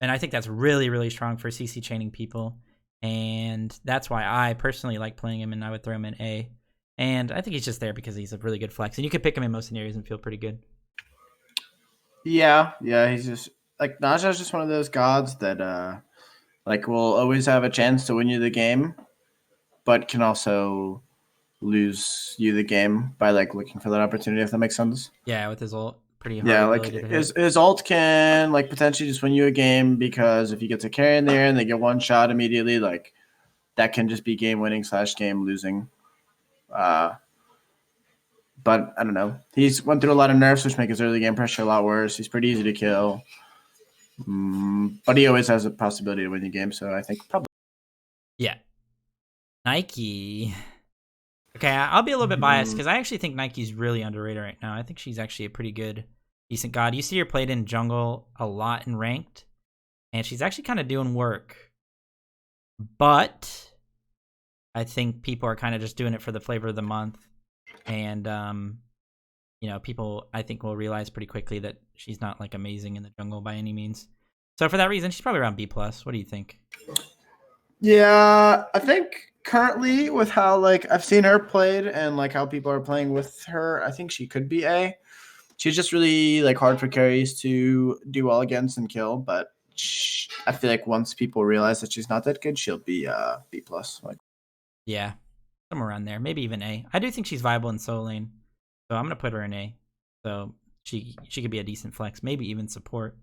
I think that's really, really strong for CC chaining people. And that's why I personally like playing him, and I would throw him in A. And I think he's just there because he's a really good flex. And you could pick him in most scenarios and feel pretty good. Yeah, he's just like Naja's just one of those gods that like will always have a chance to win you the game, but can also lose you the game by like looking for that opportunity, if that makes sense. Yeah, with his ult, pretty hard. Yeah, like his ult can like potentially just win you a game because if he gets a carry in there and they get one shot immediately, like that can just be game winning / game losing. But I don't know. He's went through a lot of nerfs, which make his early game pressure a lot worse. He's pretty easy to kill, but he always has a possibility to win the game. So I think probably. Yeah. Nike. Okay, I'll be a little bit biased because I actually think Nike's really underrated right now. I think she's actually a pretty good, decent god. You see her played in jungle a lot in ranked, and she's actually kind of doing work. But I think people are kind of just doing it for the flavor of the month. And, people, I think, will realize pretty quickly that she's not, like, amazing in the jungle by any means. So for that reason, she's probably around B+. What do you think? Yeah, I think currently with how like I've seen her played and like how people are playing with her, I think she could be A. She's just really like hard for carries to do well against and kill, but I feel like once people realize that she's not that good, she'll be B+. Like, yeah, somewhere around there, maybe even A. I do think she's viable in solo lane, so I'm gonna put her in A. So she could be a decent flex, maybe even support.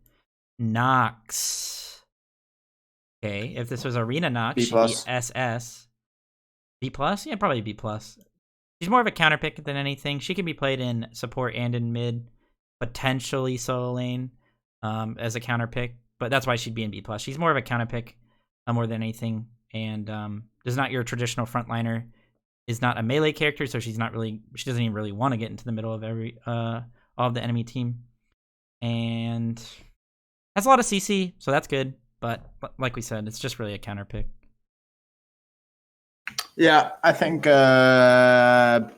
Nox. Okay, if this was Arena Nox, she'd be SS. B+? Yeah, probably B+. She's more of a counter pick than anything. She can be played in support and in mid, potentially solo lane as a counter pick, but that's why she'd be in B+. She's more of a counter pick more than anything, and is not your traditional frontliner. is not a melee character, so she doesn't even really want to get into the middle of all of the enemy team, and has a lot of CC, so that's good. But like we said, it's just really a counter pick. Yeah, I think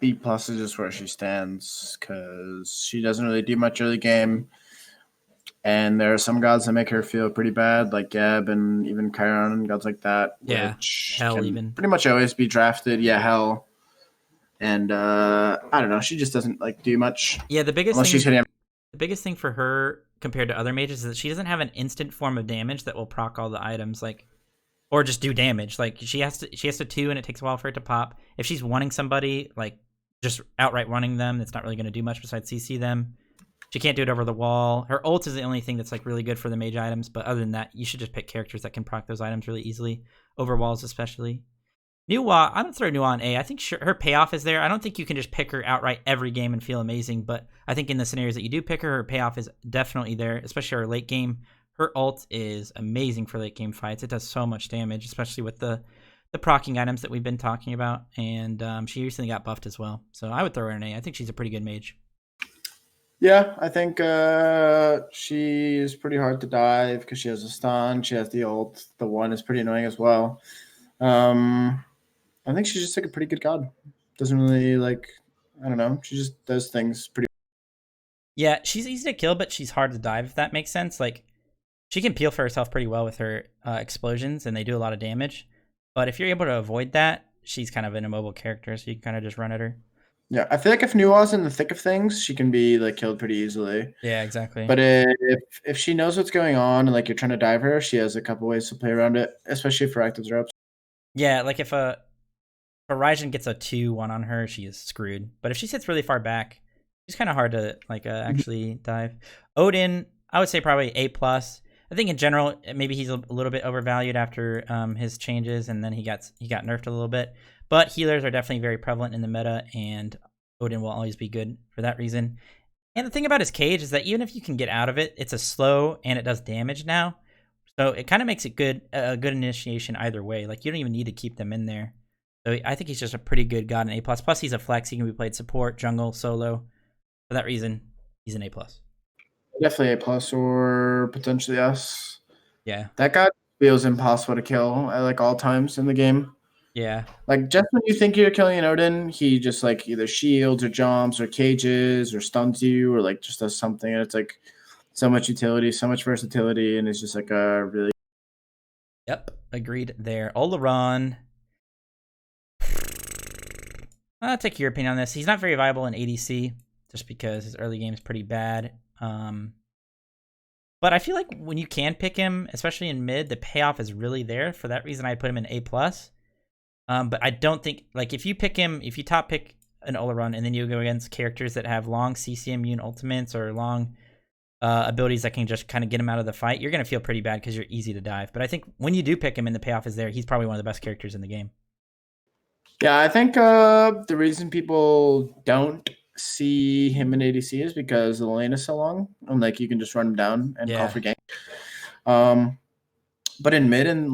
B plus is just where she stands because she doesn't really do much early game. And there are some gods that make her feel pretty bad, like Geb and even Chiron and gods like that. Yeah, which Hell can even. pretty much always be drafted. Yeah, Hell. And I don't know, she just doesn't like do much. Yeah, the biggest unless she's hitting. The biggest thing for her compared to other mages is that she doesn't have an instant form of damage that will proc all the items, like, or just do damage. Like she has to 2, and it takes a while for it to pop. If she's wanting somebody, like just outright running them, it's not really going to do much besides CC them. She can't do it over the wall. Her ult is the only thing that's like really good for the mage items, but other than that, you should just pick characters that can proc those items really easily, over walls especially. Nuwa, I'm going to throw Nuwa on A. I think her payoff is there. I don't think you can just pick her outright every game and feel amazing, but I think in the scenarios that you do pick her, her payoff is definitely there, especially her late game. Her ult is amazing for late game fights. It does so much damage, especially with the proccing items that we've been talking about, and she recently got buffed as well. So I would throw her an A. I think she's a pretty good mage. Yeah, I think she is pretty hard to dive because she has a stun. She has the ult. The one is pretty annoying as well. I think she's just like a pretty good god. Doesn't really I don't know. She just does things pretty. Yeah, she's easy to kill, but she's hard to dive, if that makes sense. Like, she can peel for herself pretty well with her explosions, and they do a lot of damage. But if you're able to avoid that, she's kind of an immobile character, so you can kind of just run at her. Yeah, I feel like if Nuwa's in the thick of things, she can be killed pretty easily. Yeah, exactly. But if she knows what's going on and you're trying to dive her, she has a couple ways to play around it, especially if her actives are up. Yeah, like if Raijin gets a 2-1 on her, she is screwed. But if she sits really far back, she's kind of hard to actually dive. Odin, I would say probably A+. I think in general, maybe he's a little bit overvalued after his changes, and then he got nerfed a little bit. But healers are definitely very prevalent in the meta, and Odin will always be good for that reason. And the thing about his cage is that even if you can get out of it, it's a slow and it does damage now. So it kind of makes it a good initiation either way. Like, you don't even need to keep them in there. So I think he's just a pretty good god in A+. Plus he's a flex. He can be played support, jungle, solo. For that reason, he's an A+. Definitely A+ or potentially S. Yeah. That guy feels impossible to kill at all times in the game. Yeah. Just when you think you're killing an Odin, he just either shields or jumps or cages or stuns you or just does something. And it's so much utility, so much versatility, and it's just a really. Yep, agreed there. Oleron. I'll take your opinion on this. He's not very viable in ADC just because his early game is pretty bad. But I feel like when you can pick him, especially in mid, the payoff is really there. For that reason, I'd put him in A+. But I don't think, if you pick him, if you top pick an Oleron and then you go against characters that have long CC immune ultimates or long abilities that can just kind of get him out of the fight, you're going to feel pretty bad because you're easy to dive. But I think when you do pick him and the payoff is there, he's probably one of the best characters in the game. Yeah, I think the reason people don't see him in ADC is because the lane is so long and you can just run him down and call for gank. But in mid and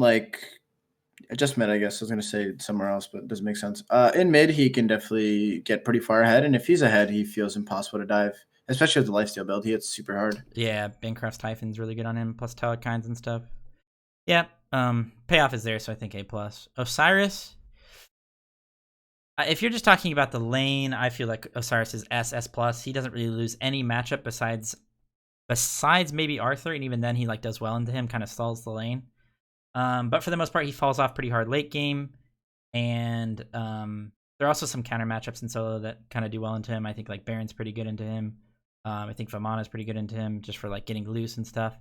just mid, I guess I was gonna say somewhere else, but it doesn't make sense. In mid, he can definitely get pretty far ahead, and if he's ahead, he feels impossible to dive, especially with the lifesteal build. He hits super hard. Yeah, Bancroft's Typhon's really good on him, plus Telekines and stuff. Yeah, payoff is there, so I think A+. Osiris. If you're just talking about the lane, I feel like Osiris is S+. He doesn't really lose any matchup besides maybe Arthur, and even then he does well into him, kind of stalls the lane. But for the most part, he falls off pretty hard late game, and there are also some counter matchups in solo that kind of do well into him. I think Baron's pretty good into him. I think Vamana's pretty good into him just for getting loose and stuff.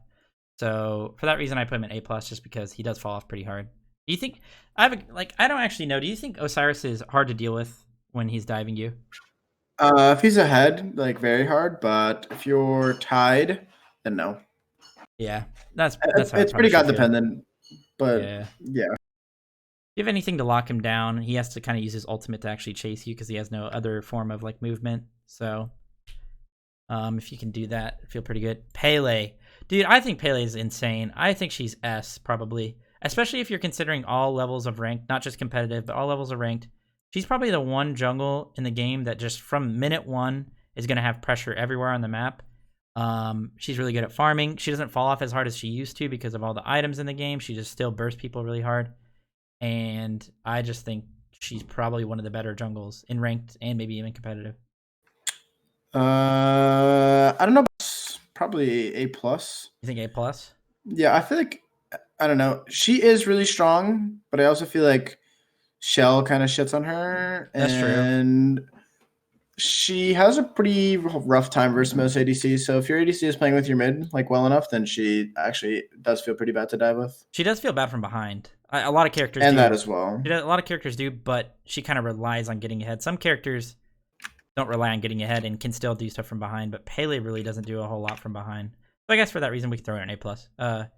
So for that reason, I put him in A+, just because he does fall off pretty hard. Do you think I don't actually know? Do you think Osiris is hard to deal with when he's diving you? If he's ahead, very hard. But if you're tied, then no. Yeah, that's it's pretty god dependent. But yeah. If you have anything to lock him down, he has to kind of use his ultimate to actually chase you because he has no other form of movement. So if you can do that, I feel pretty good. Pele. Dude, I think Pele is insane. I think she's S probably. Especially if you're considering all levels of ranked, not just competitive, but all levels of ranked. She's probably the one jungle in the game that just from minute one is going to have pressure everywhere on the map. She's really good at farming. She doesn't fall off as hard as she used to because of all the items in the game. She just still bursts people really hard. And I just think she's probably one of the better jungles in ranked and maybe even competitive. I don't know. Probably A plus. You think A plus? Yeah, I feel like I don't know. She is really strong, but I also feel like Shell kind of shits on her, That's true. and she has a pretty rough time versus most ADCs. So if your ADC is playing with your mid like well enough, then she actually does feel pretty bad to dive with. She does feel bad from behind. A lot of characters And do. that as well. A lot of characters do, but she kind of relies on getting ahead. Some characters don't rely on getting ahead and can still do stuff from behind, but Pele really doesn't do a whole lot from behind. So I guess for that reason, we can throw her an A plus. And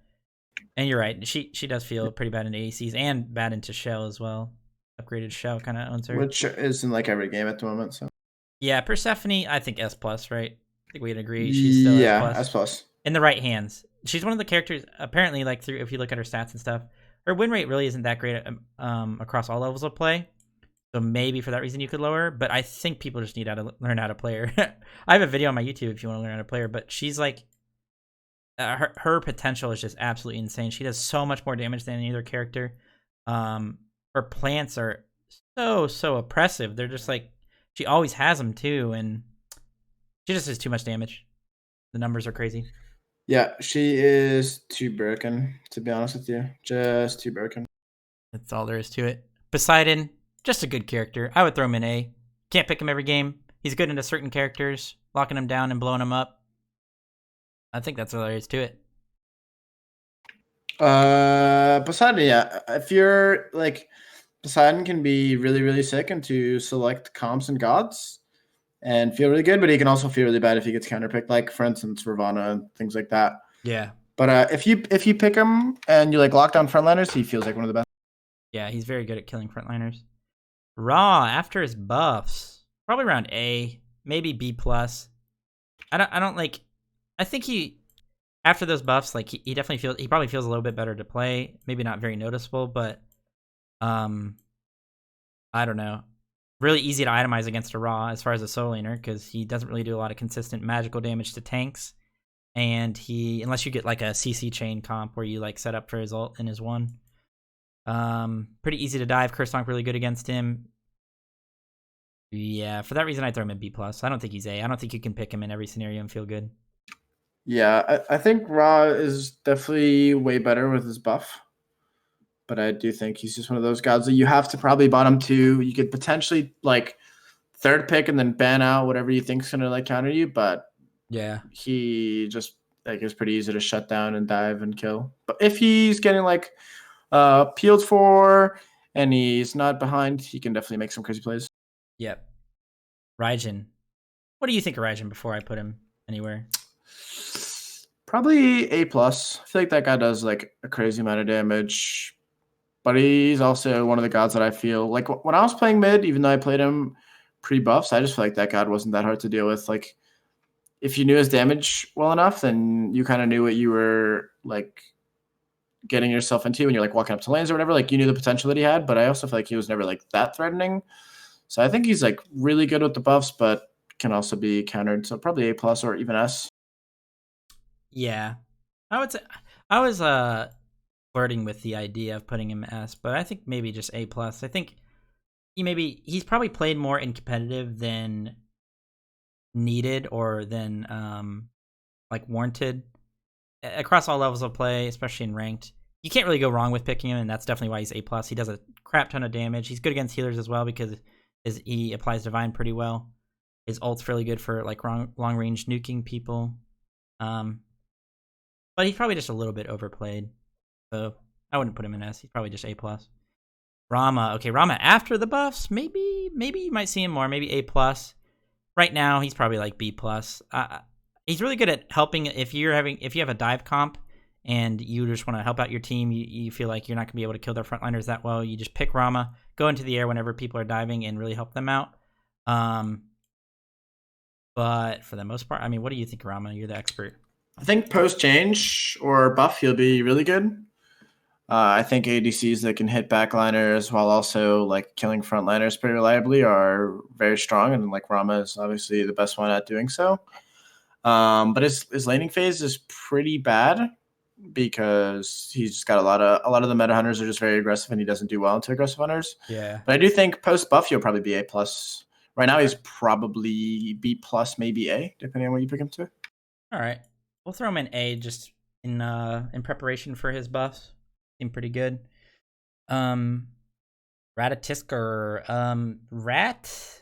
you're right, she does feel pretty bad in ADCs and bad into Shell as well. Upgraded Shell kind of owns her, which is in like every game at the moment. So yeah, Persephone, I think S plus, right? I think we'd agree. She's still S plus in the right hands. She's one of the characters. Apparently, like through if you look at her stats and stuff, her win rate really isn't that great across all levels of play. So maybe for that reason you could lower her, but I think people just need to learn how to play her. I have a video on my YouTube if you want to learn how to play her, but she's like, her potential is just absolutely insane. She does so much more damage than any other character. Her plants are so oppressive. They're just like, she always has them too, and she just does too much damage. The numbers are crazy. Yeah, she is too broken, to be honest with you. Just too broken. That's all there is to it. Poseidon, just a good character. I would throw him in A. Can't pick him every game. He's good into certain characters, locking him down and blowing him up. I think that's all there is to it. Poseidon, yeah. If you're like, Poseidon can be really, really sick into select comps and gods and feel really good, but he can also feel really bad if he gets counterpicked, like for instance, Ravana and things like that. Yeah. But if you pick him and you like lock down frontliners, he feels like one of the best. Yeah, he's very good at killing frontliners. Raw after his buffs, probably around A, maybe B plus. I don't like. I think he after those buffs, like he probably feels a little bit better to play. Maybe not very noticeable, but I don't know. Really easy to itemize against a Raw as far as a solo laner because he doesn't really do a lot of consistent magical damage to tanks, and unless you get like a CC chain comp where you like set up for his ult in his one. Pretty easy to dive. Curse really good against him. Yeah, for that reason, I throw him in B plus. I don't think he's A. I don't think you can pick him in every scenario and feel good. Yeah, I think Ra is definitely way better with his buff, but I do think he's just one of those gods that you have to probably bottom two. You could potentially like third pick and then ban out whatever you think's gonna like counter you, but yeah, he just like is pretty easy to shut down and dive and kill. But if he's getting like peeled for and he's not behind, he can definitely make some crazy plays. Yep. Raijin. What do you think of Raijin before I put him anywhere? Probably A plus. I feel like that guy does like a crazy amount of damage, but he's also one of the gods that I feel like when I was playing mid, even though I played him pre-buffs, I just feel like that god wasn't that hard to deal with. Like if you knew his damage well enough, then you kind of knew what you were like getting yourself into when you're like walking up to lanes or whatever. Like you knew the potential that he had, but I also feel like he was never like that threatening. So I think he's like really good with the buffs, but can also be countered. So probably A plus or even S. Yeah, I would say I was flirting with the idea of putting him S, but I think maybe just A plus. I think he's probably played more in competitive than needed or than like warranted across all levels of play, especially in ranked. You can't really go wrong with picking him, and that's definitely why he's A plus. He does a crap ton of damage. He's good against healers as well because he applies divine pretty well. His ult's really good for like long range nuking people. But he's probably just a little bit overplayed. So I wouldn't put him in S. He's probably just A plus. Rama. Okay, Rama after the buffs. Maybe you might see him more. Maybe A plus. Right now, he's probably like B plus. He's really good at helping if you have a dive comp and you just want to help out your team. You feel like you're not gonna be able to kill their frontliners that well. You just pick Rama, go into the air whenever people are diving, and really help them out. But for the most part, I mean, what do you think, Rama? You're the expert. I think post change or buff, he'll be really good. I think ADCs that can hit backliners while also like killing frontliners pretty reliably are very strong, and like Rama is obviously the best one at doing so. But his laning phase is pretty bad because he's just got a lot of the meta hunters are just very aggressive, and he doesn't do well into aggressive hunters. Yeah. But I do think post buff he'll probably be A plus. Right now he's probably B plus, maybe A, depending on what you pick him to. All right. We'll throw him in A just in preparation for his buffs. Seem pretty good. Ratatisker. Rat.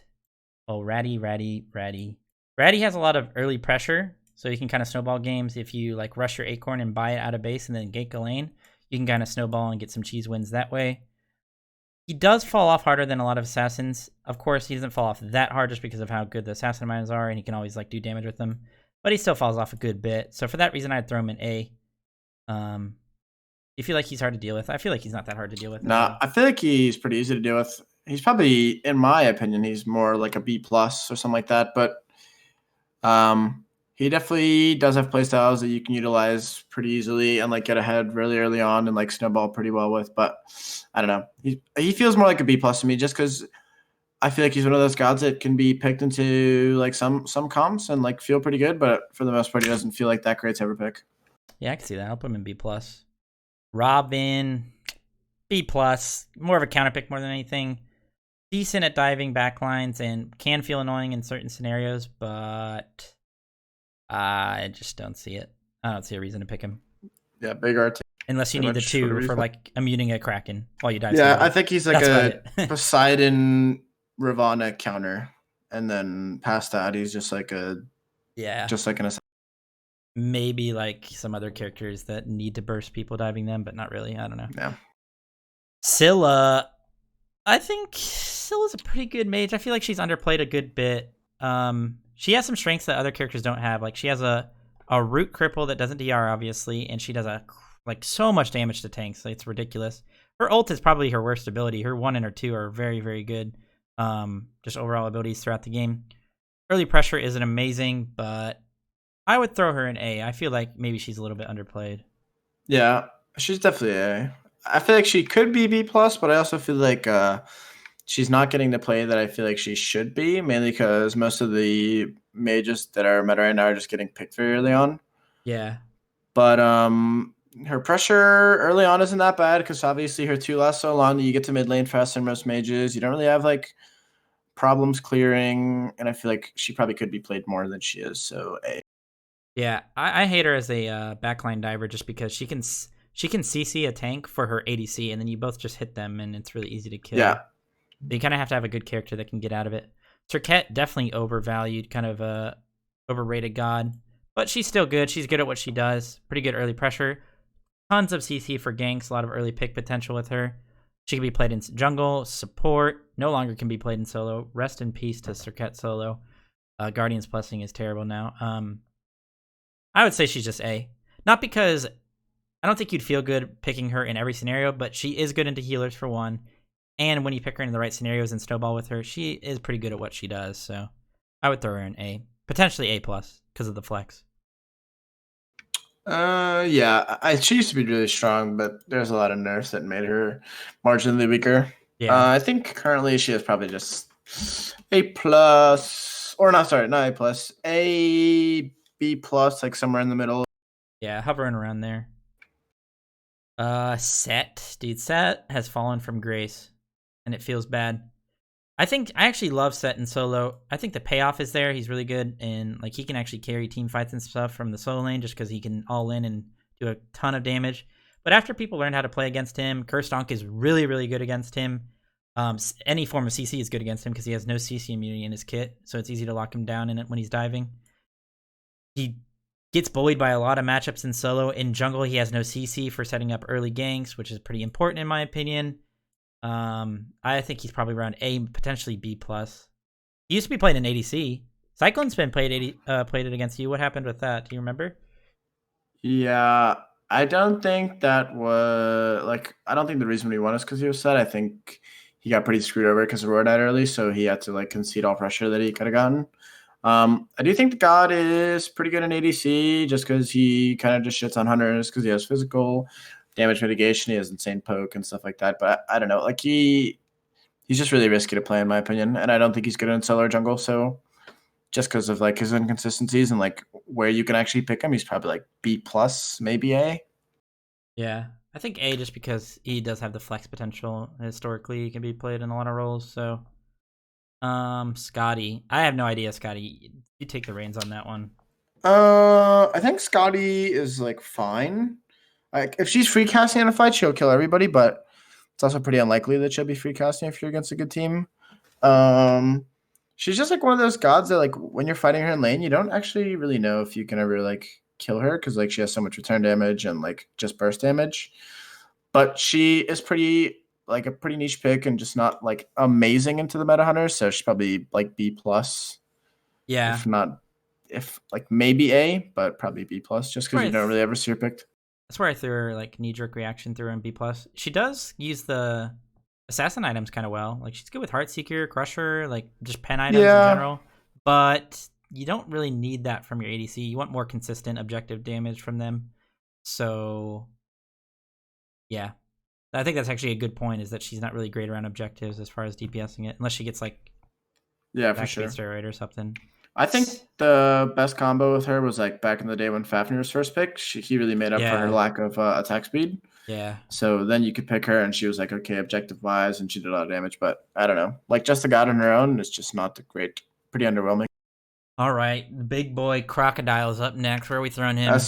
Oh, Ratty. Ratty has a lot of early pressure, so you can kind of snowball games. If you like rush your acorn and buy it out of base and then gank a lane, you can kind of snowball and get some cheese wins that way. He does fall off harder than a lot of assassins. Of course, he doesn't fall off that hard just because of how good the assassin mines are, and he can always like do damage with them. But he still falls off a good bit. So for that reason, I'd throw him in A. You feel like he's hard to deal with? I feel like he's not that hard to deal with. Nah, I feel like he's pretty easy to deal with. He's probably, in my opinion, he's more like a B plus or something like that. But he definitely does have playstyles that you can utilize pretty easily and like get ahead really early on and like snowball pretty well with. But I don't know. He feels more like a B plus to me just because I feel like he's one of those gods that can be picked into like some comps and like feel pretty good, but for the most part, he doesn't feel like that great to ever pick. Yeah, I can see that. I'll put him in B plus. Robin, B plus. More of a counter pick more than anything. Decent at diving backlines and can feel annoying in certain scenarios, but I just don't see it. I don't see a reason to pick him. Yeah, big RT. Unless you need the 2 for like immuning a Kraken while you dive. Yeah, somebody. I think he's like a Poseidon Ravana counter, and then past that he's just like an maybe like some other characters that need to burst people diving them, but not really. I don't know. Yeah. Scylla, I think Scylla's a pretty good mage. I feel like she's underplayed a good bit. She has some strengths that other characters don't have. Like she has a root cripple that doesn't DR obviously, and she does so much damage to tanks. Like, it's ridiculous. Her ult is probably her worst ability. Her 1 and her 2 are very, very good. Just overall abilities throughout the game. Early pressure isn't amazing, but I would throw her in A. I feel like maybe she's a little bit underplayed. Yeah, she's definitely A. I feel like she could be B plus, but I also feel like she's not getting the play that I feel like she should be, mainly because most of the mages that are meta right now are just getting picked very early on. Yeah. But her pressure early on isn't that bad because obviously her 2 lasts so long that you get to mid lane faster than most mages. You don't really have like problems clearing, and I feel like she probably could be played more than she is. So A. Yeah, I hate her as a backline diver just because she can CC a tank for her ADC, and then you both just hit them, and it's really easy to kill. Yeah. You kind of have to have a good character that can get out of it. Serket, definitely overvalued, kind of a overrated god, but she's still good. She's good at what she does. Pretty good early pressure. Tons of CC for ganks, a lot of early pick potential with her. She can be played in jungle, support, no longer can be played in solo. Rest in peace to Serket solo. Guardian's Blessing is terrible now. I would say she's just A. Not because I don't think you'd feel good picking her in every scenario, but she is good into healers for one. And when you pick her in the right scenarios and snowball with her, she is pretty good at what she does. So I would throw her in A. Potentially A plus because of the flex. Yeah, she used to be really strong, but there's a lot of nerfs that made her marginally weaker. Yeah. I think currently she is probably just A plus, or not A plus, A B plus, like somewhere in the middle. Yeah, hovering around there. Set, dude, Set has fallen from grace, and it feels bad. I actually love Set in solo. I think the payoff is there. He's really good, and like he can actually carry team fights and stuff from the solo lane just because he can all in and do a ton of damage. But after people learn how to play against him, Cursed Donk is really, really good against him. Any form of CC is good against him because he has no CC immunity in his kit, so it's easy to lock him down in it when he's diving. He gets bullied by a lot of matchups in solo. In jungle, he has no CC for setting up early ganks, which is pretty important in my opinion. I think he's probably around A, potentially B plus. He used to be played in ADC. Cyclone's been played it against you. What happened with that? Do you remember? Yeah, I don't think that was like. I don't think the reason he won is because he was Set. I think he got pretty screwed over because Aurora died early, so he had to like concede all pressure that he could have gotten. I do think the god is pretty good in ADC just because he kind of just shits on hunters because he has physical. damage mitigation. He has insane poke and stuff like that. But I don't know. Like he's just really risky to play in my opinion, and I don't think he's good in solo or jungle. So just because of like his inconsistencies and like where you can actually pick him, he's probably like B plus, maybe A. Yeah, I think A just because he does have the flex potential. Historically, he can be played in a lot of roles. So, Scotty, I have no idea. Scotty, you take the reins on that one. I think Scotty is like fine. Like if she's free casting in a fight, she'll kill everybody. But it's also pretty unlikely that she'll be free casting if you're against a good team. She's just like one of those gods that like when you're fighting her in lane, you don't actually really know if you can ever like kill her because like she has so much return damage and like just burst damage. But she is pretty like a pretty niche pick and just not like amazing into the meta hunters, so she's probably like B plus. Yeah, If like maybe A, but probably B plus, just because you don't really ever see her picked. That's where I threw her like knee jerk reaction through her in B plus. She does use the assassin items kind of well. Like she's good with Heartseeker, Crusher, like just pen items in general. But you don't really need that from your ADC. You want more consistent objective damage from them. So yeah, I think that's actually a good point. Is that she's not really great around objectives as far as DPSing it, unless she gets like for sure steroid or something. I think the best combo with her was like back in the day when Fafnir was first picked. He really made up for her lack of attack speed. Yeah. So then you could pick her, and she was like okay objective wise, and she did a lot of damage. But I don't know, like just a god on her own is just not great. Pretty underwhelming. All right, the big boy Crocodile's up next. Where are we throwing him?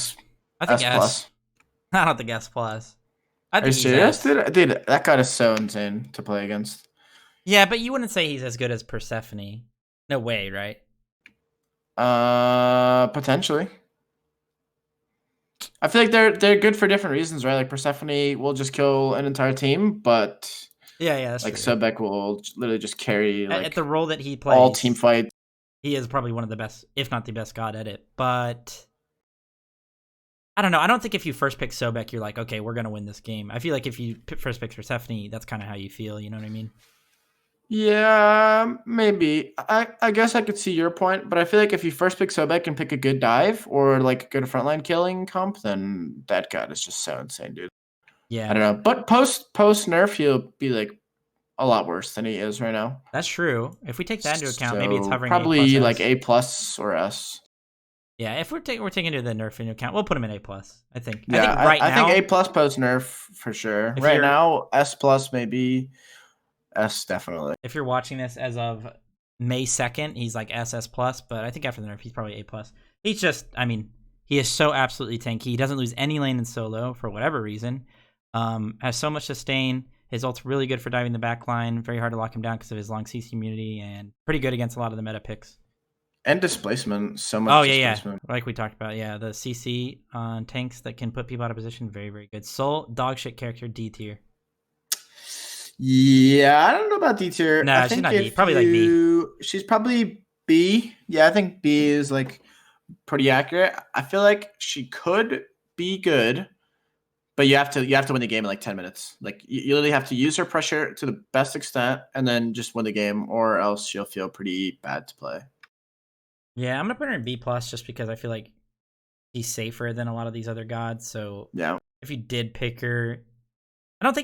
I think S. I don't think S plus. Are you serious, dude? That god is so insane to play against. Yeah, but you wouldn't say he's as good as Persephone. No way, right? Potentially. I feel like they're good for different reasons, right? Like Persephone will just kill an entire team, but yeah, that's like true. Sobek will literally just carry like at the role that he plays, all team fights. He is probably one of the best, if not the best god at it. But I don't know. I don't think if you first pick Sobek, you're like, okay, we're gonna win this game. I feel like if you first pick Persephone, that's kind of how you feel. You know what I mean? Yeah, maybe. I guess I could see your point, but I feel like if you first pick Sobek and pick a good dive or like a good frontline killing comp, then that god is just so insane, dude. Yeah. I don't know. But post nerf, he'll be like a lot worse than he is right now. That's true. If we take that into account, maybe it's hovering probably A+, like A+ or S. Yeah, if we're taking into the nerf into account, we'll put him in A+. I think. Yeah, I think A+ post nerf for sure. Right now, S+ maybe. S definitely. If you're watching this as of May 2nd, he's like SS+, but I think after the nerf, he's probably A+. He's just, I mean, he is so absolutely tanky. He doesn't lose any lane in solo for whatever reason. Has so much sustain. His ult's really good for diving the back line. Very hard to lock him down because of his long CC immunity, and pretty good against a lot of the meta picks. And displacement, so much displacement. Like we talked about, yeah. The CC on tanks that can put people out of position, very, very good. Soul, dog shit character, D tier. Yeah, I don't know about D tier. No, she's not D. Probably like B. She's probably B. Yeah, I think B is like pretty accurate. I feel like she could be good, but you have to win the game in like 10 minutes. Like you literally have to use her pressure to the best extent and then just win the game, or else she'll feel pretty bad to play. Yeah, I'm gonna put her in B plus just because I feel like she's safer than a lot of these other gods. So yeah, if you did pick her, I don't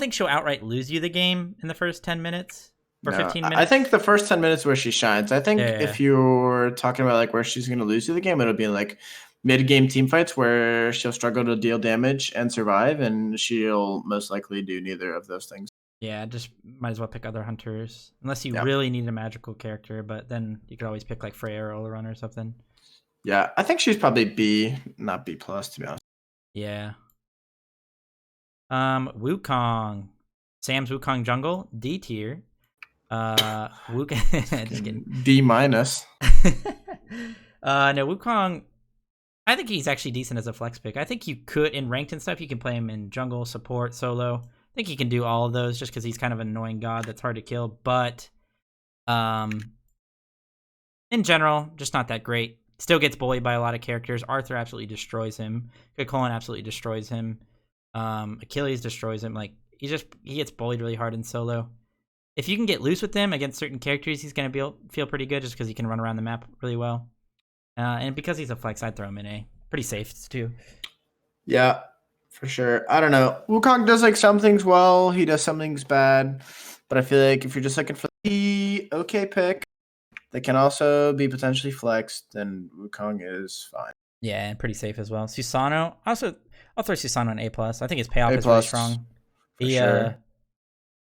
think she'll outright lose you the game in the first 10 minutes or 15 minutes. I think the first 10 minutes where she shines. I think if you're talking about like where she's going to lose you the game, it'll be like mid-game team fights where she'll struggle to deal damage and survive, and she'll most likely do neither of those things. Yeah, just might as well pick other hunters. Unless you really need a magical character, but then you could always pick like Freya or Oleron or something. Yeah, I think she's probably B, not B+, to be honest. Yeah. Wukong. Sam's Wukong jungle, D tier. Wukong just kidding. D-. No, Wukong, I think he's actually decent as a flex pick. I think you could, in ranked and stuff, you can play him in jungle, support, solo. I think he can do all of those just because he's kind of an annoying god that's hard to kill. But in general, just not that great. Still gets bullied by a lot of characters. Arthur absolutely destroys him. Good Colin absolutely destroys him. Achilles destroys him. Like he gets bullied really hard in solo. If you can get loose with him against certain characters, he's gonna feel pretty good just because he can run around the map really well. And because he's a flex, I'd throw him in A. Pretty safe too. Yeah, For sure. I don't know. Wukong does like some things well. He does some things bad. But I feel like if you're just looking for the okay pick that can also be potentially flexed, then Wukong is fine. Yeah, and pretty safe as well. Susano, also, I'll throw Susano an A plus. I think his payoff A is really plus strong. for sure.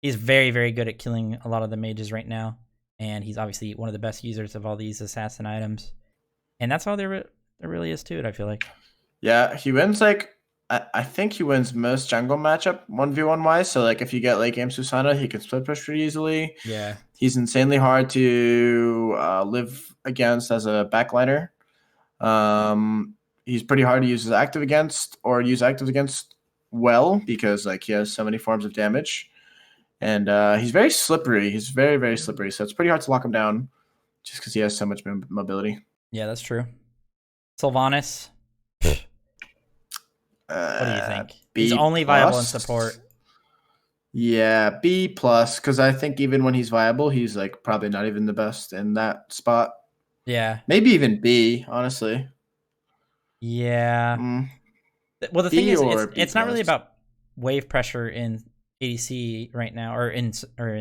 He's very, very good at killing a lot of the mages right now, and he's obviously one of the best users of all these assassin items. And that's all there really is to it, I feel like. Yeah, he wins like I think he wins most jungle matchup 1v1 wise. So like if you get late game Susano, he can split push pretty easily. Yeah. He's insanely hard to live against as a backliner. He's pretty hard to use as active against or use active against well because like he has so many forms of damage. And he's very slippery. He's very, very slippery. So it's pretty hard to lock him down just because he has so much mobility. Yeah, that's true. Sylvanas. What do you think? He's only viable in support. Yeah, B plus, because I think even when he's viable, he's like probably not even the best in that spot. Yeah. Maybe even B, honestly. Yeah. Well, the thing is, it's not really plus. about wave pressure in ADC right now, or in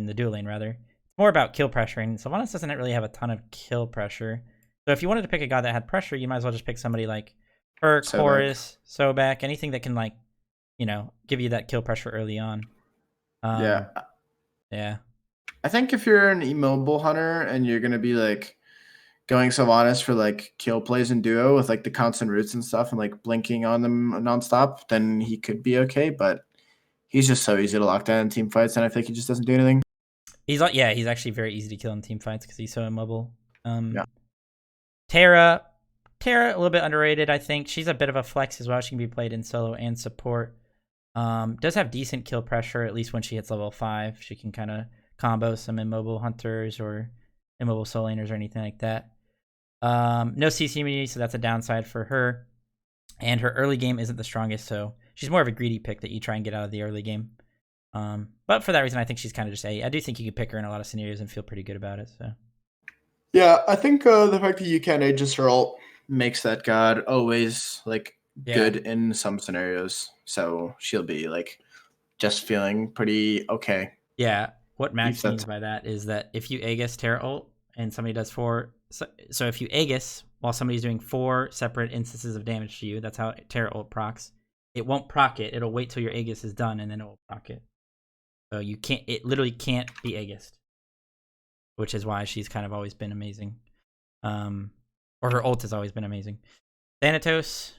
the dual lane rather. It's more about kill pressure, and Sylvanas doesn't really have a ton of kill pressure. So if you wanted to pick a god that had pressure, you might as well just pick somebody like Perk, Horus, Sobek, anything that can like, give you that kill pressure early on. Yeah. I think if you're an immobile hunter and you're gonna be like going Sylvanas for like kill plays in duo with like the constant roots and stuff and like blinking on them nonstop, then he could be okay. But he's just so easy to lock down in team fights, and I think he just doesn't do anything. He's actually very easy to kill in team fights because he's so immobile. Terra, a little bit underrated, I think. She's a bit of a flex as well. She can be played in solo and support. Does have decent kill pressure, at least when she hits level 5. She can kind of combo some immobile hunters or immobile soul laners or anything like that. No CC immunity, so that's a downside for her. And her early game isn't the strongest, so she's more of a greedy pick that you try and get out of the early game. But for that reason, I think she's kind of just A. I do think you could pick her in a lot of scenarios and feel pretty good about it. So, yeah, I think the fact that you can't Aegis her ult makes that god always like good in some scenarios. So she'll be like just feeling pretty okay. Yeah, what Max means by that is that if you Aegis Terra ult and somebody does 4, so if you Aegis while somebody's doing 4 separate instances of damage to you, that's how Terra ult procs. It won't proc it. It'll wait till your Aegis is done and then it will proc it. So you can't. It literally can't be Aegis, which is why she's kind of always been amazing. Or her ult has always been amazing. Thanatos,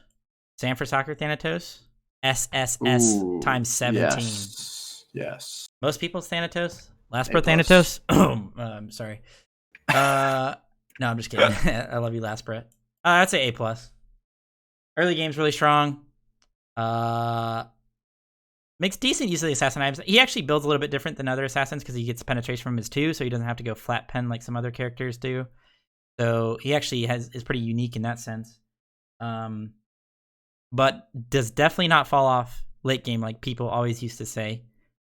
Sanford Soccer Thanatos, SSS times 17. Yes. Most people's Thanatos. Last Pro Thanatos. Sorry. No, I'm just kidding. I love you, Last Pro. I'd say A+. Early game's really strong. Makes decent use of the assassin items. He actually builds a little bit different than other assassins because he gets penetration from his 2, so he doesn't have to go flat pen like some other characters do. So he actually is pretty unique in that sense. But does definitely not fall off late game like people always used to say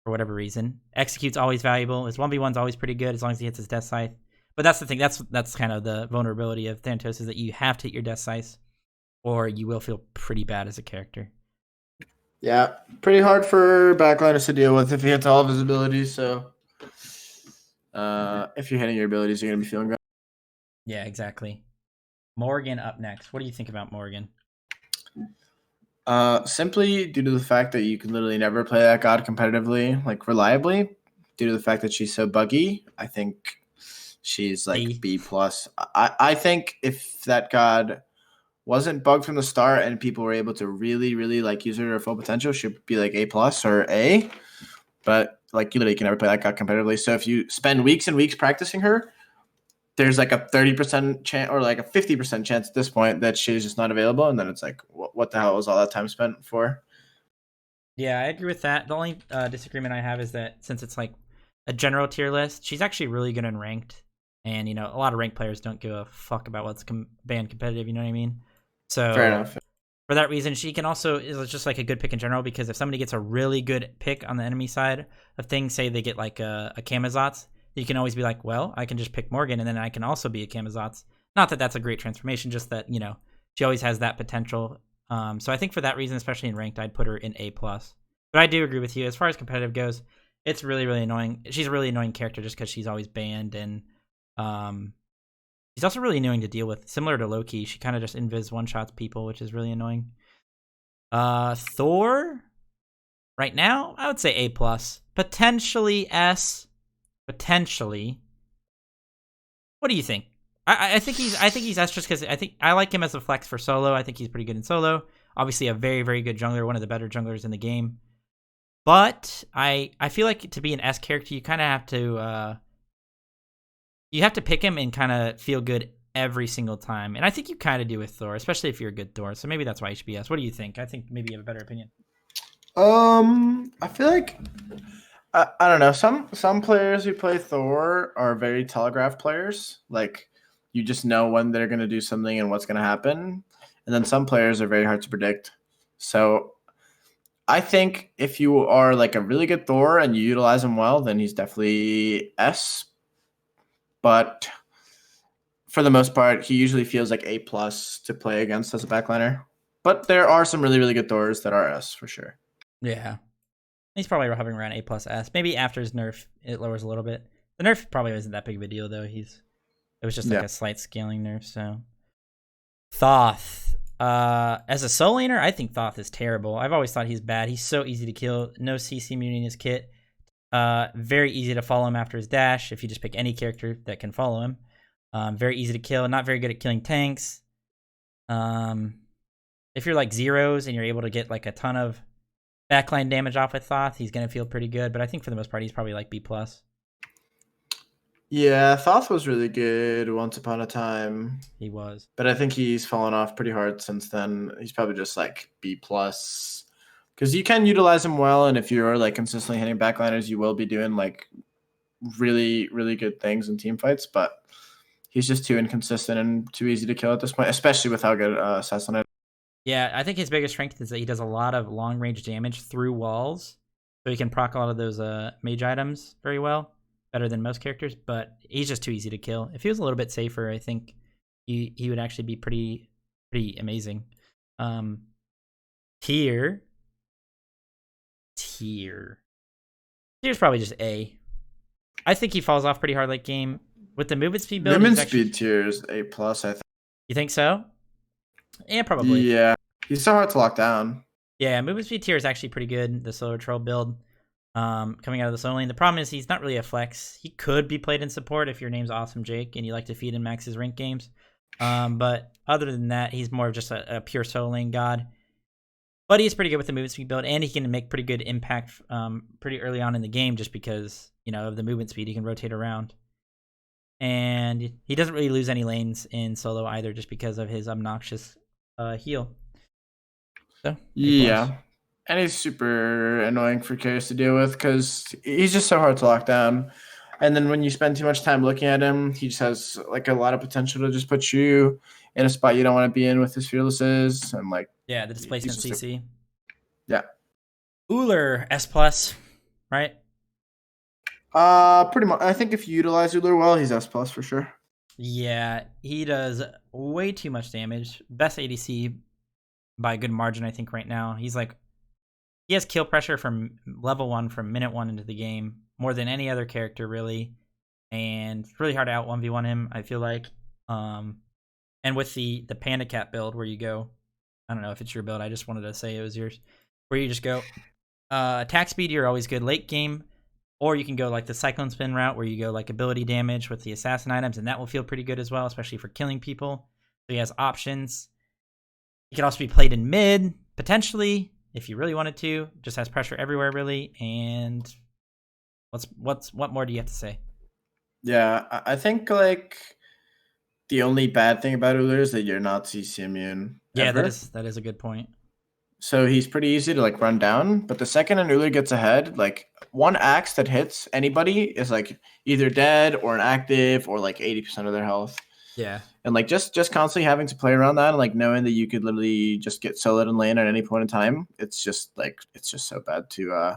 for whatever reason. Execute's always valuable. His 1v1's always pretty good as long as he hits his death scythe. But that's the thing. That's kind of the vulnerability of Thanatos is that you have to hit your death scythe or you will feel pretty bad as a character. Yeah, pretty hard for backliners to deal with if he hits all of his abilities. So if you're hitting your abilities, you're going to be feeling good. Yeah, exactly. Morgan up next. What do you think about Morgan? Simply due to the fact that you can literally never play that god competitively, like reliably, due to the fact that she's so buggy. I think she's like B+. I think if that god wasn't bugged from the start and people were able to really, really like use her to her full potential, she'd be like A+ or A. But like you literally can never play that god competitively. So if you spend weeks and weeks practicing her, there's like a 30% chance or like a 50% chance at this point that she's just not available. And then it's like, what the hell was all that time spent for? Yeah, I agree with that. The only disagreement I have is that since it's like a general tier list, she's actually really good in ranked. And, a lot of ranked players don't give a fuck about what's banned competitive, you know what I mean? So fair enough. For that reason, she can also is just like a good pick in general because if somebody gets a really good pick on the enemy side of things, say they get like a Camazotz, you can always be like, well, I can just pick Morgan and then I can also be a Camazotz. Not that that's a great transformation, just that, she always has that potential So I think for that reason, especially in ranked, I'd put her in A plus. But I do agree with you as far as competitive goes. It's really really annoying. She's a really annoying character just because she's always banned, and she's also really annoying to deal with. Similar to Loki, she kind of just invis one shots people, which is really annoying. Thor, right now, I would say A plus, potentially S, potentially. What do you think? I think he's S just because I think I like him as a flex for solo. I think he's pretty good in solo. Obviously, a very very good jungler, one of the better junglers in the game. But I feel like to be an S character, you kind of have to pick him and kind of feel good every single time. And I think you kind of do with Thor, especially if you're a good Thor. So maybe that's why he should be S. What do you think? I think maybe you have a better opinion. I feel like I don't know. Some players who play Thor are very telegraph players. Like you just know when they're going to do something and what's going to happen. And then some players are very hard to predict. So I think if you are like a really good Thor and you utilize him well, then he's definitely S. But for the most part, he usually feels like A plus to play against as a backliner. But there are some really, really good Thors that are S for sure. Yeah. He's probably hovering around A plus S. Maybe after his nerf, it lowers a little bit. The nerf probably wasn't that big of a deal, though. It was just like a slight scaling nerf, so. Thoth. As a soul laner, I think Thoth is terrible. I've always thought he's bad. He's so easy to kill. No CC immunity in his kit. Very easy to follow him after his dash if you just pick any character that can follow him. Very easy to kill. Not very good at killing tanks. If you're like zeros and you're able to get like a ton of backline damage off with Thoth, he's going to feel pretty good. But I think for the most part, he's probably like B+. Yeah, Thoth was really good once upon a time. He was. But I think he's fallen off pretty hard since then. He's probably just like B+. Because you can utilize him well, and if you're like consistently hitting backliners, you will be doing like really, really good things in team fights. But he's just too inconsistent and too easy to kill at this point, especially with how good Assassin is. Yeah, I think his biggest strength is that he does a lot of long range damage through walls. So he can proc a lot of those mage items very well. Better than most characters, but he's just too easy to kill. If he was a little bit safer, I think he would actually be pretty amazing. Tier's probably just A. I think he falls off pretty hard late game with the movement speed build. Movement speed Tier's A+, I think. You think so? Yeah, probably. Yeah, he's so hard to lock down. Yeah, movement speed Tier is actually pretty good. The Solar Troll build. Coming out of the solo lane. The problem is he's not really a flex. He could be played in support if your name's Awesome Jake and you like to feed and max his rank games. But other than that, he's more of just a pure solo lane god. But he's pretty good with the movement speed build, and he can make pretty good impact pretty early on in the game just because, of the movement speed. He can rotate around. And he doesn't really lose any lanes in solo either just because of his obnoxious heal. So, yeah. And he's super annoying for carries to deal with because he's just so hard to lock down. And then when you spend too much time looking at him, he just has like a lot of potential to just put you in a spot you don't want to be in with his fearlesses. And like, yeah, the displacement CC. Yeah. Uller S+, right? Pretty much. I think if you utilize Uller well, he's S+ for sure. Yeah, he does way too much damage. Best ADC by a good margin, I think, right now. He has kill pressure from level 1 from minute 1 into the game, more than any other character, really. And it's really hard to out 1v1 him, I feel like. And with the Pandacat build where you go, I don't know if it's your build, I just wanted to say it was yours, where you just go, attack speed, you're always good late game, or you can go like the Cyclone Spin route where you go like ability damage with the assassin items, and that will feel pretty good as well, especially for killing people. So he has options. He can also be played in mid, potentially, if you really wanted to. Just has pressure everywhere, really. And what more do you have to say? Yeah, I think like the only bad thing about Uller is that you're not CC immune. Yeah, ever. that is a good point. So he's pretty easy to like run down, but the second an Uller gets ahead, like one axe that hits anybody is like either dead or inactive or like 80% of their health. Yeah. And like just constantly having to play around that and like knowing that you could literally just get soloed in lane at any point in time, it's just so bad to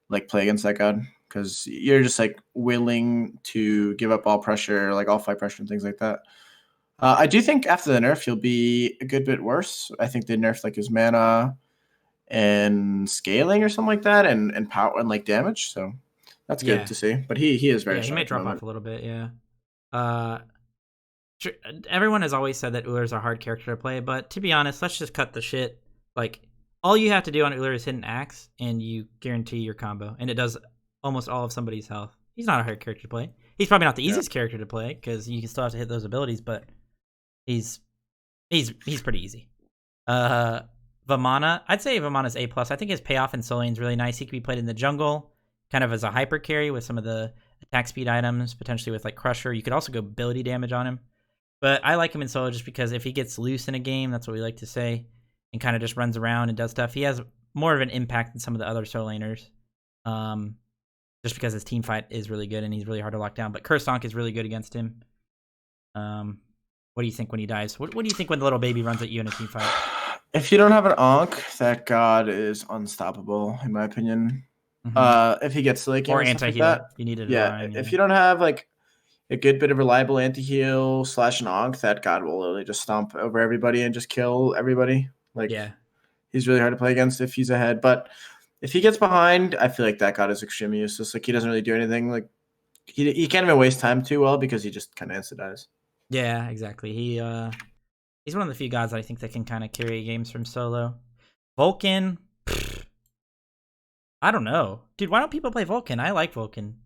like play against that god because you're just like willing to give up all pressure, like all fight pressure and things like that. I do think after the nerf, he'll be a good bit worse. I think they nerfed like his mana and scaling or something like that, and power and like damage. So that's good to see. But he is very he strong may at the drop moment. off a little bit. Yeah. Everyone has always said that Ullr's a hard character to play, but to be honest, let's just cut the shit. Like, all you have to do on Ullr is hit an axe, and you guarantee your combo, and it does almost all of somebody's health. He's not a hard character to play. He's probably not the easiest character to play because you can still have to hit those abilities, but he's pretty easy. Vamana, I'd say Vamana's A+. I think his payoff in Solian is really nice. He can be played in the jungle, kind of as a hyper carry with some of the attack speed items, potentially with like Crusher. You could also go ability damage on him. But I like him in solo just because if he gets loose in a game, that's what we like to say, and kind of just runs around and does stuff, he has more of an impact than some of the other solo laners. Just because his team fight is really good and he's really hard to lock down. But Kursonk is really good against him. What do you think when he dies? What do you think when the little baby runs at you in a team fight? If you don't have an Ankh, that god is unstoppable, in my opinion. If he gets Slick or anti-heal, like you need it. If you don't have like a good bit of reliable anti-heal / an Ankh, that god will literally just stomp over everybody and just kill everybody. Like, he's really hard to play against if he's ahead. But if he gets behind, I feel like that god is extremely useless. Like, he doesn't really do anything. Like, he can't even waste time too well because he just kind of instant dies. Yeah, exactly. He's one of the few gods I think that can kind of carry games from solo. Vulcan, I don't know, dude. Why don't people play Vulcan? I like Vulcan.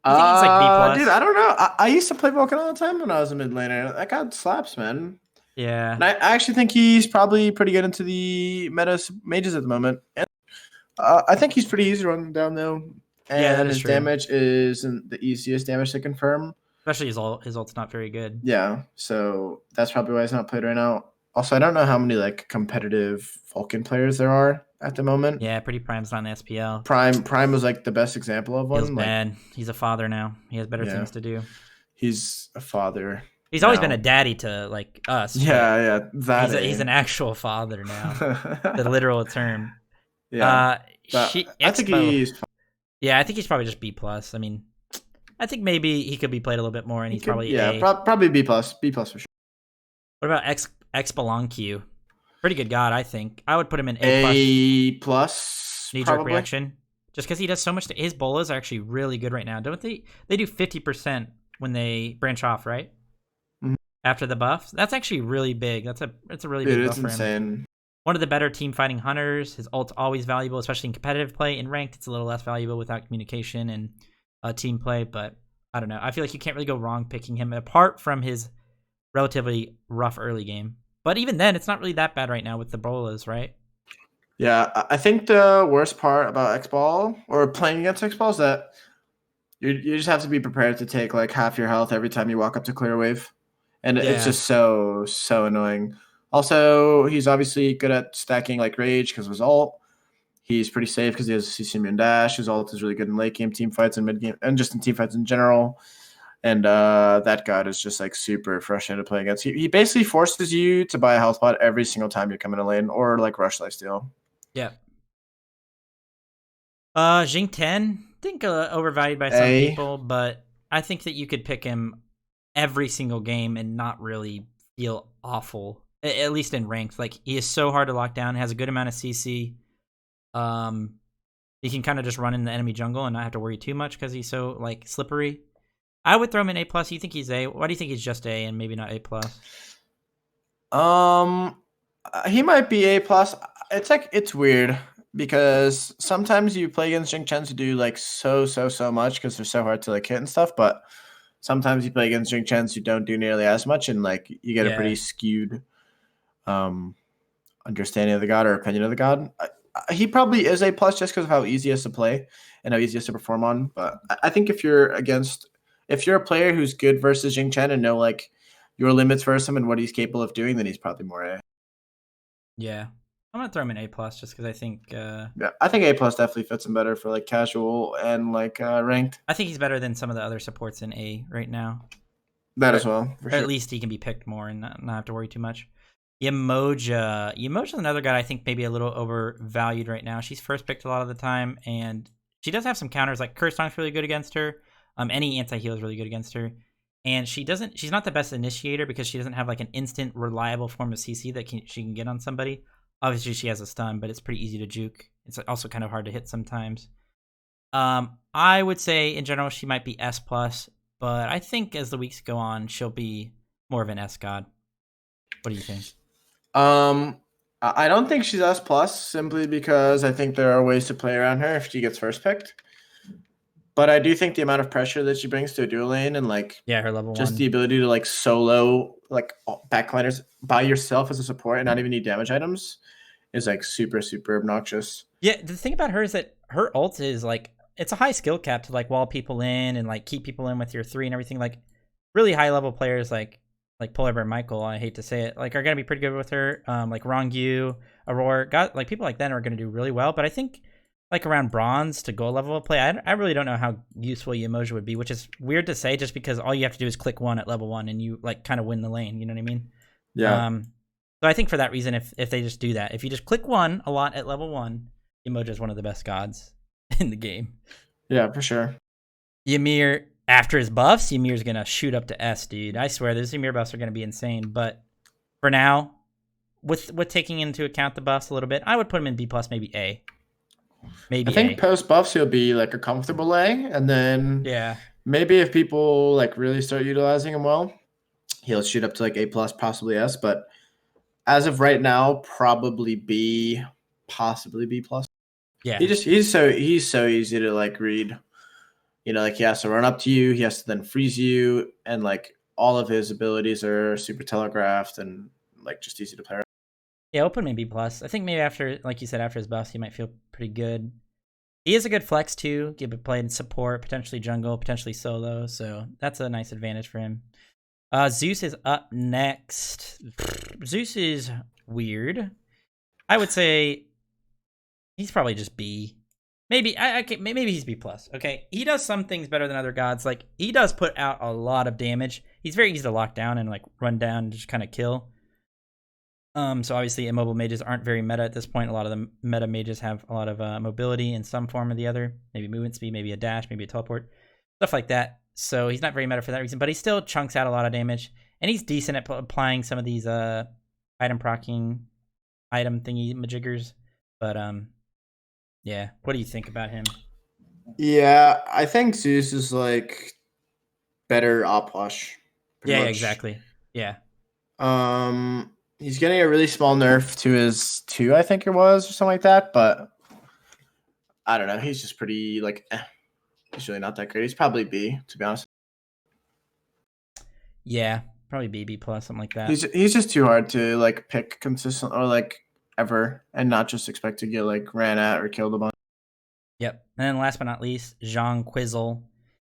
I think he's like B+. Dude, I don't know. I used to play Vulcan all the time when I was a mid laner. That god slaps, man. Yeah. And I actually think he's probably pretty good into the meta mages at the moment. And I think he's pretty easy to run down though. And his damage isn't the easiest damage to confirm. Especially his ult's not very good. Yeah, so that's probably why he's not played right now. Also, I don't know how many like competitive Vulcan players there are at the moment. Yeah, Pretty Prime's not an SPL. Prime was like the best example of one. Feels bad. He's a father now. He has better things to do. He's a father. He's always been a daddy to like us. Yeah. He's an actual father now. The literal term. Yeah. I think he's. Yeah, I think he's probably just B+. I mean, I think maybe he could be played a little bit more, and he's probably A. Probably B+, B+ for sure. What about Expelanque? Pretty good god, I think. I would put him in A+. Knee-jerk reaction. Just because he does so much. His bolas are actually really good right now, don't they? They do 50% when they branch off, right? Mm-hmm. After the buff. That's actually really big. It's a really big buff for him. Insane. One of the better team fighting hunters. His ult's always valuable, especially in competitive play. In ranked, it's a little less valuable without communication and team play, but I don't know. I feel like you can't really go wrong picking him apart from his relatively rough early game. But even then, it's not really that bad right now with the bolas, right? Yeah, I think the worst part about X-Ball or playing against X-Ball is that you just have to be prepared to take like half your health every time you walk up to clear wave. And it's just so annoying. Also, he's obviously good at stacking like rage because of his ult. He's pretty safe because he has CC immune dash. His ult is really good in late game team fights and mid game, and just in team fights in general. And that god is just like super frustrating to play against. He basically forces you to buy a health pot every single time you come in a lane or like rush lifesteal. Yeah. Jing 10, I think overvalued by some people, but I think that you could pick him every single game and not really feel awful, at least in ranked. Like, he is so hard to lock down, has a good amount of CC. He can kind of just run in the enemy jungle and not have to worry too much because he's so like slippery. I would throw him in A+. You think he's A? Why do you think he's just A and maybe not A+? He might be A+. It's weird because sometimes you play against Jing Chens who do like so much because they're so hard to like hit and stuff, but sometimes you play against Jing Chens who don't do nearly as much and like you get a pretty skewed understanding of the god or opinion of the god. He probably is A+ just because of how easy he is to play and how easy he is to perform on. But I think if you're a player who's good versus Jing Chen and know like your limits versus him and what he's capable of doing, then he's probably more A. Yeah, I'm gonna throw him in A+ just because I think. I think A+ definitely fits him better for like casual and like ranked. I think he's better than some of the other supports in A right now. As well, for sure. At least he can be picked more and not have to worry too much. Yemoja's another guy I think maybe a little overvalued right now. She's first picked a lot of the time, and she does have some counters. Like Kurstonk's really good against her. Any anti-heal is really good against her. and she's not the best initiator because she doesn't have like an instant reliable form of CC that she can get on somebody. Obviously she has a stun, but it's pretty easy to juke. It's also kind of hard to hit sometimes. I would say in general she might be S plus, but I think as the weeks go on she'll be more of an S god. What do you think? I don't think she's S plus simply because I think there are ways to play around her if she gets first picked. But I do think the amount of pressure that she brings to a dual lane and like her level just 1. the ability to like solo like backliners by yourself as a support and not even need damage items is like super obnoxious. Yeah, the thing about her is that her ult is like it's a high skill cap to like wall people in and like keep people in with your 3 and everything. Like really high level players like Polar Bear Michael, I hate to say it, like are gonna be pretty good with her. Like Rongyu, Aurora, like people like that are gonna do really well. But I think like around bronze to gold level of play, I really don't know how useful Yemoja would be, which is weird to say just because all you have to do is click 1 at level 1 and you like kind of win the lane. You know what I mean? Yeah. So I think for that reason, if they just do that, if you just click 1 a lot at level 1, Yemoja is one of the best gods in the game. Yeah, for sure. Ymir, after his buffs, Ymir's going to shoot up to S, dude. I swear, those Ymir buffs are going to be insane. But for now, with taking into account the buffs a little bit, I would put him in B+, maybe A. Maybe I think A. post buffs he'll be like a comfortable A, and then maybe if people like really start utilizing him well, he'll shoot up to like A+, possibly S. But as of right now, probably B, possibly B+. Yeah. He's so easy to like read. You know, like he has to run up to you, he has to then freeze you, and like all of his abilities are super telegraphed and like just easy to play. Yeah, we'll put him in B+. I think maybe after, like you said, after his buffs, he might feel pretty good. He is a good flex too. He could play in support, potentially jungle, potentially solo. So that's a nice advantage for him. Zeus is up next. Zeus is weird. I would say he's probably just B. Maybe maybe he's B+. Okay, he does some things better than other gods. Like he does put out a lot of damage. He's very easy to lock down and like run down and just kind of kill. So obviously immobile mages aren't very meta at this point. A lot of the meta mages have a lot of mobility in some form or the other. Maybe movement speed, maybe a dash, maybe a teleport, stuff like that. So he's not very meta for that reason, but he still chunks out a lot of damage, and he's decent at applying some of these item procking, item thingy majiggers. But yeah, what do you think about him? Yeah, I think Zeus is like better op wash. Yeah, exactly. Yeah. He's getting a really small nerf to his 2, I think it was, or something like that. But I don't know. He's just pretty like. He's really not that great. He's probably B, to be honest. Yeah, probably B+, something like that. He's just too hard to like pick consistent or like ever, and not just expect to get like ran at or killed a bunch. Yep. And then last but not least, Jean Quizzle.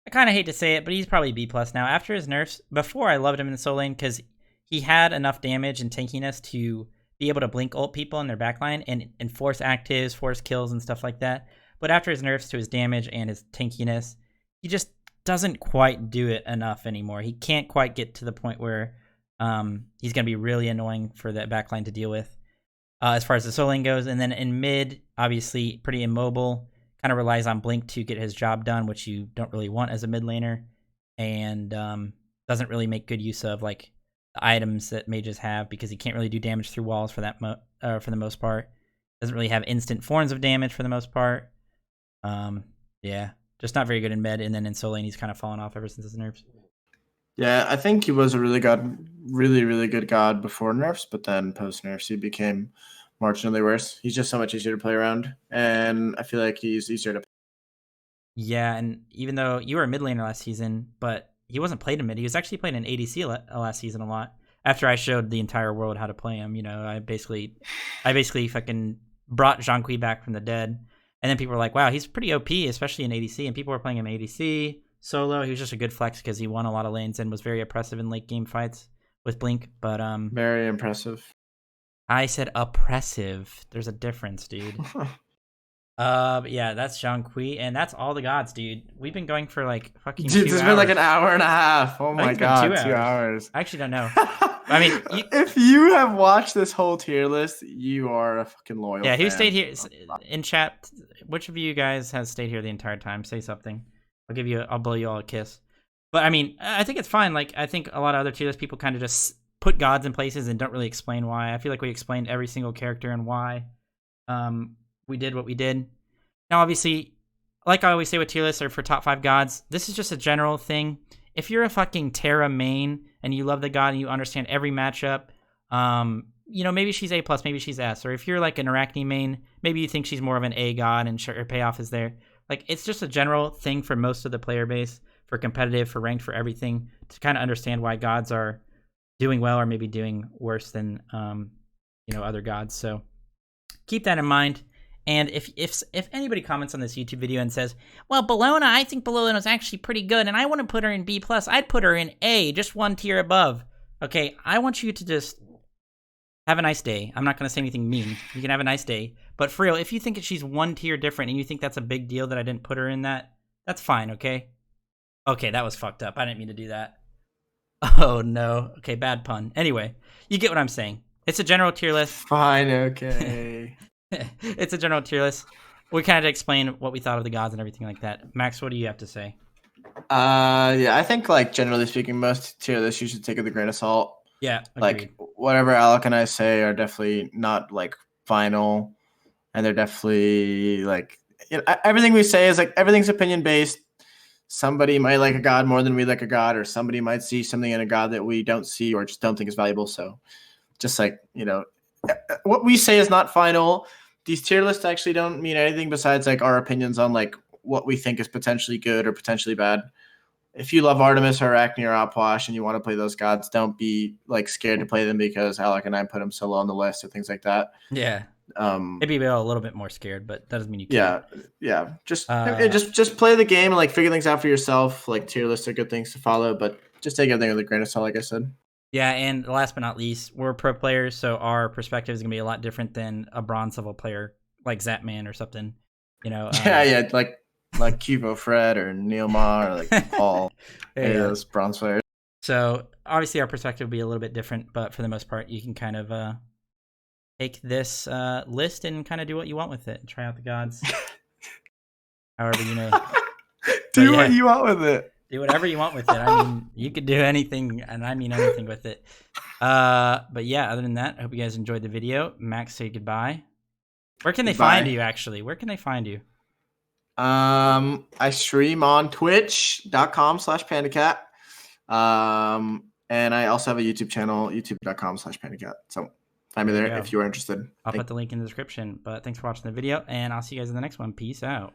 I kind of hate to say it, but he's probably B+ now. After his nerfs, before I loved him in the solo lane because he had enough damage and tankiness to be able to blink ult people in their backline and force actives, force kills, and stuff like that. But after his nerfs to his damage and his tankiness, he just doesn't quite do it enough anymore. He can't quite get to the point where he's going to be really annoying for that backline to deal with as far as the solo lane goes. And then in mid, obviously pretty immobile, kind of relies on blink to get his job done, which you don't really want as a mid laner, and doesn't really make good use of like the items that mages have because he can't really do damage through walls for that for the most part. Doesn't really have instant forms of damage for the most part. Yeah, just not very good in mid, and then in solo lane he's kind of fallen off ever since his nerfs. Yeah, I think he was a really good god before nerfs, but then post nerfs he became marginally worse. He's just so much easier to play around, and I feel like he's easier to. Yeah, and even though you were a mid laner last season, but he wasn't played in mid. He was actually playing in ADC last season a lot. After I showed the entire world how to play him, you know, I basically fucking brought Jean-Qui back from the dead. And then people were like, wow, he's pretty OP, especially in ADC. And people were playing him ADC, solo. He was just a good flex because he won a lot of lanes and was very oppressive in late game fights with Blink. But very impressive. I said oppressive. There's a difference, dude. But yeah, that's Jean-Qui, and that's all the gods, dude. We've been going for like fucking 2 hours. It's been like an hour and a half. Oh my god, 2 hours. I actually don't know. I mean, if you have watched this whole tier list, you are a fucking loyal fan. Who stayed here in chat? Which of you guys has stayed here the entire time? Say something. I'll blow you all a kiss. But I mean, I think it's fine. Like, I think a lot of other tier list people kind of just put gods in places and don't really explain why. I feel like we explained every single character and why we did what we did. Now, obviously, like I always say with tier lists or for top 5 gods, this is just a general thing. If you're a fucking Terra main and you love the god and you understand every matchup, you know, maybe she's A+, maybe she's S. Or if you're like an Arachne main, maybe you think she's more of an A god and her payoff is there. Like, it's just a general thing for most of the player base, for competitive, for ranked, for everything, to kind of understand why gods are doing well or maybe doing worse than, you know, other gods. So keep that in mind. And if anybody comments on this YouTube video and says, well, Bellona, I think Bellona's actually pretty good, and I want to put her in B+, I'd put her in A, just one tier above. Okay, I want you to just have a nice day. I'm not going to say anything mean. You can have a nice day. But for real, if you think she's one tier different and you think that's a big deal that I didn't put her in that, that's fine, okay? Okay, that was fucked up. I didn't mean to do that. Oh, no. Okay, bad pun. Anyway, you get what I'm saying. It's a general tier list. Fine, okay. It's a general tier list. We kind of explain what we thought of the gods and everything like that. Max, what do you have to say? Yeah, I think, like, generally speaking, most tier lists you should take with a grain of salt. Yeah, agreed. Like, whatever Alec and I say are definitely not, like, final, and they're definitely, like, you know, everything we say is, like, everything's opinion based. Somebody might like a god more than we like a god, or somebody might see something in a god that we don't see or just don't think is valuable. So just, like, you know, what we say is not final. These tier lists actually don't mean anything besides, like, our opinions on, like, what we think is potentially good or potentially bad. If you love Artemis or Arachne or Opwash and you want to play those gods, don't be, like, scared to play them because Alec and I put them so low on the list or things like that. Yeah. Maybe be a little bit more scared, but that doesn't mean you can't. Yeah. Just play the game and, like, figure things out for yourself. Like, tier lists are good things to follow, but just take everything with a grain of salt, like I said. Yeah, and last but not least, we're pro players, so our perspective is gonna be a lot different than a bronze level player like Zapman or something. You know. Yeah, like Cubo Fred or Neil Ma or, like, Paul. Any of those bronze players. So obviously our perspective will be a little bit different, but for the most part, you can kind of take this list and kind of do what you want with it and try out the gods. However you know. Do what you want with it. Do whatever you want with it. I mean, you could do anything, and I mean anything with it. But yeah, other than that, I hope you guys enjoyed the video. Max, say goodbye. Where can they find you, actually? Where can they find you? I stream on twitch.com/Pandacat. And I also have a YouTube channel, youtube.com/Pandacat. So find me there if you are interested. I'll put the link in the description. But thanks for watching the video, and I'll see you guys in the next one. Peace out.